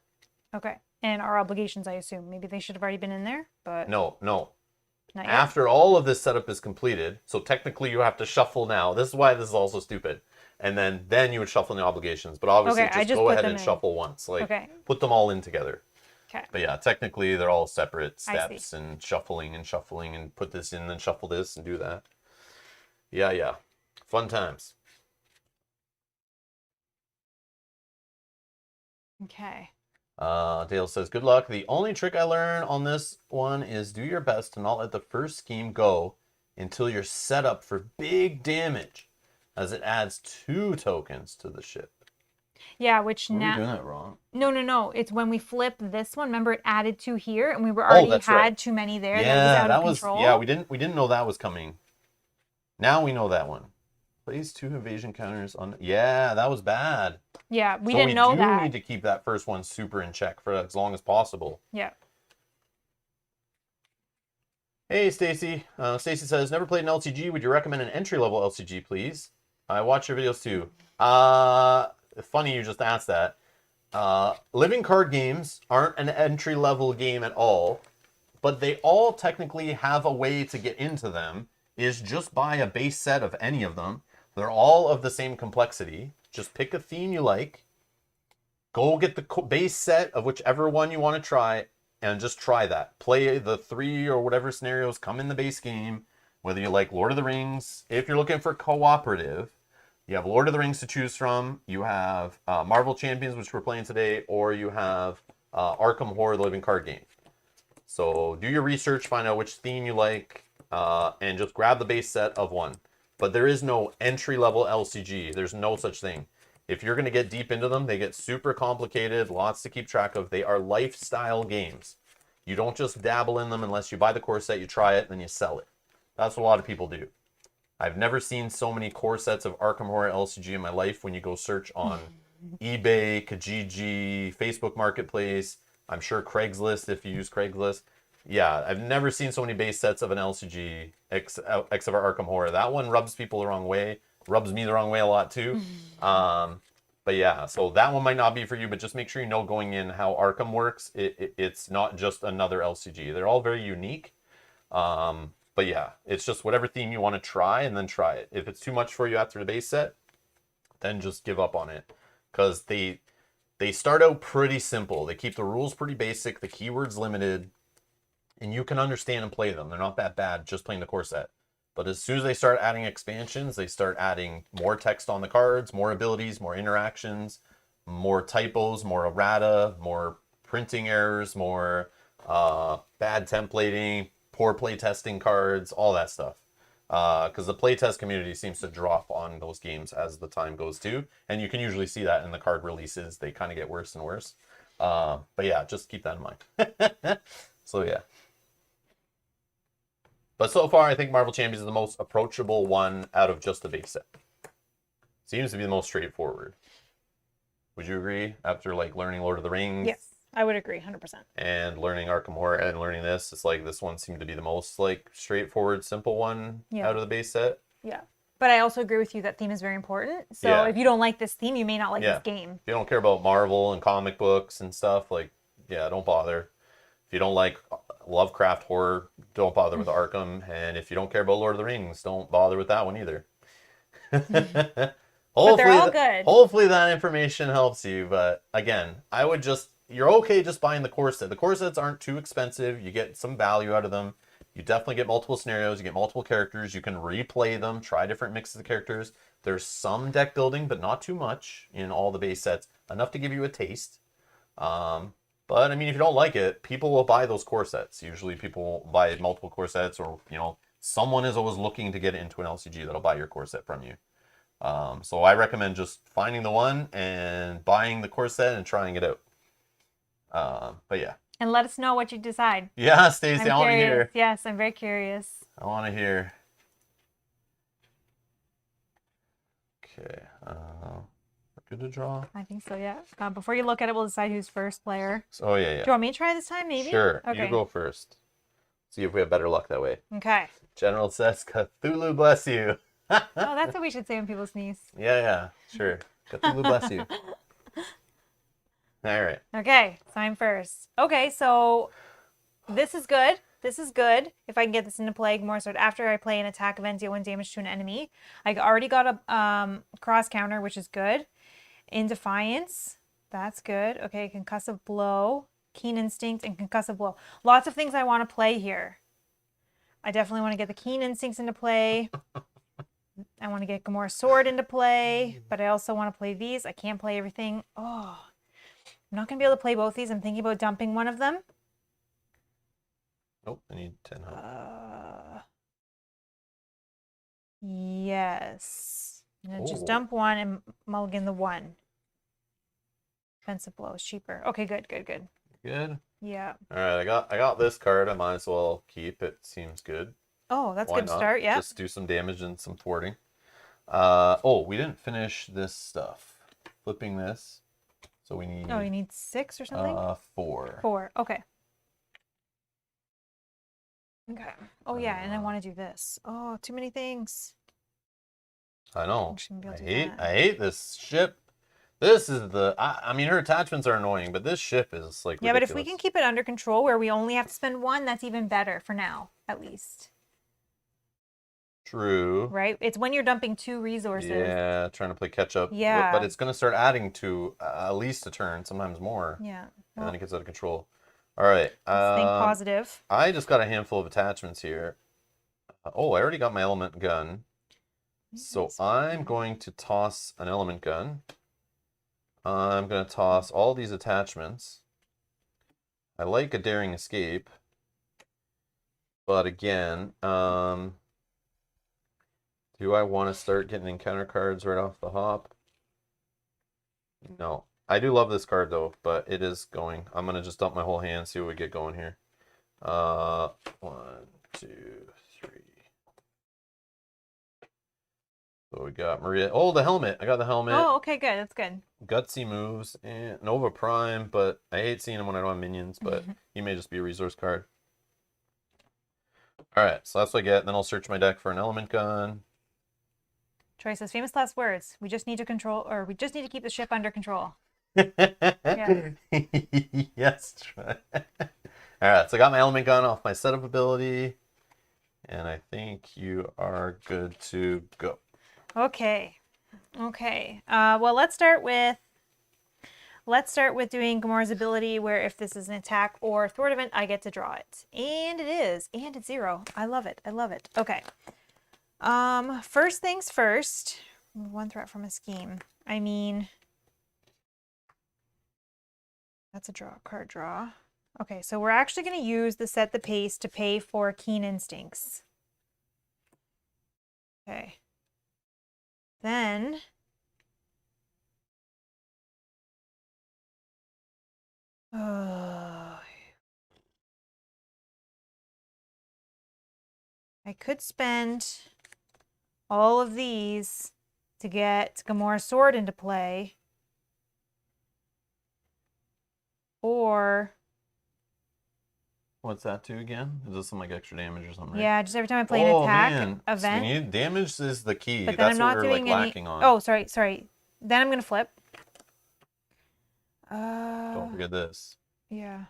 Okay. And our obligations, I assume. Maybe they should have already been in there, but... No. Not yet. After all of this setup is completed, so technically you have to shuffle now. This is why this is also stupid. And then you would shuffle in the obligations. But obviously just go ahead and shuffle once. Like, put them all in together. Okay. But yeah, technically they're all separate steps and shuffling and put this in and shuffle this and do that. Yeah. Fun times. Okay. Dale says, good luck. The only trick I learned on this one is do your best to not let the first scheme go until you're set up for big damage, as it adds 2 tokens to the ship. Yeah, which now... Are we doing that wrong? No. It's when we flip this one. Remember, it added 2 here, and we were already had too many there. Yeah, that was out of control. Yeah, we didn't know that was coming. Now we know that one. Place 2 evasion counters on. Yeah, that was bad. Yeah, we didn't know that. We need to keep that first one super in check for as long as possible. Yeah. Hey, Stacy. Stacy says, never played an LCG. Would you recommend an entry-level LCG, please? I watch your videos too. Funny you just asked that. Living card games aren't an entry-level game at all, but they all technically have a way to get into them, is just buy a base set of any of them. They're all of the same complexity. Just pick a theme you like. Go get the base set of whichever one you want to try, and just try that. Play the 3 or whatever scenarios come in the base game, whether you like Lord of the Rings. If you're looking for cooperative, you have Lord of the Rings to choose from. You have Marvel Champions, which we're playing today, or you have Arkham Horror, the living card game. So do your research, find out which theme you like, and just grab the base set of one. But there is no entry-level LCG. There's no such thing. If you're going to get deep into them, they get super complicated, lots to keep track of. They are lifestyle games. You don't just dabble in them unless you buy the core set, you try it, and then you sell it. That's what a lot of people do. I've never seen so many core sets of Arkham Horror LCG in my life when you go search on eBay, Kijiji, Facebook Marketplace. I'm sure Craigslist if you use Craigslist. Yeah, I've never seen so many base sets of an LCG X of our Arkham Horror. That one rubs people the wrong way. Rubs me the wrong way a lot too. But yeah, so that one might not be for you, but just make sure you know going in how Arkham works. It's not just another LCG. They're all very unique. But yeah, it's just whatever theme you want to try and then try it. If it's too much for you after the base set, then just give up on it. Because they start out pretty simple. They keep the rules pretty basic, the keywords limited, and you can understand and play them. They're not that bad just playing the core set. But as soon as they start adding expansions, they start adding more text on the cards, more abilities, more interactions, more typos, more errata, more printing errors, more bad templating, poor playtesting cards, all that stuff. Because the playtest community seems to drop on those games as the time goes too. And you can usually see that in the card releases. They kind of get worse and worse. But yeah, just keep that in mind. So yeah. But so far, I think Marvel Champions is the most approachable one out of just the base set. Seems to be the most straightforward. Would you agree? After like learning Lord of the Rings? Yes, I would agree, 100%. And learning Arkham Horror and learning this, it's like this one seemed to be the most like straightforward, simple one out of the base set. Yeah. But I also agree with you that theme is very important. So if you don't like this theme, you may not like this game. If you don't care about Marvel and comic books and stuff, like, yeah, don't bother. If you don't like Lovecraft horror, don't bother with Arkham. And if you don't care about Lord of the Rings, don't bother with that one either. But they're all good. Hopefully that information helps you. But again, I would just, you're okay just buying the core set. The core sets aren't too expensive. You get some value out of them. You definitely get multiple scenarios. You get multiple characters. You can replay them, try different mixes of characters. There's some deck building, but not too much in all the base sets. Enough to give you a taste. But I mean, if you don't like it, people will buy those core sets. Usually people buy multiple core sets, or, you know, someone is always looking to get into an LCG that'll buy your core set from you. So I recommend just finding the one and buying the core set and trying it out. But yeah. And let us know what you decide. Yeah, Stacey, I'm I want to curious. hear. Yes, I'm very curious. I want to hear. Okay. We're good to draw. I think so, yeah. Before you look at it, we'll decide who's first player. Oh, yeah, Do yeah. you want me to try this time, maybe? Sure. Okay. You go first. See if we have better luck that way. Okay. General says, Cthulhu bless you. Oh, that's what we should say when people sneeze. Yeah, sure. Cthulhu bless you. All right. Okay, so I'm first. Okay, so this is good. This is good. If I can get this into play more so after I play an attack event, deal 1 damage to an enemy. I already got a cross counter, which is good. In Defiance, that's good. Okay, Concussive Blow, Keen Instinct, and Concussive Blow. Lots of things I want to play here. I definitely want to get the Keen Instincts into play. I want to get Gamora's Sword into play, but I also want to play these. I can't play everything. Oh, I'm not going to be able to play both these. I'm thinking about dumping one of them. Nope, I need 10 health. Yes. I'm going to just Oh. dump one and mulligan the one. Defensive Blow is cheaper. Okay, good. Good. Yeah. All right, I got this card. I might as well keep it. Seems good. Oh, that's Why good to not? start. Yeah. Just do some damage and some thwarting. Oh, we didn't finish this stuff. Flipping this. So we need Oh, you need 6 or something? 4. 4. Okay. Okay. Oh, yeah, and I want to do this. Oh, too many things. I know. Actually, maybe I'll do that. I hate this ship. This is the I mean, her attachments are annoying, but this ship is like Yeah, but if we ridiculous. can keep it under control where we only have to spend 1, that's even better for now, at least. True. Right? It's when you're dumping 2 resources. Yeah, trying to play catch up. Yeah. But it's going to start adding to at least a turn, sometimes more. Yeah. And then it gets out of control. All right. Let's think positive. I just got a handful of attachments here. Oh, I already got my element gun. So I'm going to toss an element gun. I'm going to toss all these attachments. I like a daring escape. But again, do I want to start getting encounter cards right off the hop? No. I do love this card though, but it is going. I'm going to just dump my whole hand, see what we get going here. 1, 2, 3. So we got Maria. Oh, the helmet. I got the helmet. Oh, okay, good. That's good. Gutsy moves. And Nova Prime, but I hate seeing him when I don't have minions, but he may just be a resource card. Alright, so that's what I get. Then I'll search my deck for an element gun. Troy says, famous last words. We just need to keep the ship under control. Yes, Troy. Alright, so I got my element gun off my setup ability. And I think you are good to go. Okay. Well, let's start with doing Gamora's ability, where if this is an attack or thwart event, I get to draw it. And it is. And it's 0. I love it. Okay. First things first. 1 threat from a scheme. I mean, that's a card draw. Okay, so we're actually going to use the Set the Pace to pay for Keen Instincts. Okay. Then I could spend all of these to get Gamora's Sword into play. Or What's that do again? Is this some like extra damage or something? Right? yeah, just every time I play an attack man. So event. we need, damage is the key. But then That's I'm not what we're doing like any. lacking on. Oh, sorry. Then I'm gonna flip. Don't forget this. Yeah.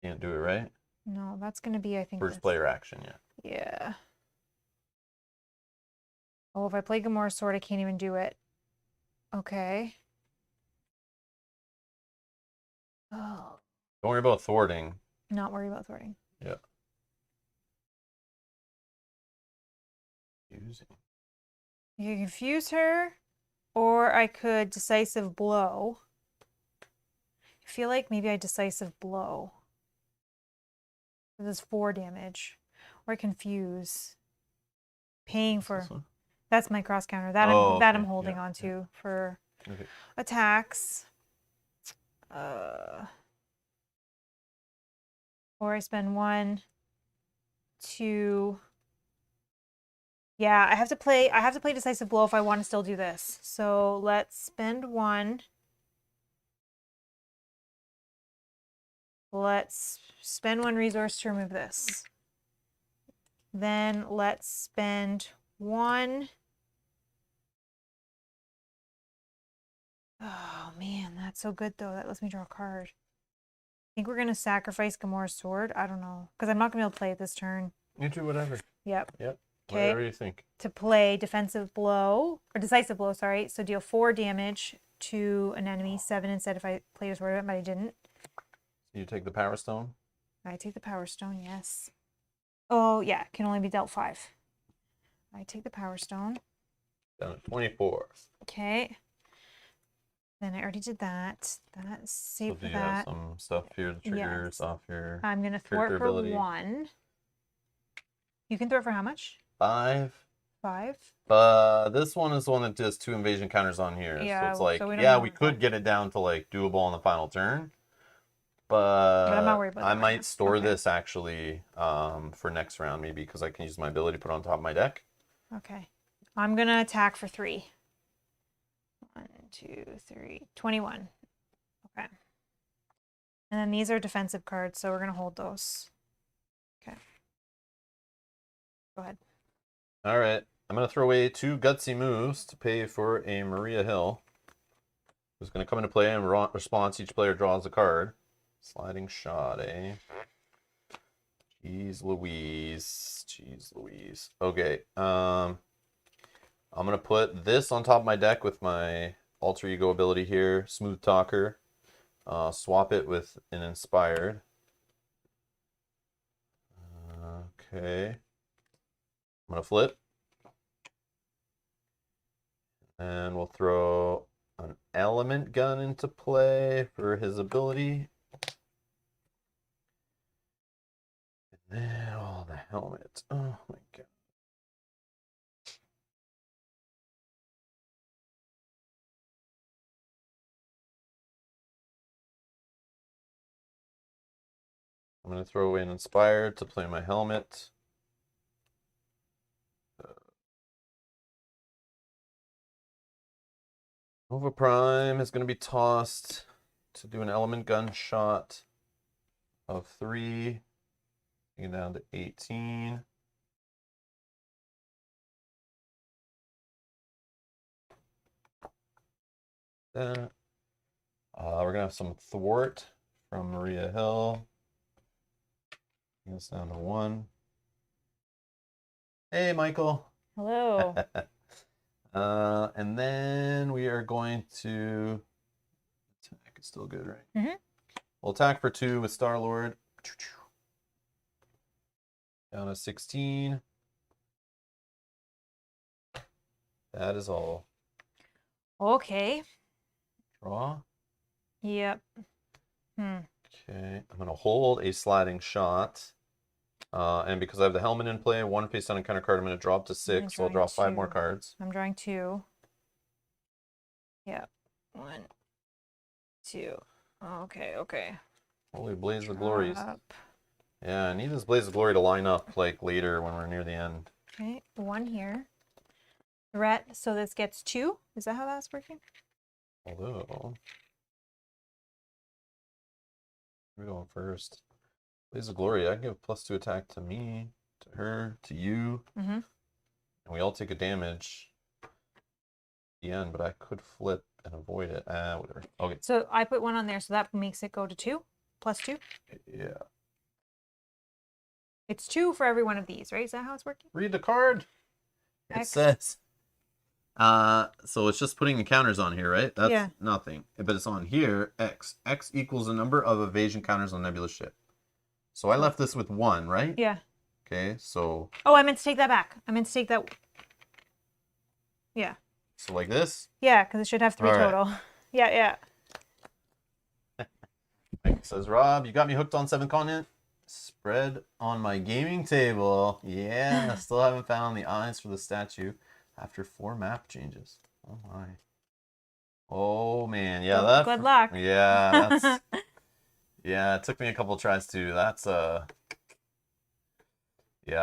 Can't do it, right? No, that's gonna be, I think, First this. player action, yeah. Yeah. Oh, if I play Gamora's Sword, I can't even do it. Okay. Oh, Don't worry about thwarting. not worry about thwarting. Yeah. Using. You can confuse her, or I could decisive blow. I feel like maybe I decisive blow. This is 4 damage. Or confuse. Paying What's this for one? that's my cross counter. That Oh, I'm okay. holding Yeah, on to for Okay. attacks. Or I spend 1, 2. Yeah, I have to play decisive blow if I want to still do this. So let's spend 1. Let's spend 1 resource to remove this. Then let's spend 1. Oh man, that's so good though. That lets me draw a card. I think we're gonna sacrifice Gamora's sword. I don't know, because I'm not gonna be able to play it this turn. You do whatever. Yep. Yep. Okay. Whatever you think. To play defensive blow or decisive blow, sorry. So deal 4 damage to an enemy, 7 instead if I played a sword event, but I didn't. You take the Power Stone. I take the Power Stone, yes. Oh yeah, can only be dealt 5. I take the Power Stone. Down at 24. Okay. Then I already did that. That's So safe do for you have that. some stuff here, the triggers Yes. off your I'm gonna thwart character for ability? 1. You can throw it for how much? 5. 5. But this one is the one that does 2 invasion counters on here. Yeah, So it's like, so we don't yeah, know we about could that. get it down to like doable on the final turn. I'm not But worried about I that right might now. store Okay. this actually for next round maybe because I can use my ability to put it on top of my deck. Okay. I'm gonna attack for 3. 1, 2, 3, 21. Okay. And then these are defensive cards, so we're gonna hold those. Okay. Go ahead. All right. I'm going to throw away 2 gutsy moves to pay for a Maria Hill. Who's going to come into play in response. Each player draws a card. Sliding shot, eh? Jeez Louise. Jeez Louise. Okay. I'm going to put this on top of my deck with my alter ego ability here. Smooth Talker. Swap it with an Inspired. Okay. I'm going to flip. And we'll throw an element gun into play for his ability. And then, oh, the helmet. Oh my god. I'm going to throw away an Inspired to play my helmet. Nova Prime is going to be tossed to do an element gun shot of 3. Taking it down to 18. That. We're going to have some thwart from Maria Hill. Taking this down to 1. Hey, Michael. Hello. And then we are going to attack. It's still good, right? Mm-hmm. We'll attack for 2 with Star-Lord. Down to 16. That is all. Okay. Draw. Yep. Okay. I'm going to hold a sliding shot. And because I have the helmet in play, 1 face down encounter card, I'm going to drop to 6. So I'll draw 5 more cards. I'm drawing 2. Yep. 1, 2. Okay, okay. Holy Blaze of Glories. Up. Yeah, I need this Blaze of Glory to line up like later when we're near the end. Okay, 1 here. Threat, so this gets 2. Is that how that's working? Although, we're going first. Blaze of Glory, I can give +2 attack to me, to her, to you. Mm-hmm. And we all take a damage at the end, but I could flip and avoid it. Whatever. Okay. So I put 1 on there, so that makes it go to 2, +2. Yeah. It's 2 for every one of these, right? Is that how it's working? Read the card. It says. So it's just putting the counters on here, right? That's Yeah. nothing. But it's on here, X. X equals the number of evasion counters on Nebula ship. So I left this with 1, right? Yeah. Okay, so Oh, I meant to take that back. I meant to take that. Yeah. so like this. Yeah, because it should have 3 All right. total. Yeah, yeah. Says Rob, you got me hooked on 7th Continent. Spread on my gaming table. Yeah, I still haven't found the eyes for the statue after 4 map changes. Oh my. Oh man, yeah, Good luck. Yeah, that's yeah. It took me a couple tries too. That's yeah.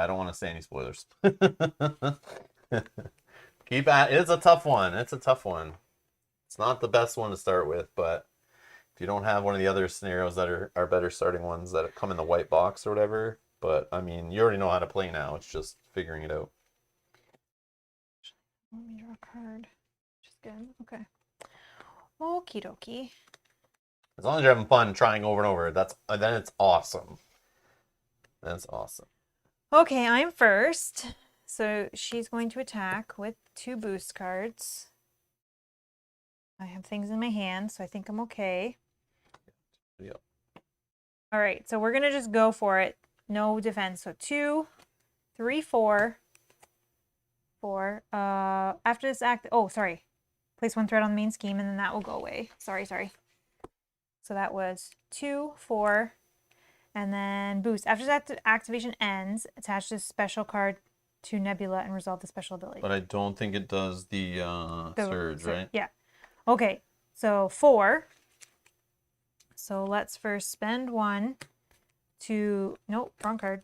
I don't want to say any spoilers. Keep at. It's a tough one. It's a tough one. It's not the best one to start with, but if you don't have one of the other scenarios that are better starting ones that come in the white box or whatever, but I mean, you already know how to play now. It's just figuring it out. Let me draw a card. Just good. Okay. Okie dokie. As long as you're having fun trying over and over, then it's awesome. That's awesome. Okay, I'm first. So she's going to attack with 2 boost cards. I have things in my hand, so I think I'm okay. Yep. All right, so we're going to just go for it. No defense. So 2, 3, 4. 4. After this act, oh, sorry. Place 1 threat on the main scheme, and then that will go away. Sorry. So that was 2, 4, and then boost. After this activation ends, attach this special card to Nebula and resolve the special ability. But I don't think it does the surge, right? Yeah. Okay, so 4. So let's first spend 1 to, nope, wrong card,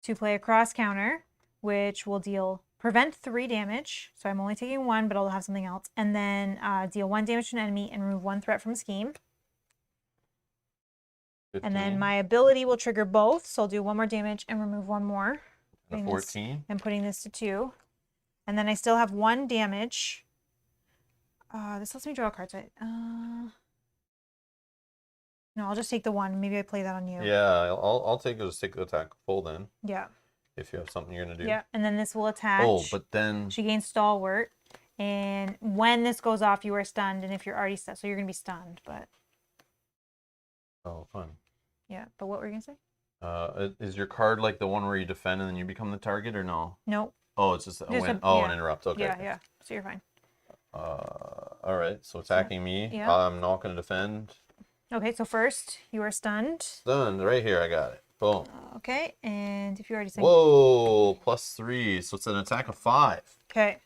to play a cross counter, which will prevent 3 damage. So I'm only taking 1, but I'll have something else. And then deal 1 damage to an enemy and remove 1 threat from scheme. 15. And then my ability will trigger both. So I'll do 1 more damage and remove 1 more. And 14. And putting this to 2. And then I still have 1 damage. This lets me draw a card. So no, I'll just take the 1. Maybe I play that on you. Yeah, I'll take the attack full then. Yeah. If you have something you're gonna do. Yeah, and then this will attach. Oh, but then she gains stalwart, and when this goes off, you are stunned, and if you're already stunned, so you're gonna be stunned. But oh, fun. Yeah, but what were you gonna say? Is your card like the one where you defend and then you become the target, or no? Nope. Oh, it's just an interrupt. Okay. Yeah. So you're fine. All right. So attacking me. Yeah. I'm not gonna defend. Okay, so first you are stunned. Stunned right here. I got it. Boom. Okay, and if you already said. Whoa, +3. So it's an attack of 5. Okay.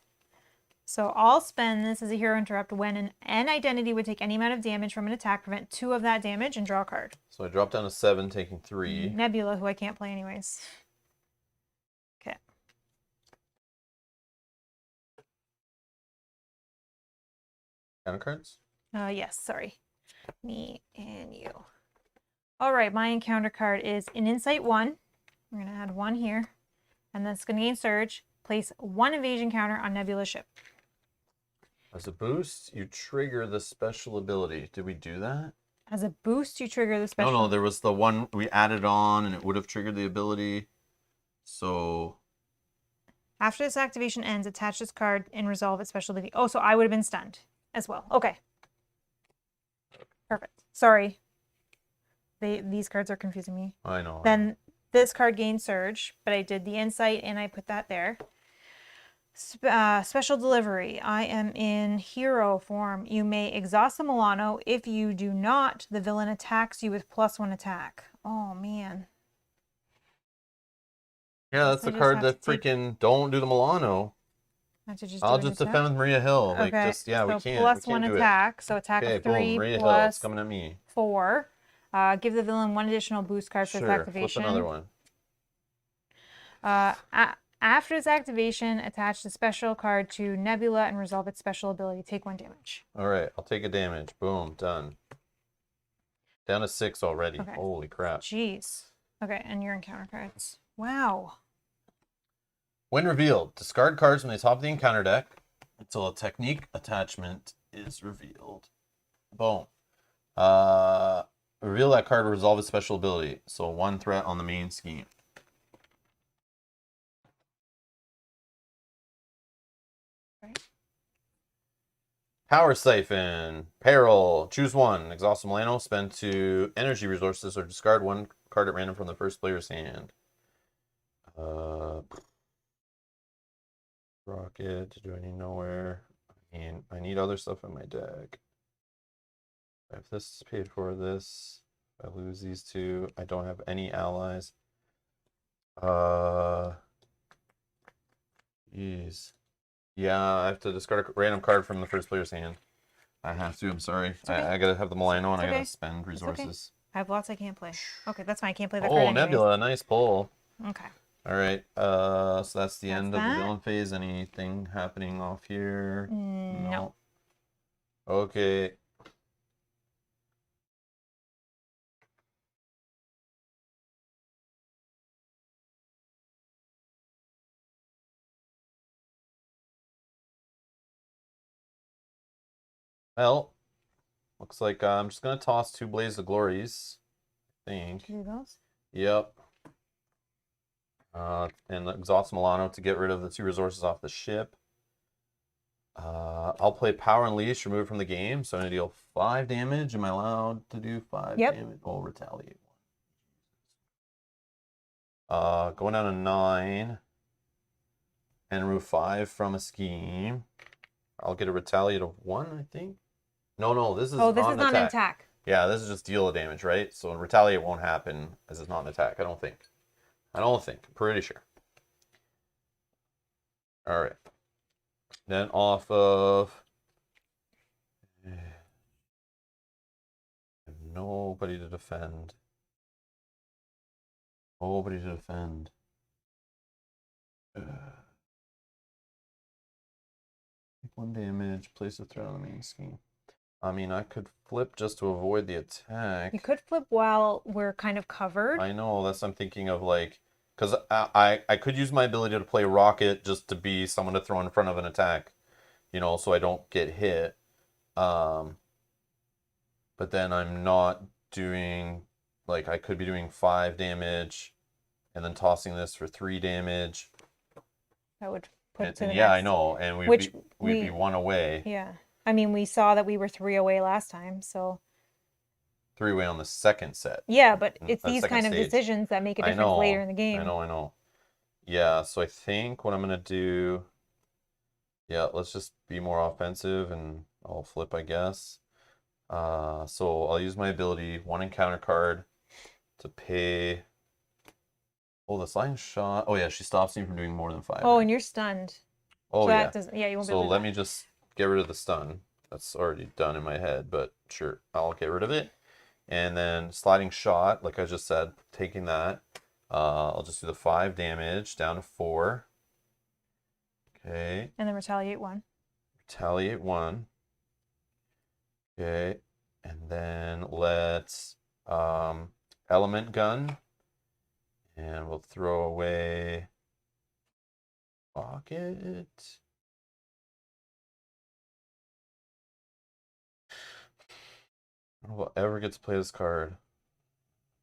So I'll spend this as a hero interrupt when an identity would take any amount of damage from an attack, prevent 2 of that damage, and draw a card. So I drop down to 7, taking 3. Nebula, who I can't play anyways. Okay. Counter cards? Yes, sorry. Me and you. All right, my encounter card is an Insight 1. We're going to add 1 here. And that's going to gain Surge. Place 1 evasion counter on Nebula ship. As a boost, you trigger the special ability. Did we do that? As a boost, you trigger the special... No, there was the one we added on and it would have triggered the ability. So... After this activation ends, attach this card and resolve its special ability. Oh, so I would have been stunned as well. Okay. Perfect. Sorry. These cards are confusing me. I know. Then this card gained Surge, but I did the Insight and I put that there. Special delivery. I am in hero form. You may exhaust the Milano. If you do not, the villain attacks you with +1 attack. Oh, man. Yeah, that's the card that freaking don't do the Milano. I'll just defend with Maria Hill. Like, okay. just, yeah, so we can't. +1 attack. So attack of 3 boom, Maria plus Hill. It's coming at me. 4. Give the villain 1 additional boost card for its activation. Flip another one. After its activation, attach the special card to Nebula and resolve its special ability. Take 1 damage. All right, I'll take a damage. Boom, done. Down to 6 already. Okay. Holy crap. Jeez. Okay, and your encounter cards. Wow. When revealed, discard cards from the top of the encounter deck until a technique attachment is revealed. Boom. Reveal that card to resolve its special ability. So 1 threat on the main scheme. Power Siphon. Peril. Choose one. Exhaust Milano. Spend 2 energy resources or discard 1 card at random from the first player's hand. Rocket. Do I need nowhere? I need other stuff in my deck. If this is paid for this, I lose these 2. I don't have any allies. Jeez. Yeah, I have to discard a random card from the first player's hand. I have to. I'm sorry. Okay. I gotta have the Milano and It's I gotta okay. spend resources. I have lots I can't play. Okay, that's fine. I can't play that Oh, card anyways. Nebula, nice pull. Okay. All right. So that's the That's end of the that. villain phase. Anything happening off here? No. Okay. Well, looks like I'm just gonna toss 2 Blaze of Glories. I think. Do those? Yep. And exhaust Milano to get rid of the 2 resources off the ship. I'll play Power Unleash, remove from the game, so I'm gonna deal 5 damage. Am I allowed to do 5 damage? Oh, retaliate 1. Going down to 9. And remove 5 from a scheme. I'll get a retaliate of 1, I think. No, this is Oh, this not is an not an attack. Yeah, this is just deal of damage, right? So retaliate won't happen as it's not an attack, I don't think. I'm pretty sure. All right. Then off of... I have nobody to defend. Nobody to defend. Take 1 damage, place a threat on the main scheme. I mean, I could flip just to avoid the attack. You could flip while we're kind of covered. I know, that's what I'm thinking of, like, because I could use my ability to play Rocket just to be someone to throw in front of an attack, you know, so I don't get hit. But then I'm not doing, like, I could be doing 5 damage and then tossing this for 3 damage. That would put it to the yeah, next. I know, and we'd be 1 away. Yeah. I mean, we saw that we were 3 away last time, so. 3 away on the second set. Yeah, but it's That these second kind of stage. decisions that make a difference later in the game. I know. Yeah, so I think what I'm going to do, yeah, let's just be more offensive and I'll flip, I guess. So I'll use my ability, 1 encounter card to pay. Oh, the sliding shot. Oh, yeah, she stops me from doing more than 5. Oh, and you're stunned. Oh, so yeah. That doesn't, yeah, you won't be So able to do let that. me just get rid of the stun. That's already done in my head, but sure, I'll get rid of it. And then sliding shot, like I just said, taking that. I'll just do the 5 damage down to 4. Okay. And then retaliate 1. Retaliate 1. Okay. And then let's element gun. And we'll throw away Rocket. I don't know if I'll ever get to play this card.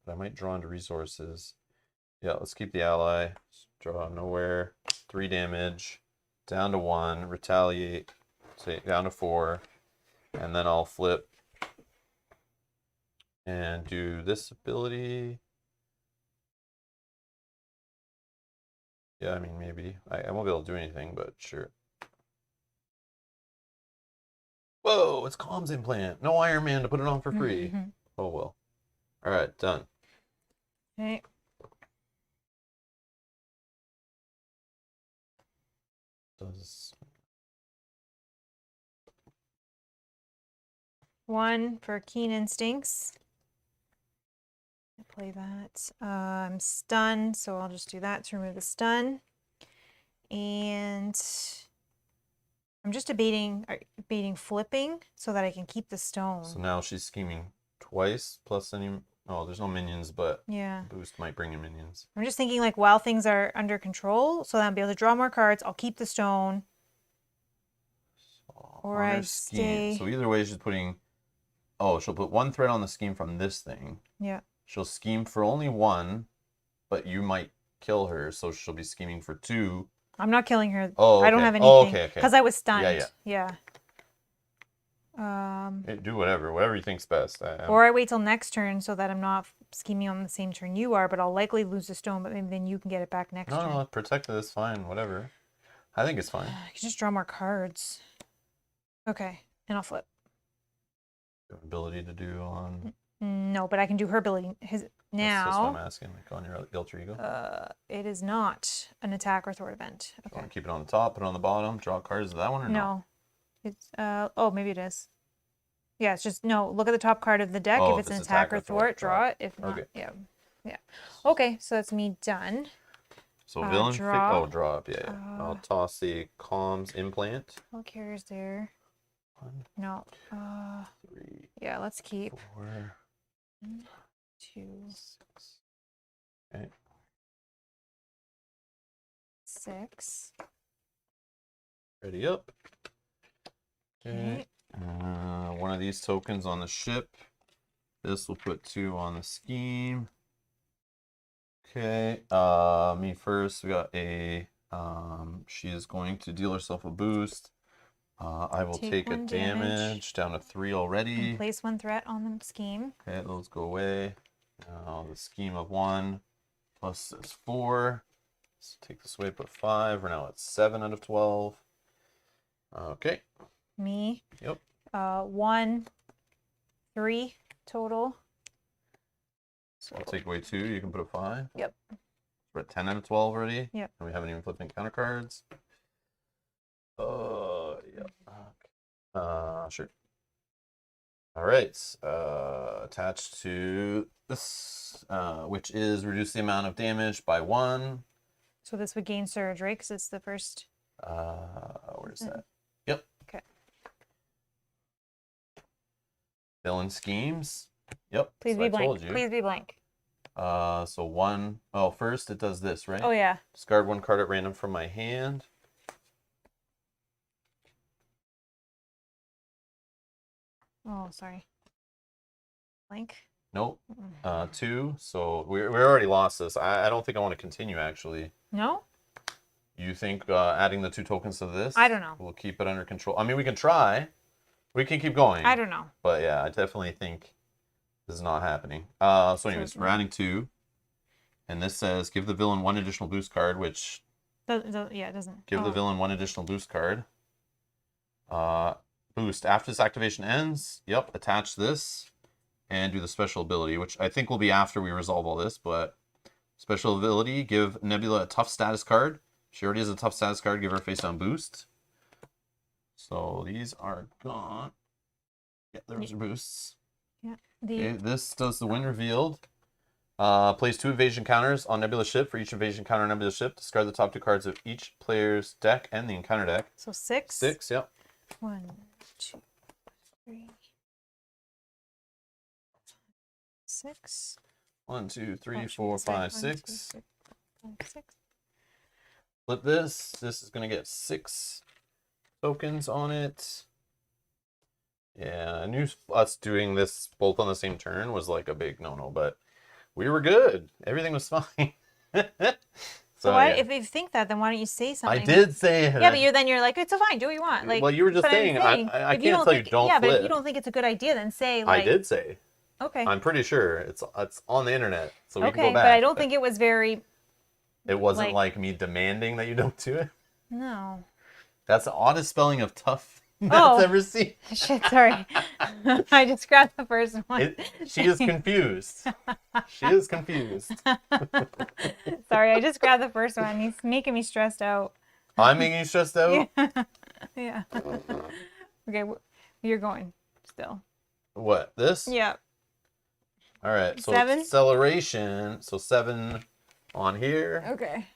But I might draw into resources. Yeah, let's keep the ally. Draw nowhere. 3 damage. Down to 1. Retaliate. Say down to 4. And then I'll flip. And do this ability. Yeah, I mean, maybe. I won't be able to do anything, but sure. Whoa, it's Comms Implant. No Iron Man to put it on for free. Oh, well. All right, done. Okay. Does 1 for Keen Instincts. I play that. I'm stunned, so I'll just do that to remove the stun. And I'm just debating flipping so that I can keep the stone. So now she's scheming twice plus any. Oh, there's no minions, but yeah, boost might bring in minions. I'm just thinking like while things are under control, so that I'll be able to draw more cards. I'll keep the stone. So, Or I stay. So either way, she's putting. Oh, she'll put 1 thread on the scheme from this thing. Yeah. She'll scheme for only 1, but you might kill her, so she'll be scheming for 2. I'm not killing her. Oh, okay. I don't have anything. Oh, okay. Because I was stunned. Yeah. Hey, do whatever you think's best. Or I wait till next turn so that I'm not scheming on the same turn you are, but I'll likely lose a stone, but maybe then you can get it back next turn. No, protected is fine. Whatever. I think it's fine. I can just draw more cards. Okay, and I'll flip. Ability to do on. No, but I can do her ability. His That's what I'm now. asking. Like on your alter ego. It is not an attack or thwart event. You Okay. want to keep it on the top, put it on the bottom, draw cards of that one or no? No, it's oh maybe it is. Yeah, it's just no. Look at the top card of the deck. Oh, if it's an attack or thwart, draw it. If not, Okay. yeah. Okay, so that's me done. So villain. Draw. Draw up. Yeah. I'll toss the comms implant. All carriers there. 1, No. 3, Yeah, let's keep 4, 2, 6. Okay. 6. Ready up. Okay. One of these tokens on the ship. This will put 2 on the scheme. Okay. Me first. We got a. She is going to deal herself a boost. I will take a 1 damage down to 3 already. And place 1 threat on the scheme. Okay, those go away. Now the scheme of 1 plus this 4. Let's take this away, put 5. We're now at 7 out of 12. Okay. Me. Yep. 1, 3 total. So I'll take away 2. You can put a 5. Yep. We're at 10 out of 12 already. Yep. And we haven't even flipped any counter cards. Yep. Okay. Sure. All right. Attached to this, which is reduce the amount of damage by 1. So this would gain surge, right? Because it's the first. Where's that? Yep. Okay. Villain schemes. Yep. Please so be I blank. told you. Please be blank. So 1. Oh, first it does this, right? Oh yeah. Discard 1 card at random from my hand. Oh, sorry. Blank. Nope. 2. So we already lost this. I don't think I want to continue, actually. No? You think adding the 2 tokens to this? I don't know. We'll keep it under control. I mean, we can try. We can keep going. I don't know. But yeah, I definitely think this is not happening. So anyways, we're adding 2. And this says give the villain 1 additional boost card, which... Yeah, it doesn't. Give the villain 1 additional boost card. Boost. After this activation ends, yep, attach this. And do the special ability, which I think will be after we resolve all this, but... Special ability, give Nebula a tough status card. She already has a tough status card, give her a face down boost. So these are gone. Yeah, those are boosts. Yeah. Okay, this does the win revealed. Place 2 evasion counters on Nebula ship. For each evasion counter on Nebula ship, discard the top 2 cards of each player's deck and the encounter deck. So 6? 6, yep. 1, 2, 3, 6. 1, 2, 3, Oh, 4, sorry. 5, 1, 2, 6. 3, 4, 5, 6. Flip this. This is going to get 6 tokens on it. Yeah, I knew us doing this both on the same turn was like a big no-no, but we were good. Everything was fine. So why, yeah. if you think that, then why don't you say something? I did say it. Yeah, but then you're like, it's fine. Do what you want. Like, well, you were just but I'm saying, saying, I if can't tell you don't Yeah, flip. but if you don't think it's a good idea, then say like. I did say. Okay. I'm pretty sure it's on the internet, so we can Okay, go back. but I don't think it was very. It wasn't like me demanding that you don't do it. No. That's the oddest spelling of tough that's Oh. ever seen. Shit, sorry. I just grabbed the first one. She is confused. She is confused. Sorry, I just grabbed the first one. He's making me stressed out. I'm making you stressed out? Yeah. Okay, you're going still. What, this? Yeah. All right, so 7? acceleration, so 7 on here. Okay.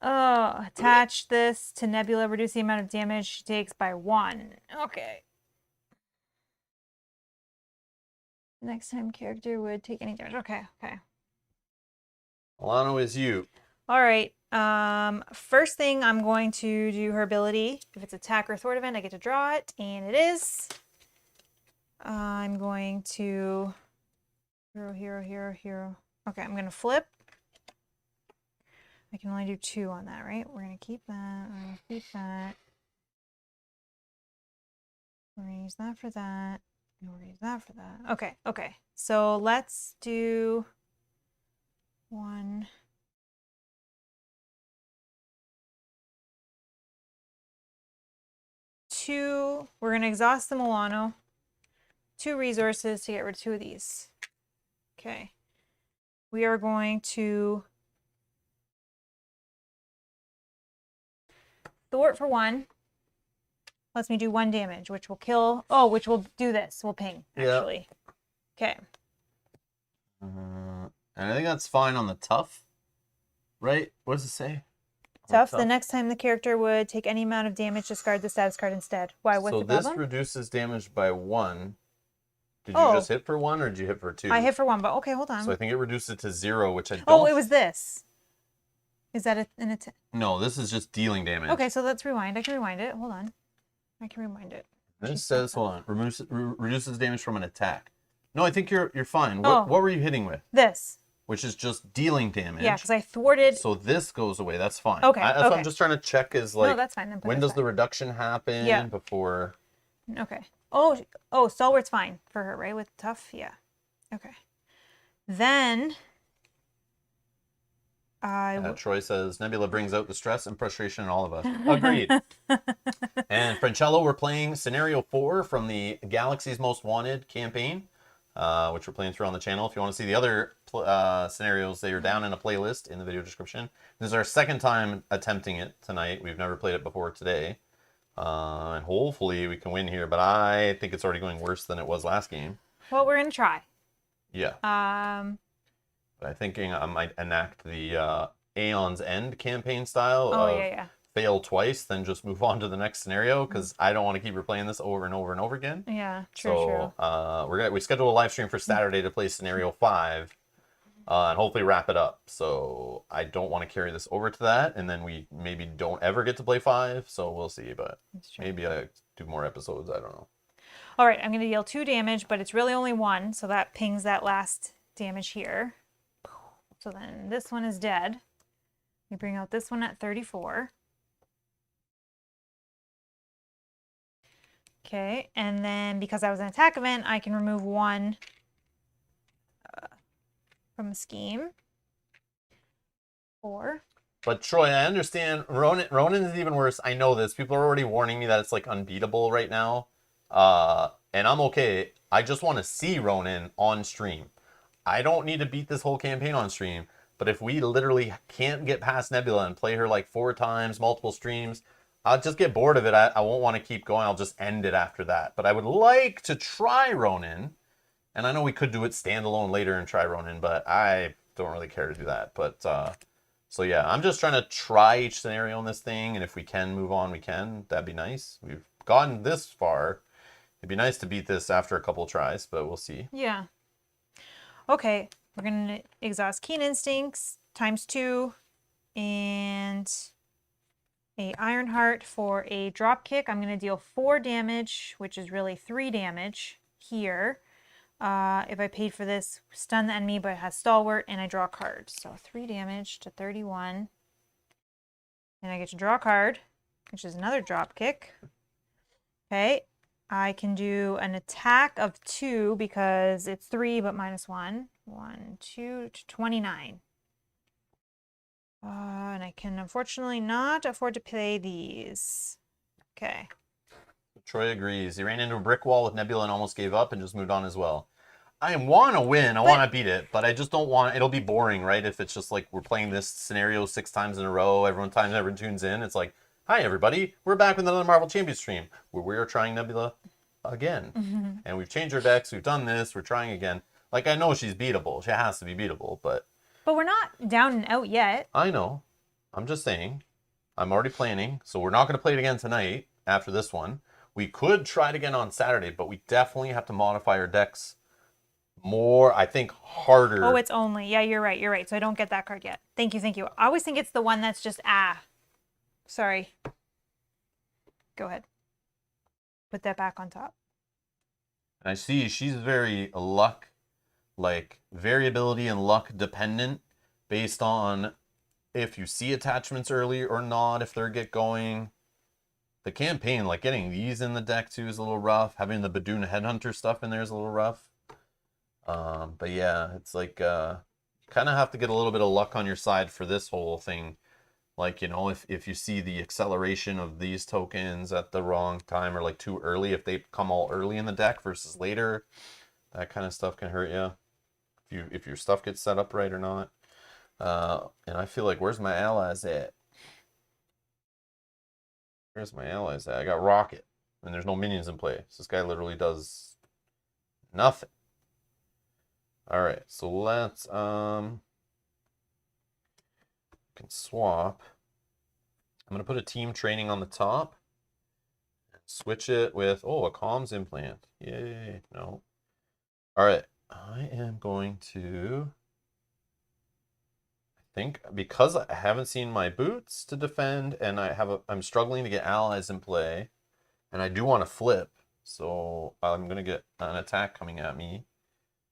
Attach this to Nebula, reduce the amount of damage she takes by 1. Okay. Next time character would take any damage. Okay, okay. Alano is you. All right. First thing, I'm going to do her ability. If it's attack or thwart event, I get to draw it, and it is. I'm going to hero. Okay, I'm gonna flip. I can only do 2 on that, right? We're gonna keep that. We're gonna keep that. We're gonna use that for that. And we're gonna use that for that. Okay, okay. So let's do 1, 2. We're gonna exhaust the Milano. 2 resources to get rid of 2 of these. Okay. We are going to thwart for 1. Lets me do 1 damage, which will kill. Oh, which will do this. Will ping, actually. Okay. And I think that's fine on the tough, right? What does it say? Tough. The next time the character would take any amount of damage, discard the status card instead. Why? What's the problem? So this reduces damage by 1. Did you just hit for 1 or did you hit for 2? I hit for 1, but okay, hold on. So I think it reduced it to 0, which I don't... Oh, it was this. Is that an attack? No, this is just dealing damage. Okay, so let's rewind. I can rewind it. Hold on. I can rewind it. This says, hold on, reduces damage from an attack. No, I think you're fine. What were you hitting with? This. Which is just dealing damage. Yeah, because I thwarted. So this goes away. That's fine. Okay. That's what I'm just trying to check is like, no, that's fine. Then when does the reduction happen before? Okay. Oh, Stalwart's fine for her, right? With tough? Yeah. Okay. Then Troy says, Nebula brings out the stress and frustration in all of us. Agreed. And Francello, we're playing Scenario 4 from the Galaxy's Most Wanted campaign, which we're playing through on the channel. If you want to see the other scenarios, they are down in a playlist in the video description. This is our second time attempting it tonight. We've never played it before today. And hopefully we can win here, but I think it's already going worse than it was last game. Well, we're going to try. Yeah. But I'm thinking I might enact the Aeon's End campaign style of fail twice, then just move on to the next scenario, because I don't want to keep replaying this over and over and over again. Yeah, true. We schedule a live stream for Saturday to play Scenario 5, and hopefully wrap it up. So I don't want to carry this over to that, and then we maybe don't ever get to play 5, so we'll see, but maybe I do more episodes, I don't know. All right, I'm going to deal 2 damage, but it's really only 1, so that pings that last damage here. So then this one is dead. We bring out this one at 34. Okay, and then because I was an attack event, I can remove 1 from a scheme. 4. But Troy, I understand Ronin is even worse. I know this. People are already warning me that it's like unbeatable right now. And I'm okay. I just want to see Ronin on stream. I don't need to beat this whole campaign on stream. But if we literally can't get past Nebula and play her like 4 times, multiple streams, I'll just get bored of it. I won't want to keep going. I'll just end it after that. But I would like to try Ronin. And I know we could do it standalone later and try Ronin, but I don't really care to do that. But so yeah, I'm just trying to try each scenario in this thing. And if we can move on, we can. That'd be nice. We've gotten this far. It'd be nice to beat this after a couple tries, but we'll see. Yeah. Okay. We're going to exhaust Keen Instincts ×2 and a Ironheart for a drop kick. I'm going to deal 4 damage, which is really 3 damage here. If I paid for this, stun the enemy, but it has Stalwart, and I draw a card. So 3 damage to 31. And I get to draw a card, which is another drop kick. Okay. I can do an attack of 2 because it's 3 but -1. 1, 2 to 29. And I can unfortunately not afford to pay these. Okay. Troy agrees. He ran into a brick wall with Nebula and almost gave up and just moved on as well. I want to win. I want to beat it, but I just don't want... It'll be boring, right? If it's just like we're playing this scenario 6 times in a row, everyone tunes in. It's like, hi, everybody. We're back with another Marvel Champions stream where we're trying Nebula again. And we've changed our decks. We've done this. We're trying again. Like, I know she's beatable. She has to be beatable, but... But we're not down and out yet. I know. I'm just saying. I'm already planning, so we're not going to play it again tonight after this one. We could try it again on Saturday, but we definitely have to modify our decks more, I think, harder. Oh, it's only. Yeah, you're right. You're right. So I don't get that card yet. Thank you. Thank you. I always think it's the one that's just, Sorry. Go ahead. Put that back on top. And I see she's very luck, like variability and luck dependent based on if you see attachments early or not, if they get going. the campaign, like getting these in the deck too is a little rough. Having the Badoon Headhunter stuff in there is a little rough. But yeah, it's like kind of have to get a little bit of luck on your side for this whole thing. Like, you know, if you see the acceleration of these tokens at the wrong time or like too early, if they come all early in the deck versus later, that kind of stuff can hurt you. If your stuff gets set up right or not. And I feel like, where's my allies at? Where's my allies at? I got Rocket, and there's no minions in play. So this guy literally does nothing. All right, so let's can swap. I'm gonna put a team training on the top. Switch it with a comms implant. Yay! No. All right, I am going to. Think because I haven't seen my boots to defend, and I'm struggling to get allies in play, and I do want to flip, so I'm gonna get an attack coming at me.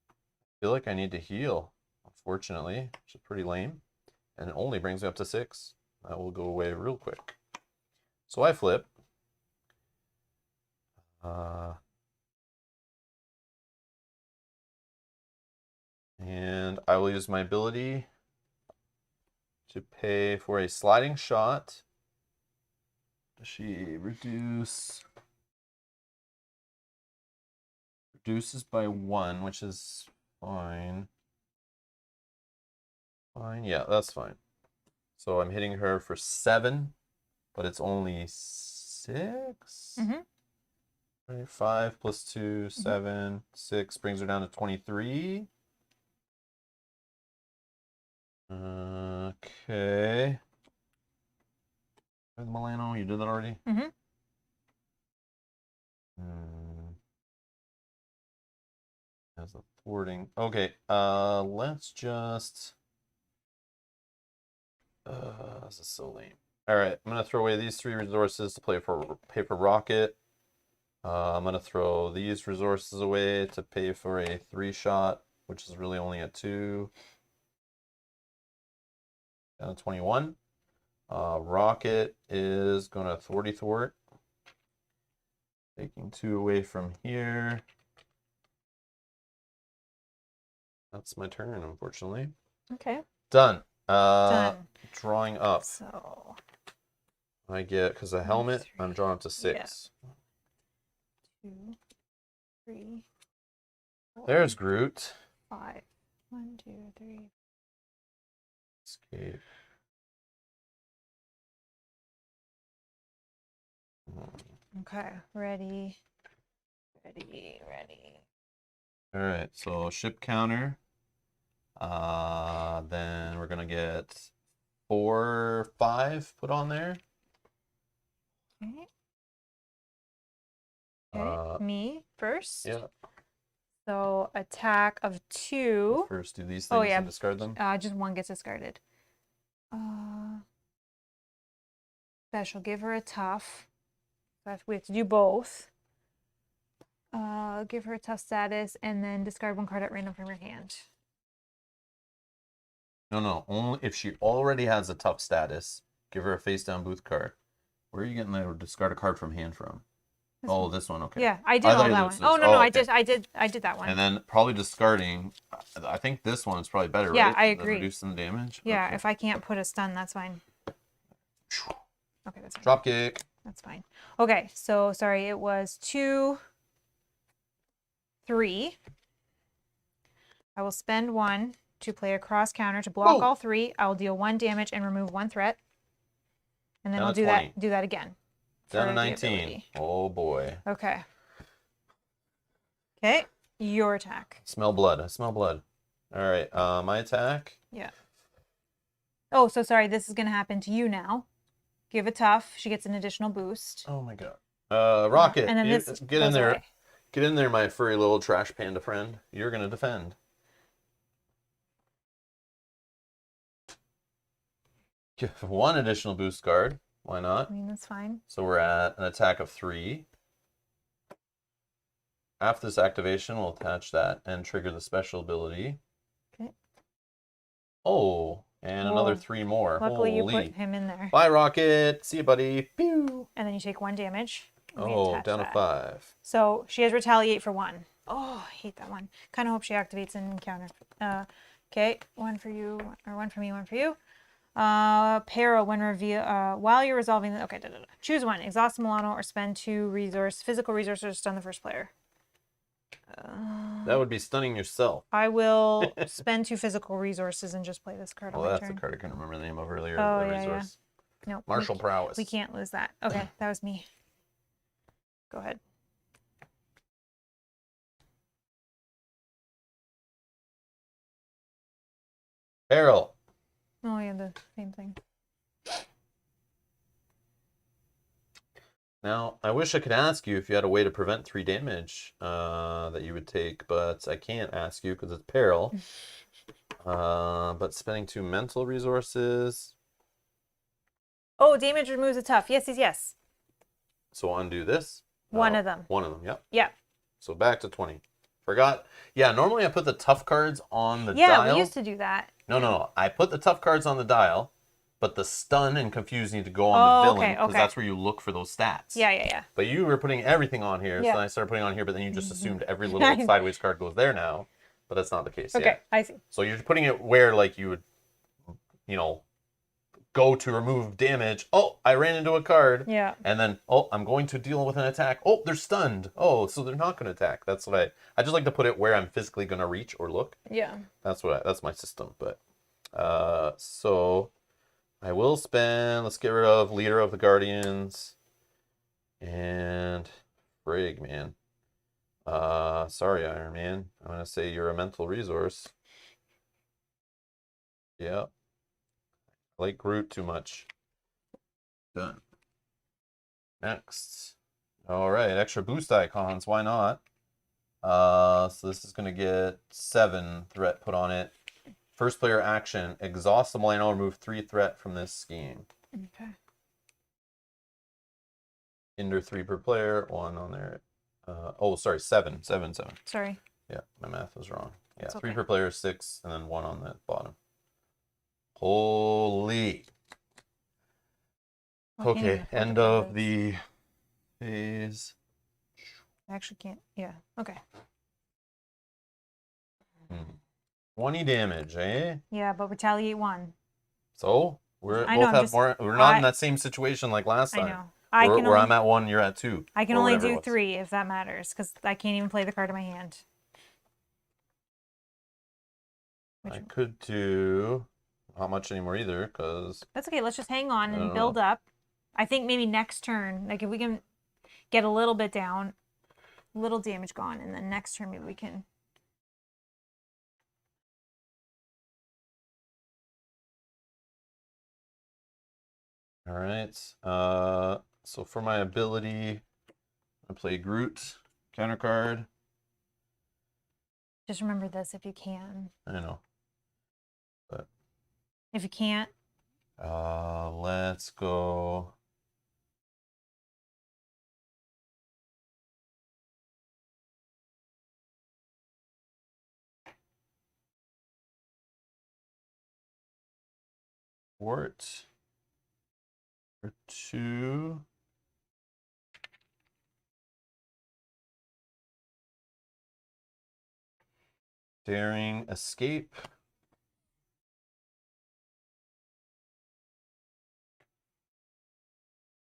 I feel like I need to heal, unfortunately, which is pretty lame, and it only brings me up to 6. That will go away real quick. So I flip. And I will use my ability to pay for a sliding shot. Does she reduces by 1, which is fine. Fine, yeah, that's fine. So I'm hitting her for 7, but it's only 6. Right, 5 plus 2, 7, 6 brings her down to 23. Okay. Milano, you did that already? As a thwarting. Okay, let's just this is so lame. Alright, I'm gonna throw away these 3 resources to pay for Rocket. I'm gonna throw these resources away to pay for a 3-shot, which is really only a 2. Down to 21. Rocket is gonna thwart. Taking 2 away from here. That's my turn, unfortunately. Okay. Done. Done. Drawing up. So I get, because a helmet, I'm drawing up to 6. Yeah. 2, 3. 4, There's Groot. 5. 1, 2, 3. Escape. Okay, ready. All right, so ship counter. Then we're gonna get 4, 5 put on there. Okay. Okay, me first. Yeah. So attack of 2. First, do these things and discard them. Just 1 gets discarded. Special, give her a tough. We have to do both. Give her a tough status, and then discard 1 card at random from your hand. No. Only if she already has a tough status, give her a face down booth card. Where are you getting that discard a card from hand from? This one. Okay. Yeah, I did all that one. Oh no, okay. I did that one. And then probably discarding. I think this one is probably better. Yeah, right? I agree. Reducing the damage. Yeah, okay. If I can't put a stun, that's fine. Okay, that's fine. Drop kick. That's fine. Okay, so sorry, it was 2, 3. I will spend 1 to play a cross counter to block all 3. I will deal 1 damage and remove 1 threat. And then Down I'll to do that again. Down to 19. Oh boy. Okay. Okay, your attack. Smell blood. I smell blood. All right, my attack. Yeah. Oh, so sorry, this is going to happen to you now. Give a tough. She gets an additional boost. Oh my god. Rocket. And then this get in there. away. Get in there, my furry little trash panda friend. You're gonna defend. Give 1 additional boost card. Why not? I mean, that's fine. So we're at an attack of 3. After this activation, we'll attach that and trigger the special ability. Okay. Oh, And another Whoa. 3 more. Luckily, Holy. you put him in there. Bye, Rocket. See you, buddy. Pew. And then you take 1 damage. and we Oh, attach down to that. 5. So she has retaliate for 1. Oh, I hate that one. Kind of hope she activates an encounter. Okay, 1 for you, or 1 for me, 1 for you. Peril when reveal while you're resolving the choose one. Exhaust Milano or spend 2 physical resources to stun the first player. That would be stunning yourself. I will spend 2 physical resources and just play this card on Well, my that's turn. the card I couldn't remember the name of earlier. Oh, the yeah, resource. No, Martial prowess. we can't lose that. Okay, that was me. Go ahead. Peril. Oh, yeah, the same thing. Now, I wish I could ask you if you had a way to prevent 3 damage that you would take, but I can't ask you because it's peril. But spending 2 mental resources. Oh, damage removes a tough. Yes, yes, yes. So undo this. One of them. One of them, yep. Yeah. So back to 20. Forgot. Yeah, normally I put the tough cards on the dial. Yeah, we used to do that. No. I put the tough cards on the dial, but the stun and confuse need to go on the villain because that's where you look for those stats. Yeah. But you were putting everything on here, so then I started putting on here, but then you just assumed every little sideways card goes there now. But that's not the case. Okay, Yeah. I see. So you're putting it where, like, you would, go to remove damage. Oh, I ran into a card. Yeah. And then, oh, I'm going to deal with an attack. Oh, they're stunned. Oh, so they're not going to attack. That's what I just like to put it where I'm physically going to reach or look. Yeah. That's my system. But, so I will spend, let's get rid of Leader of the Guardians. And frig, man. Sorry, Iron Man. I'm going to say you're a mental resource. Yeah. I like Groot too much. Done. Next. All right, extra boost icons. Why not? So this is going to get 7 threat put on it. First player action. Exhaust the Milano, remove 3 threat from this scheme. Okay. Hinder 3 per player. 1 on there. Sorry, 7. 7. Sorry. Yeah, my math was wrong. Yeah, It's 3 okay. per player, 6, and then 1 on the bottom. Holy. Okay, end of the phase. I actually can't. Yeah. Okay. 20 damage, eh? Yeah, but retaliate 1. So we're I know, both have more. We're not in that same situation like last I time. know. Where I'm at 1, you're at 2. I can or only whatever it do was. 3 if that matters, because I can't even play the card in my hand. I could do not much anymore either, because That's okay. Let's just hang on I don't and build know. up. I think maybe next turn, like if we can get a little bit down, little damage gone, and then next turn maybe we can. all right. So for my ability, I play Groot, counter card. Just remember this if you can. I know. But If you can't, let's go. Wart for 2. Daring escape.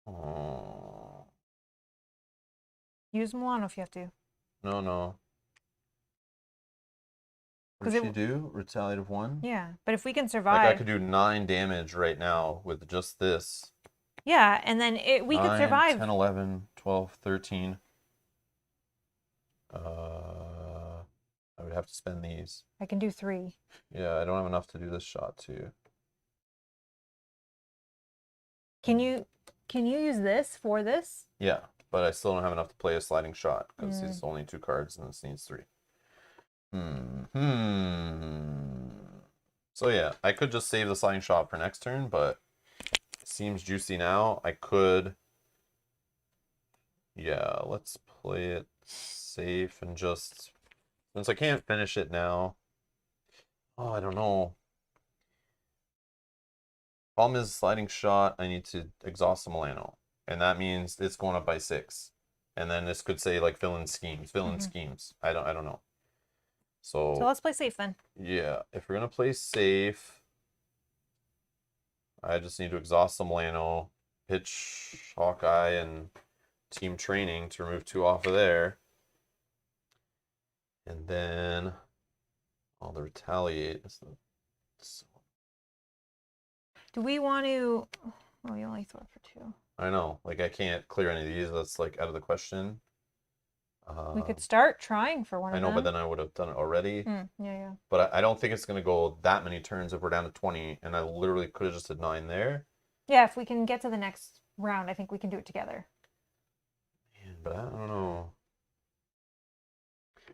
Oh, use Milano if you have to. no. What 'Cause did she do? Retaliative 1? Yeah, but if we can Like survive. I could do 9 damage right now with just this. Yeah, and then we could 9, survive. 10, 11, 12, 13. I would have to spend these. I can do 3. Yeah, I don't have enough to do this shot too. Can you use this for this? Yeah, but I still don't have enough to play a sliding shot because it's only 2 cards and this needs 3. So yeah, I could just save the sliding shot for next turn, but it seems juicy now. I could. Yeah, let's play it safe and just, since I can't finish it now. Oh, I don't know. Problem is, sliding shot, I need to exhaust the Milano. And that means it's going up by 6. And then this could say like fill in schemes. I don't know. So let's play safe then. Yeah, if we're gonna play safe, I just need to exhaust the Milano, pitch Hawkeye and team training to remove 2 off of there. And then all the retaliate. Do we want to? Oh, you only throw it for 2. I know, like I can't clear any of these. That's like out of the question. We could start trying for one I of know, them. but then I would have done it already. Yeah. But I don't think it's gonna go that many turns if we're down to 20, and I literally could have just did 9 there. Yeah, if we can get to the next round, I think we can do it together. Man, but I don't know. I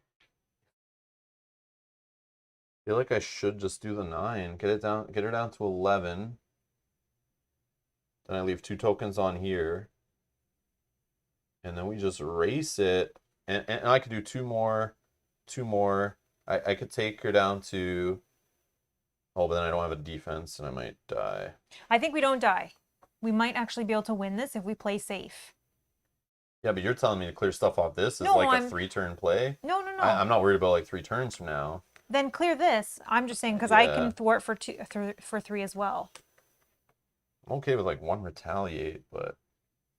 feel like I should just do the 9, get her down to 11. Then I leave 2 tokens on here. And then we just race it. And I could do 2 more. I could take her down to... Oh, but then I don't have a defense and I might die. I think we don't die. We might actually be able to win this if we play safe. Yeah, but you're telling me to clear stuff off this is No, like a 3-turn play? No. I'm not worried about like 3 turns from now. Then clear this. I'm just saying because I can thwart for 3 as well. I'm okay with like 1 retaliate, but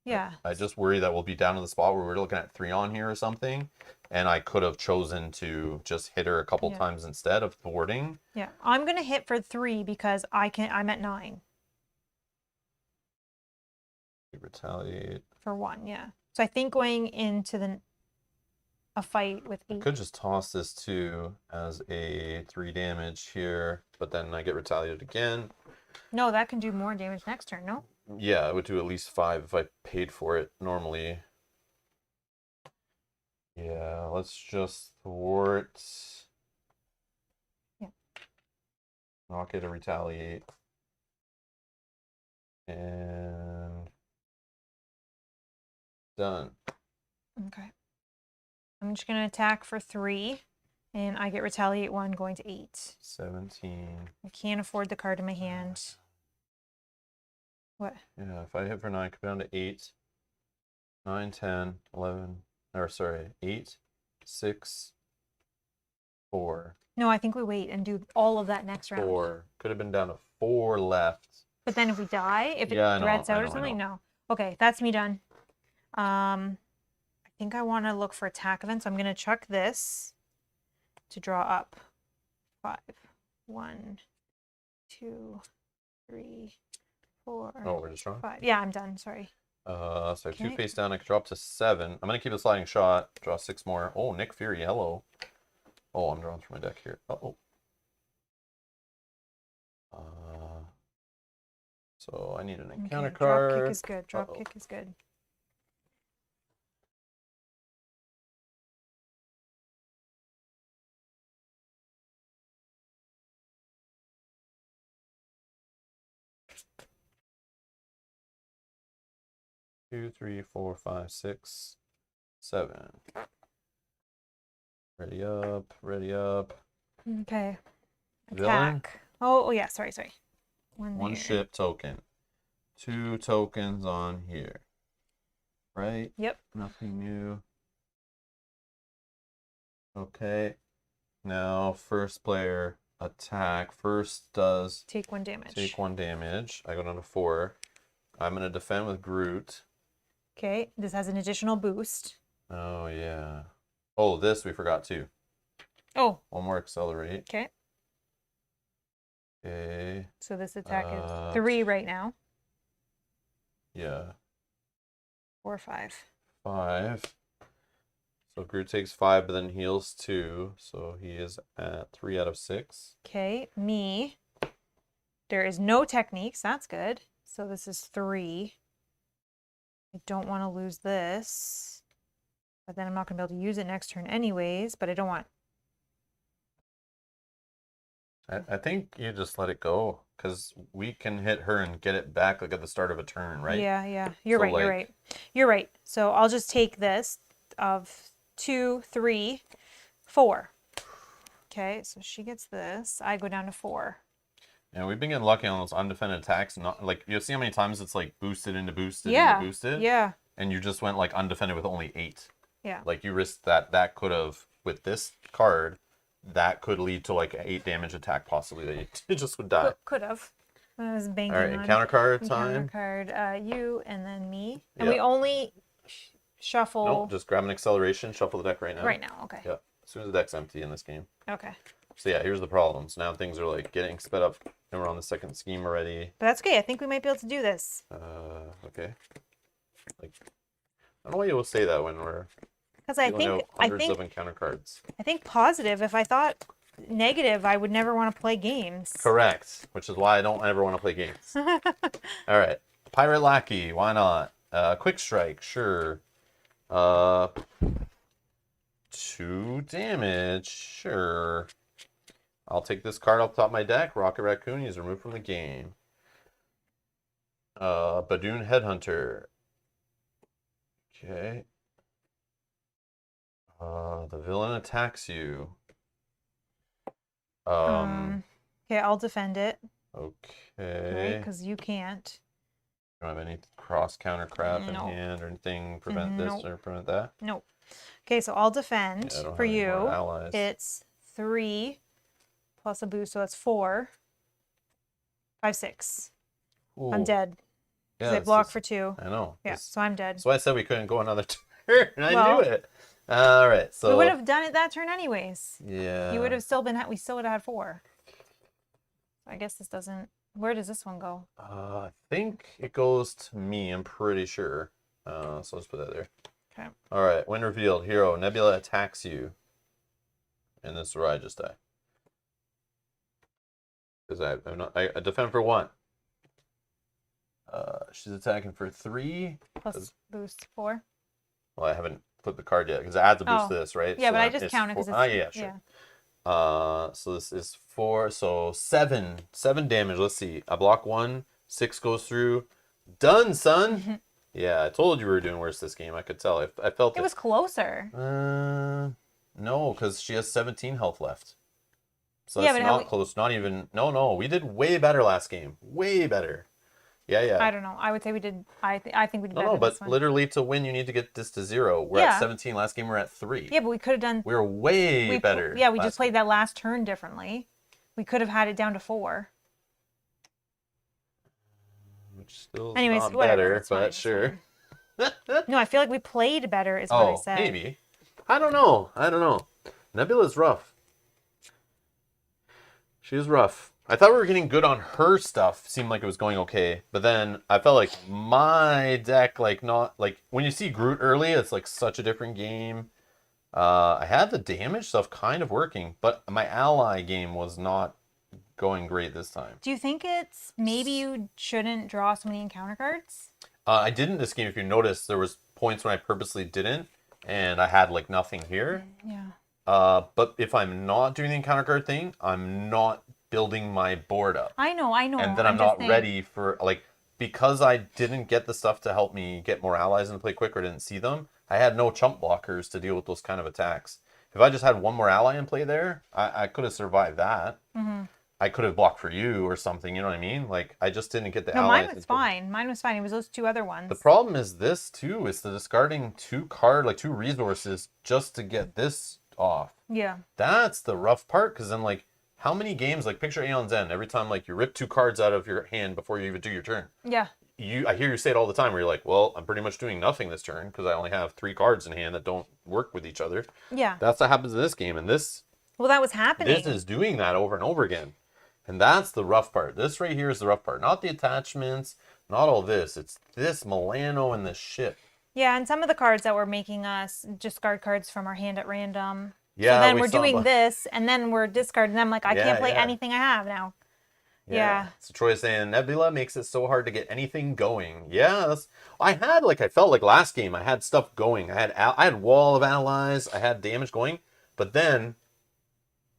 yeah, I just worry that we'll be down to the spot where we're looking at 3 on here or something, and I could have chosen to just hit her a couple times instead of thwarting. Yeah, I'm gonna hit for 3 because I'm at 9. Retaliate for 1, yeah. So I think going into a fight with 8. I could just toss this 2 as a 3 damage here, but then I get retaliated again. No, that can do more damage next turn, no? Yeah, it would do at least 5 if I paid for it normally. Yeah, let's just thwart. Yeah. Not get a retaliate. And done. Okay. I'm just gonna attack for 3, and I get retaliate 1, going to 8. 17. I can't afford the card in my hand. What? Yeah, if I hit for 9, could be down to 8. 9, 10, 11. Or sorry, 8, 6, 4. No, I think we wait and do all of that next round. 4. Could have been down to 4 left. But then if we die, if it threats out or something, no. Okay, that's me done. I think I want to look for attack events. I'm going to chuck this to draw up. 5. 1, 2, 3, 4. Oh, we're just drawing? 5. Yeah, I'm done. Sorry. So I have 2 face down. I could drop to 7. I'm going to keep a sliding shot. Draw 6 more. Oh, Nick Fury. Hello. Oh, I'm drawing through my deck here. Uh-oh. So I need an encounter card. Drop kick is good. Drop kick is good. Two, 3, 4, 5, 6, 7. Ready up. Ready up. Okay. Villain? Attack. Oh yeah. Sorry. 1 ship token. 2 tokens on here. Right? Yep. Nothing new. Okay. Now, first player attack. First does take 1 damage. Take 1 damage. I go down to 4. I'm going to defend with Groot. Okay. This has an additional boost. Oh, yeah. Oh, this we forgot too. Oh. 1 more accelerate. Okay. Okay. So this attack is 3 right now. Yeah. 4 or 5. 5. So Groot takes 5, but then heals 2. So he is at 3 out of 6. Okay, me. There is no techniques. That's good. So this is 3. I don't want to lose this. But then I'm not going to be able to use it next turn anyways. But I don't want... I think you just let it go. Because we can hit her and get it back like at the start of a turn, right? Yeah. You're right. So I'll just take this of 2, 3, 4. Okay, so she gets this. I go down to 4. And we've been getting lucky on those undefended attacks. Not like you'll see how many times it's like boosted into boosted Yeah. into boosted. Yeah. And you just went like undefended with only 8. Yeah. Like you risked that could have with this card, that could lead to like an 8 damage attack possibly that you just would die. Could have. I was banking All right, on encounter card encounter time. card. You and then me, and Yeah. we only shuffle Nope, just grab an acceleration, shuffle the deck right now. right now. Okay. Yeah, as soon as the deck's empty in this game. Okay. So yeah, here's the problems. Now things are like getting sped up, and we're on the second scheme already. But that's okay. I think we might be able to do this. Okay. Like, I don't know why you will say that when we're Because I dealing think out hundreds of encounter cards. I think positive. If I thought negative, I would never want to play games. Correct, which is why I don't ever want to play games. All right, Pirate Lackey, why not? Quick Strike, sure. 2 damage, sure. I'll take this card off the top of my deck. Rocket Raccoon, he's removed from the game. Badoon Headhunter. Okay. The villain attacks you. Okay, I'll defend it. Okay. Because you can't. Do you have any cross counter crap in No. hand or anything prevent this Nope. or prevent that? Nope. Okay, so I'll defend Yeah, I don't for have any more you. allies. It's 3 plus a boost, so that's 4. 5, 6. I'm Ooh. dead. Yeah, Because I this block is- for 2. I know. Yeah, This- so I'm dead. That's why I said we couldn't go another turn. I Well, knew it. All right, so we would have done it that turn anyways. yeah. You would have still been. We still would have had 4. I guess this doesn't. Where does this one go? I think it goes to me. I'm pretty sure. So let's put that there. Okay. All right. When revealed, hero Nebula attacks you, and this is where I just die. Because I defend for 1. She's attacking for 3. Plus boost 4. Well, I haven't flipped the card yet because it adds a boost Oh. to this, right? Yeah, So but I that just is count it because 4. it's. Yeah, sure. So this is 4. So 7 damage. Let's see. I block 1. 6 goes through. Done, son. Yeah, I told you we were doing worse this game. I could tell. I felt It was closer. no, because she has 17 health left. So Yeah, that's but how not close. Not even. No. We did way better last game. Way better. Yeah. I don't know. I would say we did. I think we did better No, but this one. literally to win, you need to get this to 0. We're Yeah. at 17. Last game, we're at 3. Yeah, but we could have done. We were way better. Yeah, we last just played game. that last turn differently. We could have had it down to 4. Which still Anyways, not whatever. better, It's fine, but it's sure. No, I feel like we played better. Is what I Oh, said. maybe. I don't know. Nebula's rough. She was rough. I thought we were getting good on her stuff. Seemed like it was going okay, but then I felt like my deck, like not like when you see Groot early, it's like such a different game. I had the damage stuff kind of working, but my ally game was not going great this time. Do you think it's maybe you shouldn't draw so many encounter cards? I didn't this game. If you notice, there was points when I purposely didn't, and I had like nothing here. Yeah. But if I'm not doing the encounter card thing, I'm not building my board up. I know. And then I'm just not saying- ready for, like, because I didn't get the stuff to help me get more allies and play quicker, didn't see them, I had no chump blockers to deal with those kind of attacks. If I just had one more ally in play there, I could have survived that. Mm-hmm. I could have blocked for you or something, you know what I mean? Like, I just didn't get the No, allies. mine was fine. Mine was fine. It was those 2 other ones. The problem is this, too, is the discarding 2 resources just to get this off. Yeah. That's the rough part, because then, like, how many games, like, picture Aeon's End, every time, like, you rip 2 cards out of your hand before you even do your turn. Yeah. I hear you say it all the time, where you're like, well, I'm pretty much doing nothing this turn, because I only have 3 cards in hand that don't work with each other. Yeah. That's what happens in this game, and this Well, that was happening. is doing that over and over again. And that's the rough part. This right here is the rough part. Not the attachments, not all this. It's this Milano and this shit. Yeah, and some of the cards that were making us discard cards from our hand at random. Yeah, So then we we're saw doing the- this, and then we're discarding them. Like, I Yeah, can't play yeah. anything I have now. Yeah. So Troy's saying Nebula makes it so hard to get anything going. Yeah, I felt like last game I had stuff going. I had wall of allies. I had damage going, but then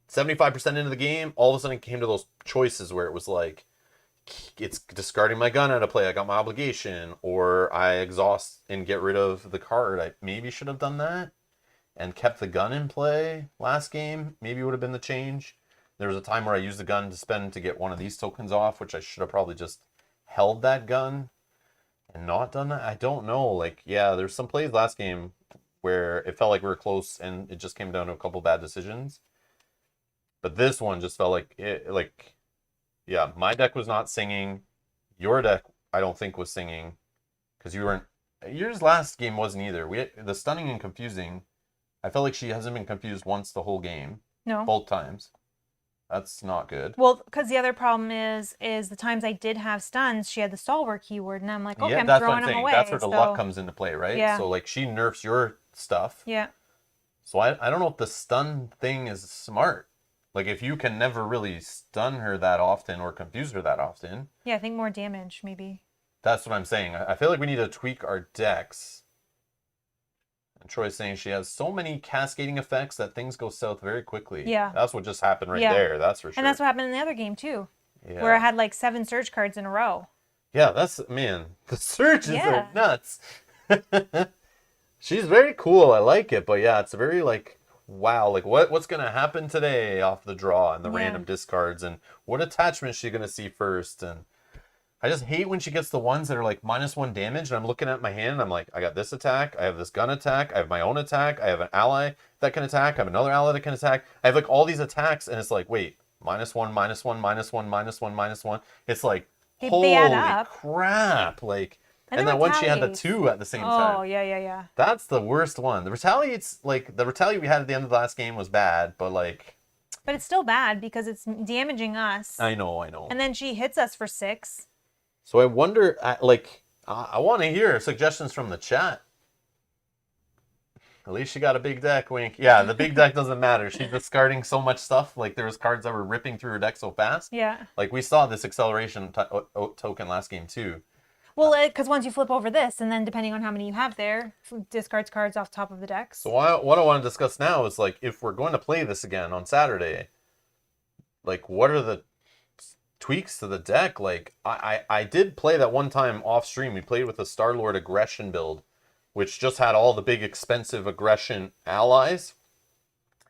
75% into the game, all of a sudden it came to those choices where it was like, it's discarding my gun out of play. I got my obligation, or I exhaust and get rid of the card. I maybe should have done that and kept the gun in play last game. Maybe would have been the change. There was a time where I used the gun to spend to get one of these tokens off, which I should have probably just held that gun and not done that. I don't know. Like, yeah, there's some plays last game where it felt like we were close and it just came down to a couple bad decisions. But this one just felt like it, like, yeah, my deck was not singing. Your deck, I don't think, was singing because you weren't. Yours last game wasn't either. The stunning and confusing. I felt like she hasn't been confused once the whole game. No. Both times. That's not good. Well, because the other problem is the times I did have stuns, she had the stalwart keyword, and I'm like, okay, Yeah, I'm that's what throwing I'm them saying. away. That's where the so, luck comes into play, right? Yeah. So like she nerfs your stuff. Yeah. So I don't know if the stun thing is smart. Like if you can never really stun her that often or confuse her that often. Yeah, I think more damage maybe. That's what I'm saying. I feel like we need to tweak our decks. And Troy's saying she has so many cascading effects that things go south very quickly. Yeah. That's what just happened right Yeah. there. That's for sure. And that's what happened in the other game too, Yeah. where I had like 7 surge cards in a row. Yeah, that's, man, the surges Yeah. are nuts. She's very cool. I like it. But yeah, it's very like, wow, like what's going to happen today off the draw and the Yeah. random discards and what attachment is she going to see first. And I just hate when she gets the ones that are like -1 damage and I'm looking at my hand and I'm like, I got this attack, I have this gun attack, I have my own attack, I have an ally that can attack, I have another ally that can attack. I have like all these attacks and it's like, wait, -1, -1, -1, -1, -1, -1. It's like, They holy add up. crap. Like, And and it then when she had the retaliates. 2 at the same Oh, time. yeah. That's the worst one. The retaliates, like, the retaliate we had at the end of the last game was bad, but like, But it's still bad because it's damaging us. I know. And then she hits us for 6. So I wonder, I want to hear suggestions from the chat. At least she got a big deck, wink. Yeah, the big deck doesn't matter. She's discarding so much stuff. Like, there was cards that were ripping through her deck so fast. Yeah. Like, we saw this acceleration token last game, too. Well, because once you flip over this, and then depending on how many you have there, discards cards off top of the decks. So what I want to discuss now is, like, if we're going to play this again on Saturday, like, what are the tweaks to the deck? Like, I did play that one time off stream. We played with the Star-Lord aggression build, which just had all the big expensive aggression allies,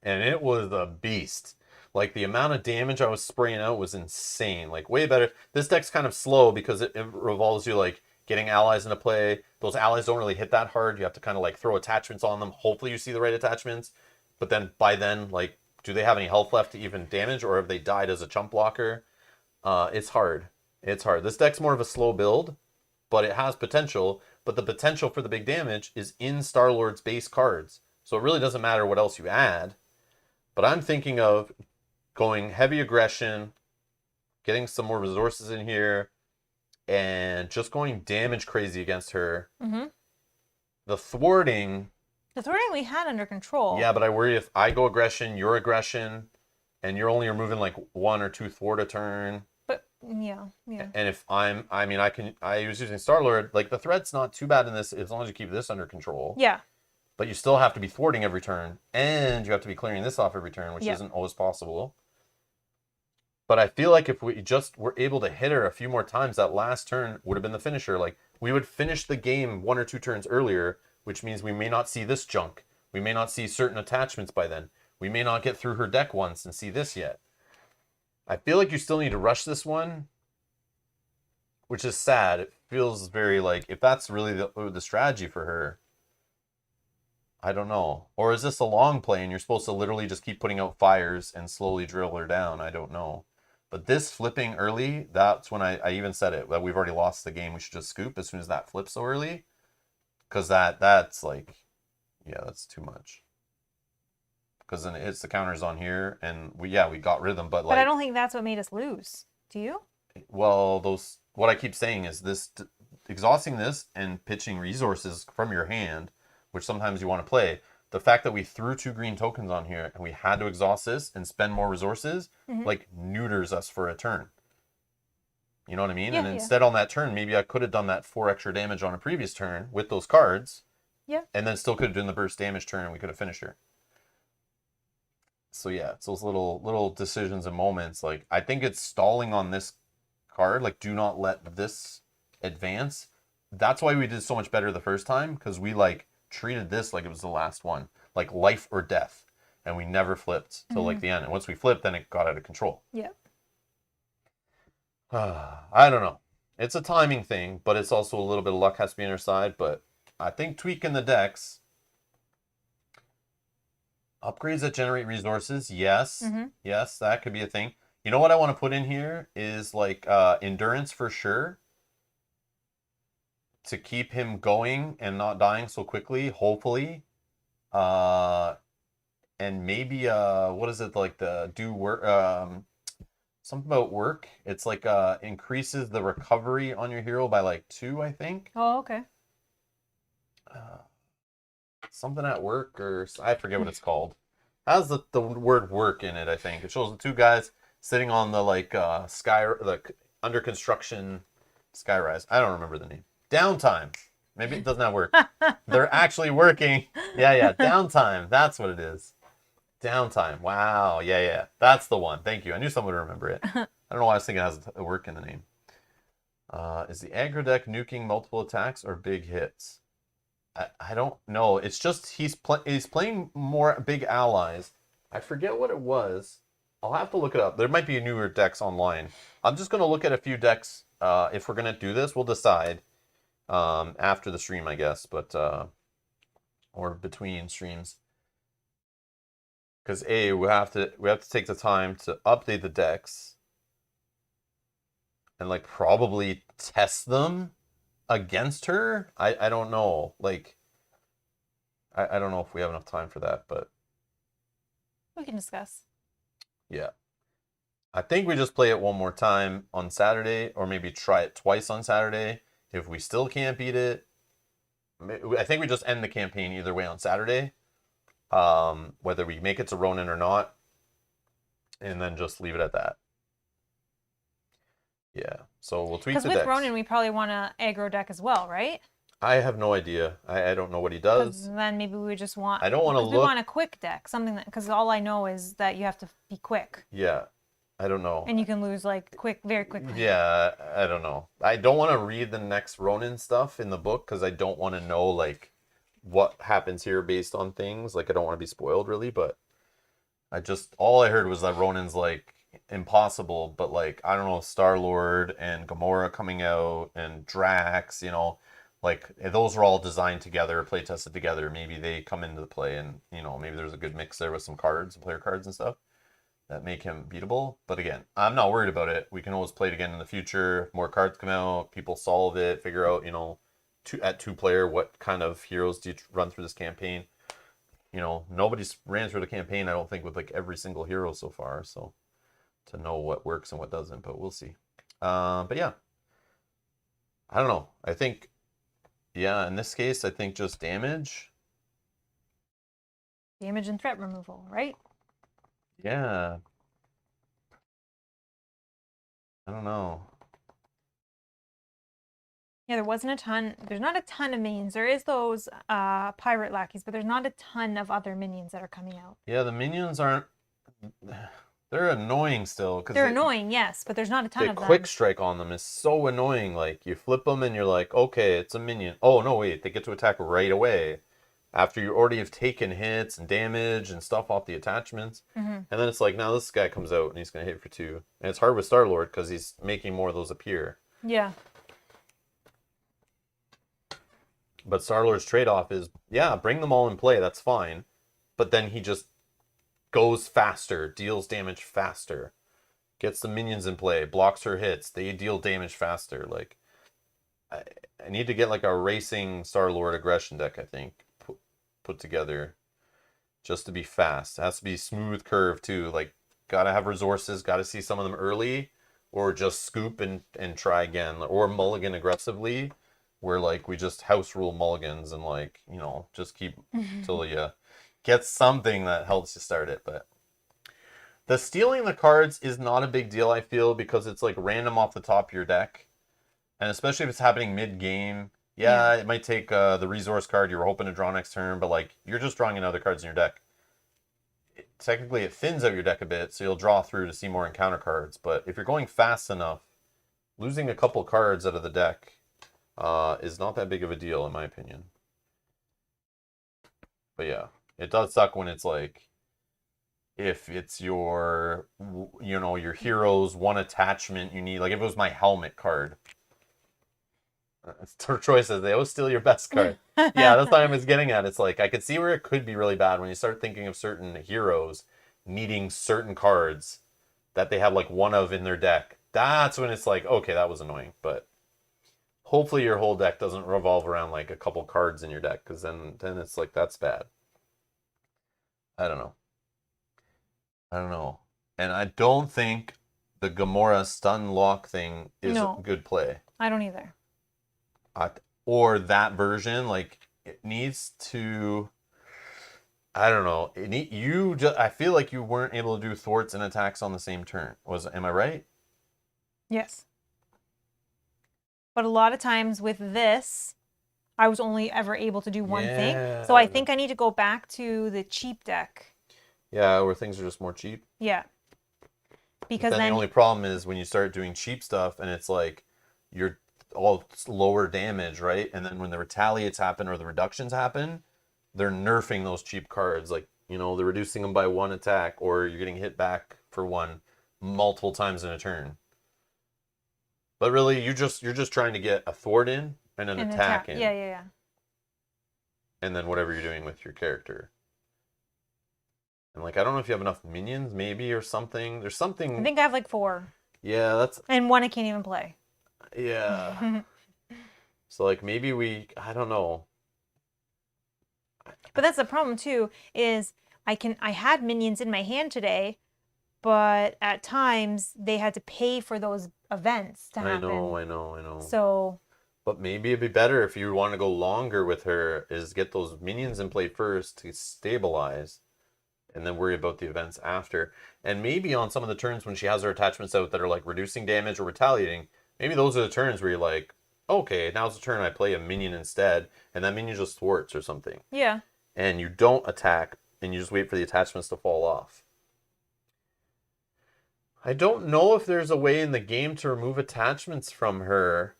and it was a beast. Like, the amount of damage I was spraying out was insane. Like, way better. This deck's kind of slow because it revolves you, like, getting allies into play. Those allies don't really hit that hard. You have to kind of, like, throw attachments on them. Hopefully you see the right attachments. But then, by then, like, do they have any health left to even damage, or have they died as a chump blocker? It's hard. It's hard. This deck's more of a slow build, but it has potential. But the potential for the big damage is in Star-Lord's base cards. So it really doesn't matter what else you add. But I'm thinking of going heavy aggression, getting some more resources in here, and just going damage crazy against her. Mm-hmm. The thwarting... The thwarting we had under control. Yeah, but I worry if I go aggression, your aggression, and you're only removing like 1 or 2 thwart a turn. But, yeah. And if I was using Star-Lord, like the threat's not too bad in this as long as you keep this under control. Yeah. But you still have to be thwarting every turn, and you have to be clearing this off every turn, which Yeah. isn't always possible. But I feel like if we just were able to hit her a few more times, that last turn would have been the finisher. Like, we would finish the game 1 or 2 turns earlier, which means we may not see this junk. We may not see certain attachments by then. We may not get through her deck once and see this yet. I feel like you still need to rush this one, which is sad. It feels very like, if that's really the strategy for her, I don't know. Or is this a long play and you're supposed to literally just keep putting out fires and slowly drill her down? I don't know. But this flipping early, that's when I even said it, that we've already lost the game. We should just scoop as soon as that flips so early. Because that's like, yeah, that's too much. Because then it hits the counters on here, and we got rid of them. But like, I don't think that's what made us lose. Do you? Well, what I keep saying is this, exhausting this and pitching resources from your hand, which sometimes you want to play. The fact that we threw 2 green tokens on here and we had to exhaust this and spend more resources, like, neuters us for a turn. You know what I mean? Yeah, And instead on that turn, maybe I could have done that 4 extra damage on a previous turn with those cards. Yeah. And then still could have done the burst damage turn and we could have finished her. So yeah, it's those little decisions and moments. Like, I think it's stalling on this card. Like, do not let this advance. That's why we did so much better the first time, because we, like, treated this like it was the last one. Like, life or death. and we never flipped till like the end. And once we flipped, then it got out of control. Yep. I don't know. It's a timing thing, but it's also a little bit of luck has to be on our side. But I think tweaking the decks, upgrades that generate resources, yes, yes, that could be a thing. You know what I want to put in here is like endurance for sure, to keep him going and not dying so quickly, hopefully. And maybe what is it, like the do work, something about work. It's like increases the recovery on your hero by like 2, I think. Oh, okay. Something at work, or I forget what it's called. Has the word work in it, I think. It shows the 2 guys sitting on the like the under construction skyrise. I don't remember the name. Downtime. Maybe it doesn't have work. They're actually working. Yeah, downtime. That's what it is. Downtime. Wow. Yeah. That's the one. Thank you. I knew someone would remember it. I don't know why I was thinking it has a work in the name. Is the aggro deck nuking multiple attacks or big hits? I don't know. It's just he's playing more big allies. I forget what it was. I'll have to look it up. There might be newer decks online. I'm just going to look at a few decks. If we're going to do this, we'll decide after the stream, I guess, but or between streams. Because we have to take the time to update the decks and like probably test them against her. I don't know. Like I don't know if we have enough time for that, but We can discuss. yeah. I think we just play it one more time on Saturday, or maybe try it twice on Saturday. If we still can't beat it, I think we just end the campaign either way on Saturday. Whether we make it to Ronin or not, and then just leave it at that. Yeah, so we'll tweak the decks. Because with Ronin, we probably want to aggro deck as well, right? I have no idea. I don't know what he does. Because then maybe we just want. I don't want to We want a quick deck, something that, because all I know is that you have to be quick. Yeah, I don't know. And you can lose like very quickly. Yeah, I don't know. I don't want to read the next Ronin stuff in the book because I don't want to know like what happens here based on things. Like I don't want to be spoiled really, but all I heard was that Ronin's like impossible, but like I don't know, Star-Lord and Gamora coming out and Drax, like those are all designed together, play tested together. Maybe they come into the play, and maybe there's a good mix there with some cards, player cards and stuff that make him beatable. But again, I'm not worried about it. We can always play it again in the future. More cards come out, people solve it, figure out at 2-player what kind of heroes do you run through this campaign. Nobody's ran through the campaign, I don't think, with like every single hero so far, so to know what works and what doesn't, but we'll see. But yeah, I don't know. I think, yeah, in this case, I think just damage. Damage and threat removal, right? Yeah. I don't know. Yeah, there's not a ton of minions. There is those pirate lackeys, but there's not a ton of other minions that are coming out. Yeah, the minions aren't, they're annoying still. They're annoying, yes, but there's not a ton of them. The quick strike on them is so annoying. Like, you flip them and you're like, okay, it's a minion. Oh, no, wait, they get to attack right away after you already have taken hits and damage and stuff off the attachments. And then it's like, now this guy comes out and he's going to hit for 2. And it's hard with Star-Lord because he's making more of those appear. Yeah. But Star-Lord's trade-off is, yeah, bring them all in play, that's fine. But then he just goes faster, deals damage faster, gets the minions in play, blocks her hits, they deal damage faster. Like, I need to get like a racing Star-Lord aggression deck, I think, put together just to be fast. It has to be smooth curve too. Like, gotta have resources, gotta see some of them early, or just scoop and try again, or mulligan aggressively, where like we just house rule mulligans and like, just keep till you get something that helps you start it. But the stealing the cards is not a big deal, I feel, because it's like random off the top of your deck. And especially if it's happening mid-game, yeah, it might take the resource card you were hoping to draw next turn, but like you're just drawing in other cards in your deck. Technically, it thins out your deck a bit, so you'll draw through to see more encounter cards. But if you're going fast enough, losing a couple cards out of the deck is not that big of a deal, in my opinion. But yeah, it does suck when it's like if it's your, your hero's one attachment you need. Like if it was my helmet card. Troy says they always steal your best card. Yeah, that's what I was getting at. It's like I could see where it could be really bad when you start thinking of certain heroes needing certain cards that they have like one of in their deck. That's when it's like, okay, that was annoying. But hopefully your whole deck doesn't revolve around like a couple cards in your deck, because then it's like that's bad. I don't know. I don't know. And I don't think the Gamora stun lock thing is a good play. I don't either. Or that version, like it needs to. I don't know. I feel like you weren't able to do thwarts and attacks on the same turn. Am I right? Yes. But a lot of times with this, I was only ever able to do one thing. So I think I need to go back to the cheap deck. Yeah, where things are just more cheap. Yeah. Because then the only problem is when you start doing cheap stuff and it's like you're all lower damage, right? And then when the retaliates happen or the reductions happen, they're nerfing those cheap cards. Like, they're reducing them by one attack, or you're getting hit back for one multiple times in a turn. But really, you're just trying to get a thwart in and an attack in. Yeah. And then whatever you're doing with your character. And like, I don't know if you have enough minions, maybe, or something. There's something. I think I have like 4. Yeah, that's. And one I can't even play. Yeah. So like maybe I don't know. But that's the problem too, is I had minions in my hand today, but at times they had to pay for those events to happen. I know. So. But maybe it'd be better if you want to go longer with her, is get those minions in play first to stabilize, and then worry about the events after. And maybe on some of the turns when she has her attachments out that are like reducing damage or retaliating, maybe those are the turns where you're like, okay, now's the turn I play a minion instead, and that minion just thwarts or something. Yeah. And you don't attack, and you just wait for the attachments to fall off. I don't know if there's a way in the game to remove attachments from her.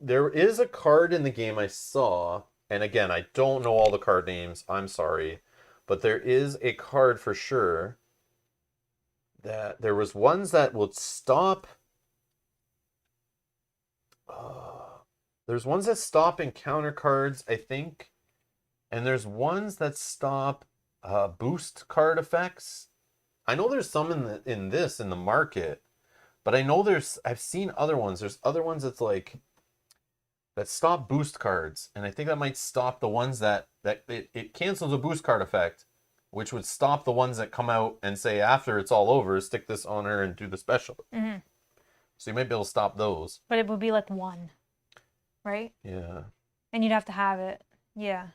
There is a card in the game I saw, and again, I don't know all the card names, I'm sorry, but there is a card for sure that there was ones that would stop. There's ones that stop encounter cards, I think, and there's ones that stop boost card effects. I know there's some in the market, but I know I've seen other ones. There's other ones that's like that stop boost cards, and I think that might stop the ones that it cancels a boost card effect, which would stop the ones that come out and say after it's all over, stick this on her and do the special. Mm-hmm. So you might be able to stop those. But it would be like 1, right? Yeah. And you'd have to have it. Yeah.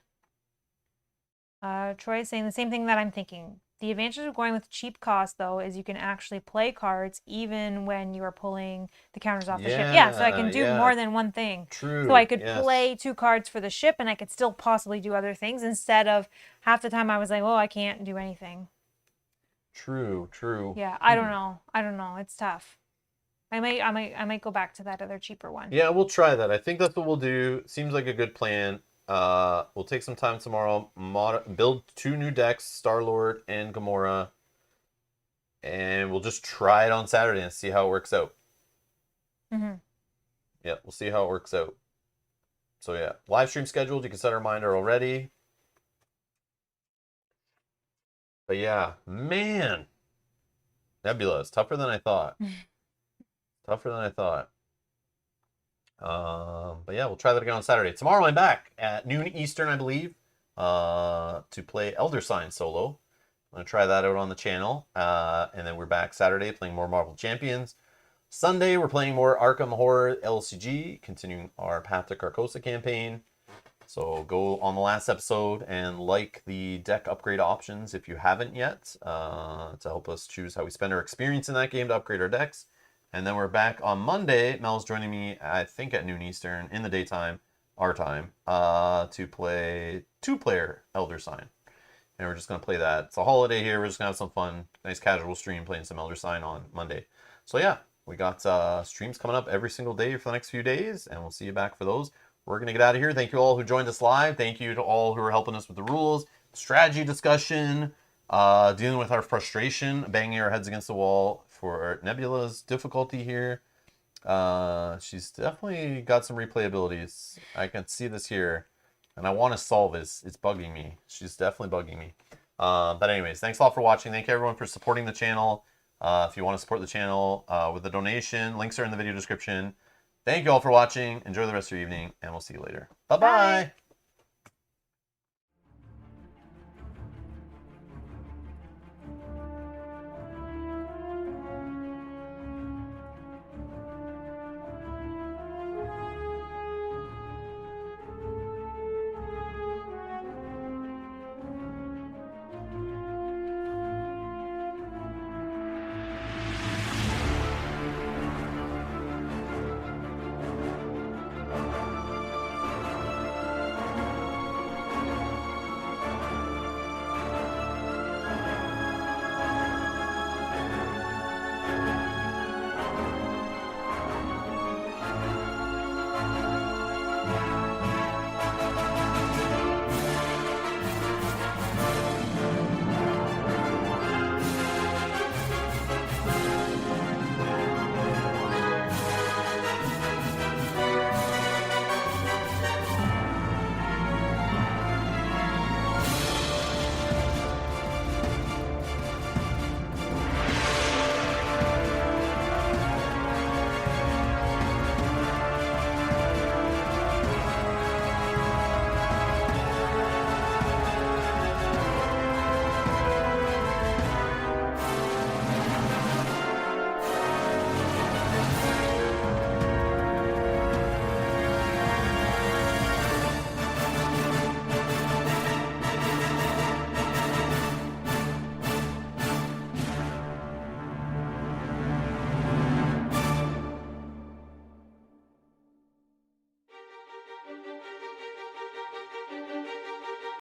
Troy is saying the same thing that I'm thinking. The advantage of going with cheap cost, though, is you can actually play cards even when you are pulling the counters off the ship. Yeah, so I can do more than one thing. True. So I could play 2 cards for the ship, and I could still possibly do other things instead of half the time I was like, oh, I can't do anything. True. Yeah, I don't know. It's tough. I might go back to that other cheaper one. Yeah, we'll try that. I think that's what we'll do. Seems like a good plan. We'll take some time tomorrow, build 2 new decks, Star-Lord and Gamora, and we'll just try it on Saturday and see how it works out. Mm-hmm. Yeah, we'll see how it works out. So yeah, live stream scheduled. You can set a reminder already. But yeah, man, Nebula is tougher than I thought. Tougher than I thought. But yeah, we'll try that again on Saturday. Tomorrow I'm back at noon Eastern, I believe, to play Elder Sign solo. I'm going to try that out on the channel. And then we're back Saturday playing more Marvel Champions. Sunday, we're playing more Arkham Horror LCG, continuing our Path to Carcosa campaign. So go on the last episode and like the deck upgrade options if you haven't yet, to help us choose how we spend our experience in that game to upgrade our decks. And then we're back on Monday. Mel's joining me, I think, at noon Eastern in the daytime, our time, to play 2-player Elder Sign. And we're just going to play that. It's a holiday here. We're just going to have some fun, nice casual stream playing some Elder Sign on Monday. So yeah, we got streams coming up every single day for the next few days, and we'll see you back for those. We're going to get out of here. Thank you all who joined us live. Thank you to all who are helping us with the rules, strategy discussion, Dealing with our frustration, banging our heads against the wall for Nebula's difficulty here. She's definitely got some replayabilities. I can see this here, and I want to solve this. It's bugging me. She's definitely bugging me. But anyways, thanks a lot for watching. Thank you everyone for supporting the channel. If you want to support the channel with a donation, links are in the video description. Thank you all for watching. Enjoy the rest of your evening, and we'll see you later. Bye-bye. Bye.